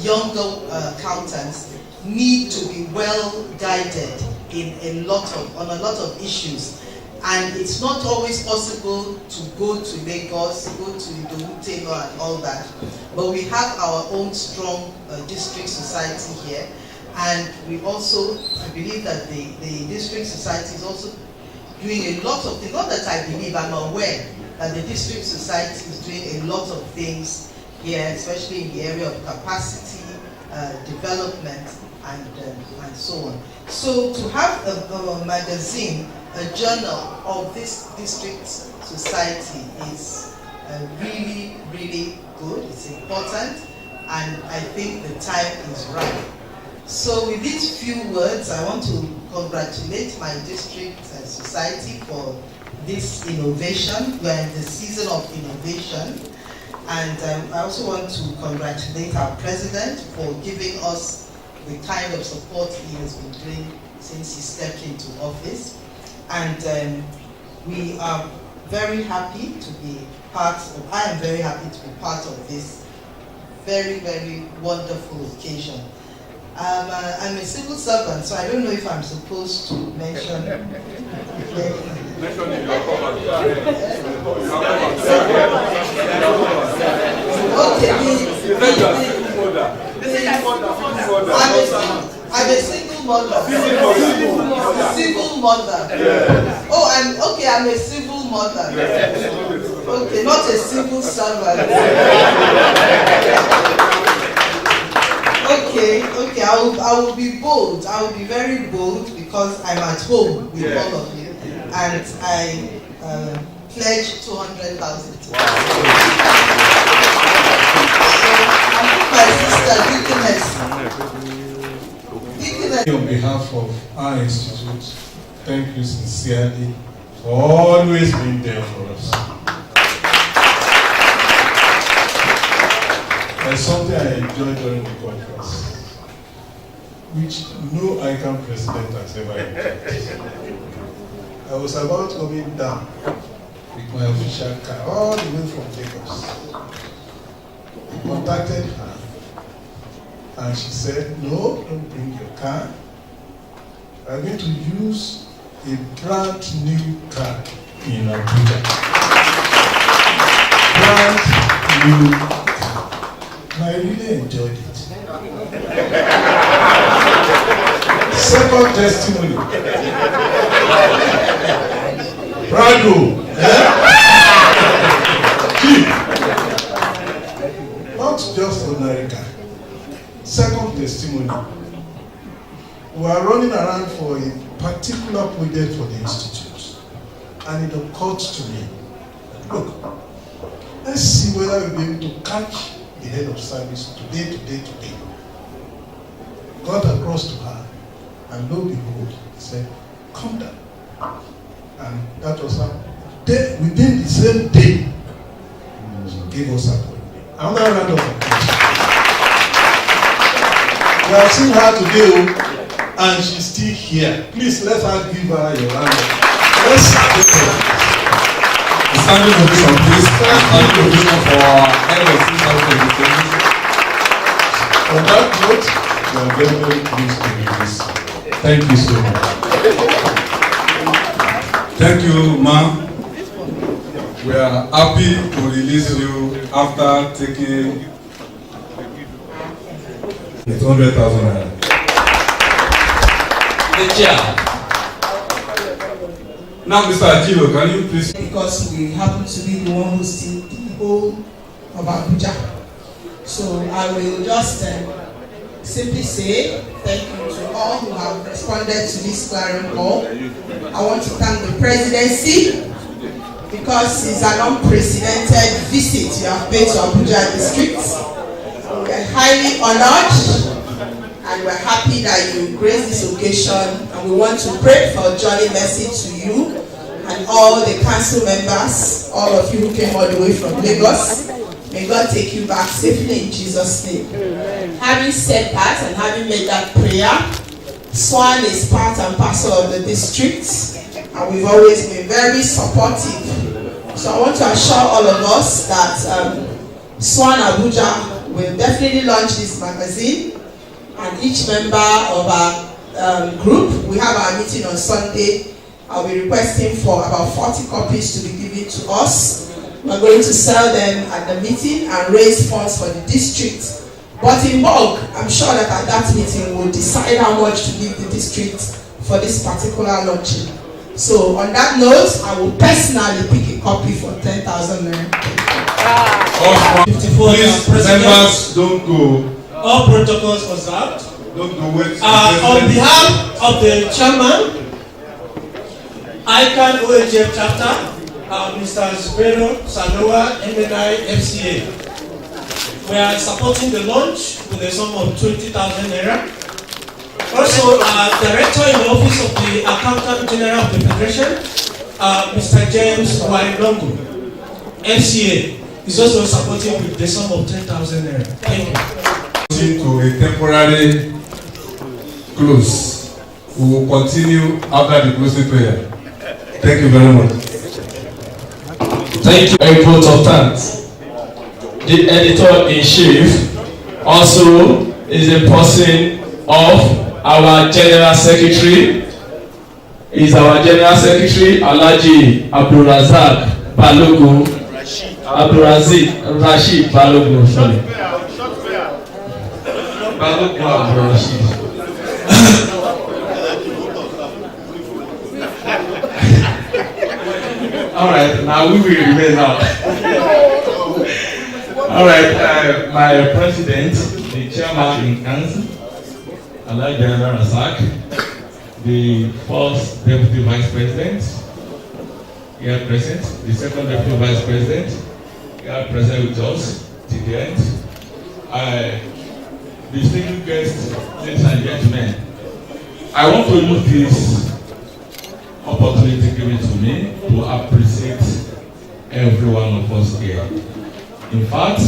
younger accountants, need to be well guided on a lot of issues. And it's not always possible to go to Lagos, go to Idowu and all that. But we have our own strong district society here. And we also, I believe that the district society is also doing a lot of things. Not that I believe, I'm aware that the district society is doing a lot of things here, especially in the area of capacity development and so on. So to have a magazine, a journal of this district society is really, really good. It's important, and I think the time is right. So with these few words, I want to congratulate my district society for this innovation. We are in the season of innovation. And I also want to congratulate our president for giving us the kind of support he has been doing since he stepped into office. And we are very happy to be part of, I am very happy to be part of this very, very wonderful occasion. I'm a civil servant, so I don't know if I'm supposed to mention. Okay, I'm a single mother. Civil mother. Oh, I'm a civil mother. Okay, not a civil servant. Okay, I will be bold. I will be very bold because I'm at home with all of you, and I pledge 200,000. So my sister Deaconess. On behalf of our institute, thank you sincerely for always being there for us. There's something I enjoyed during the conference, which no ICAN president has ever enjoyed. I was about coming down with my official car all the way from Lagos. I contacted her and she said, no, don't bring your car. I'm going to use a brand new car in Abuja. Brand new car. And I really enjoyed it. Second testimony. Prado. Cheap. Not just ordinary car. Second testimony. We are running around for a particular project for the institute, and it occurred to me, look, let's see whether we'll be able to catch the head of service today. Got across to her, and lo and behold, he said, come down. And that was how, within the same day, she gave us appointment. Another round of applause. We have seen her today, and she's still here. Please let her give her your round of applause. Let's give her. Standing ovation, please. Standing ovation for NSC South. On that note, we are very, very pleased to be this. Thank you so much. Thank you, ma'am. We are happy to release you after taking 200,000 naira. The chair. Now, Mr. Achilo, can you please? Because we happen to be the one hosting the whole of Abuja. So I will just simply say thank you to all who have responded to this clarion call. I want to thank the presidency because it's an unprecedented visit you have paid to Abuja district. We are highly honored and we're happy that you graced this occasion, and we want to pray for journey mercy to you and all the council members, all of you who came all the way from Lagos. May God take you back safely in Jesus' name. Having said that and having made that prayer, SWAN is part and parcel of the district, and we've always been very supportive. So I want to assure all of us that SWAN Abuja will definitely launch this magazine, and each member of our group, we have our meeting on Sunday. I'll be requesting for about 40 copies to be given to us. We're going to sell them at the meeting and raise funds for the district. But in bulk, I'm sure that at that meeting we'll decide how much to give the district for this particular launching. So on that note, I will personally pick a copy for 10,000 naira. Please, members, don't go. All protocols observed. Don't go wait. On behalf of the chairman, ICAN-ngr chapter, Mr. Zubero Sanoa, MNI FCA. We are supporting the launch with a sum of 20,000 naira. Also, Director in the Office of the Accountant General of the Federation, Mr. James Wailongo, FCA, is also supporting with the sum of 10,000 naira. Thank you. To a temporary close. We will continue after the closing prayer. Thank you very much. Thank you. A vote of thanks. The editor-in-chief also is a person of our general secretary. Is our general secretary Alhaji Abdulrazak Balogun. Rashid Balogun. Sorry. Balogun Abdulrashid. All right, now we will remain now. All right, my president, the chairman in council, Alhaji General Razak, the first deputy vice president, here present, the second deputy vice president, here present with us till the end. Distinguished guests, ladies and gentlemen, I want to use this opportunity given to me to appreciate every one of us here. In fact,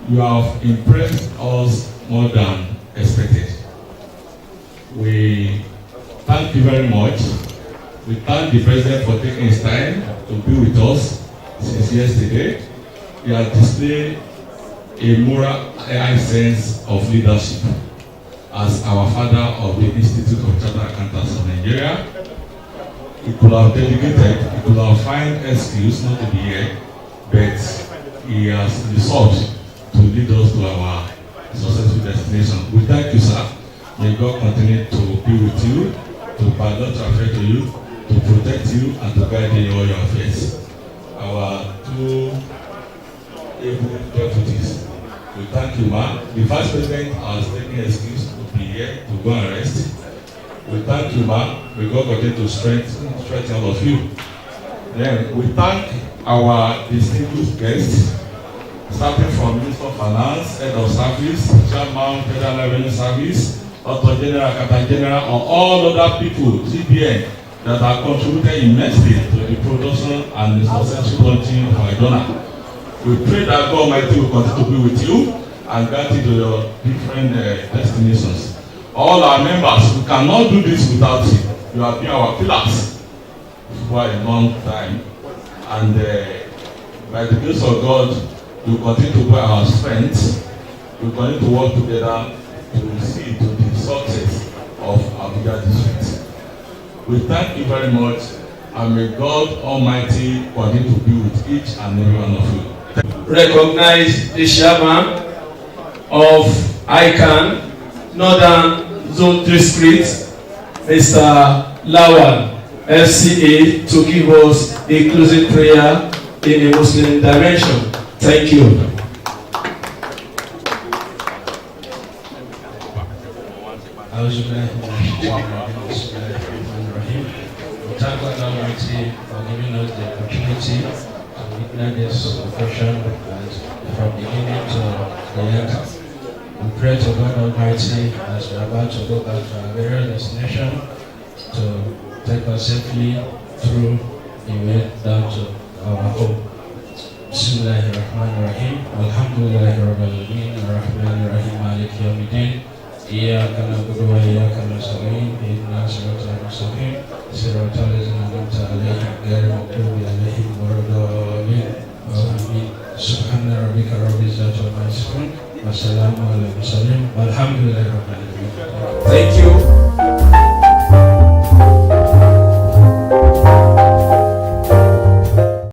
you have impressed us more than expected. We thank you very much. We thank the President for taking his time to be with us since yesterday. He has displayed a moral high sense of leadership as our father of the Institute of Chartered Accountants of Nigeria. He could have delegated, he could have found excuse not to be here, but he has resolved to lead us to our successful destination. We thank you, sir. May God continue to be with you, to pardon, to affect you, to protect you, and to guide you in all your affairs. Our two able deputies, we We thank you, ma. The Vice President has taken excuse to be here to go and rest. We thank you, ma. May God continue to strengthen all of you. Then we thank our distinguished guests, starting from Minister of Finance, Head of Service, Chairman, Federal Revenue Service, Auditor General, Accountant General, and all other people, CBN, that have contributed immensely to the production and the successful launching of our donor. We pray that God Almighty will continue to be with you and guide you to your different destinations. All our members, we cannot do this without you. You have been our pillars for a long time. And by the grace of God, we continue to put our strength. We continue to work together to see to the success of Abuja district. We thank you very much, and may God Almighty continue to be with each and every one of you. Recognize the chairman of ICAN Northern Zone District, Mr. Lawal, FCA, to give us a closing prayer in a Muslim dimension. Thank you. Thank God Almighty for giving us the opportunity to witness this occasion from beginning to the end. We pray to God Almighty as we are about to go back to our various destination to take us safely through the way down to our home. Bismillahirrahmanirrahim. Alhamdulillahi Rabbil Alamin. Ar-Rahmanir-Rahim. Maliki Yawmiddin. إياك نعبد وإياك نستعين اهدنا الصراط المستقيم صراط الذين أنعمت عليهم غير المغضوب عليهم ولا الضالين آمين سبحان ربك رب العزة عما يصفون وسلام على المرسلين والحمد لله رب العالمين. Thank you.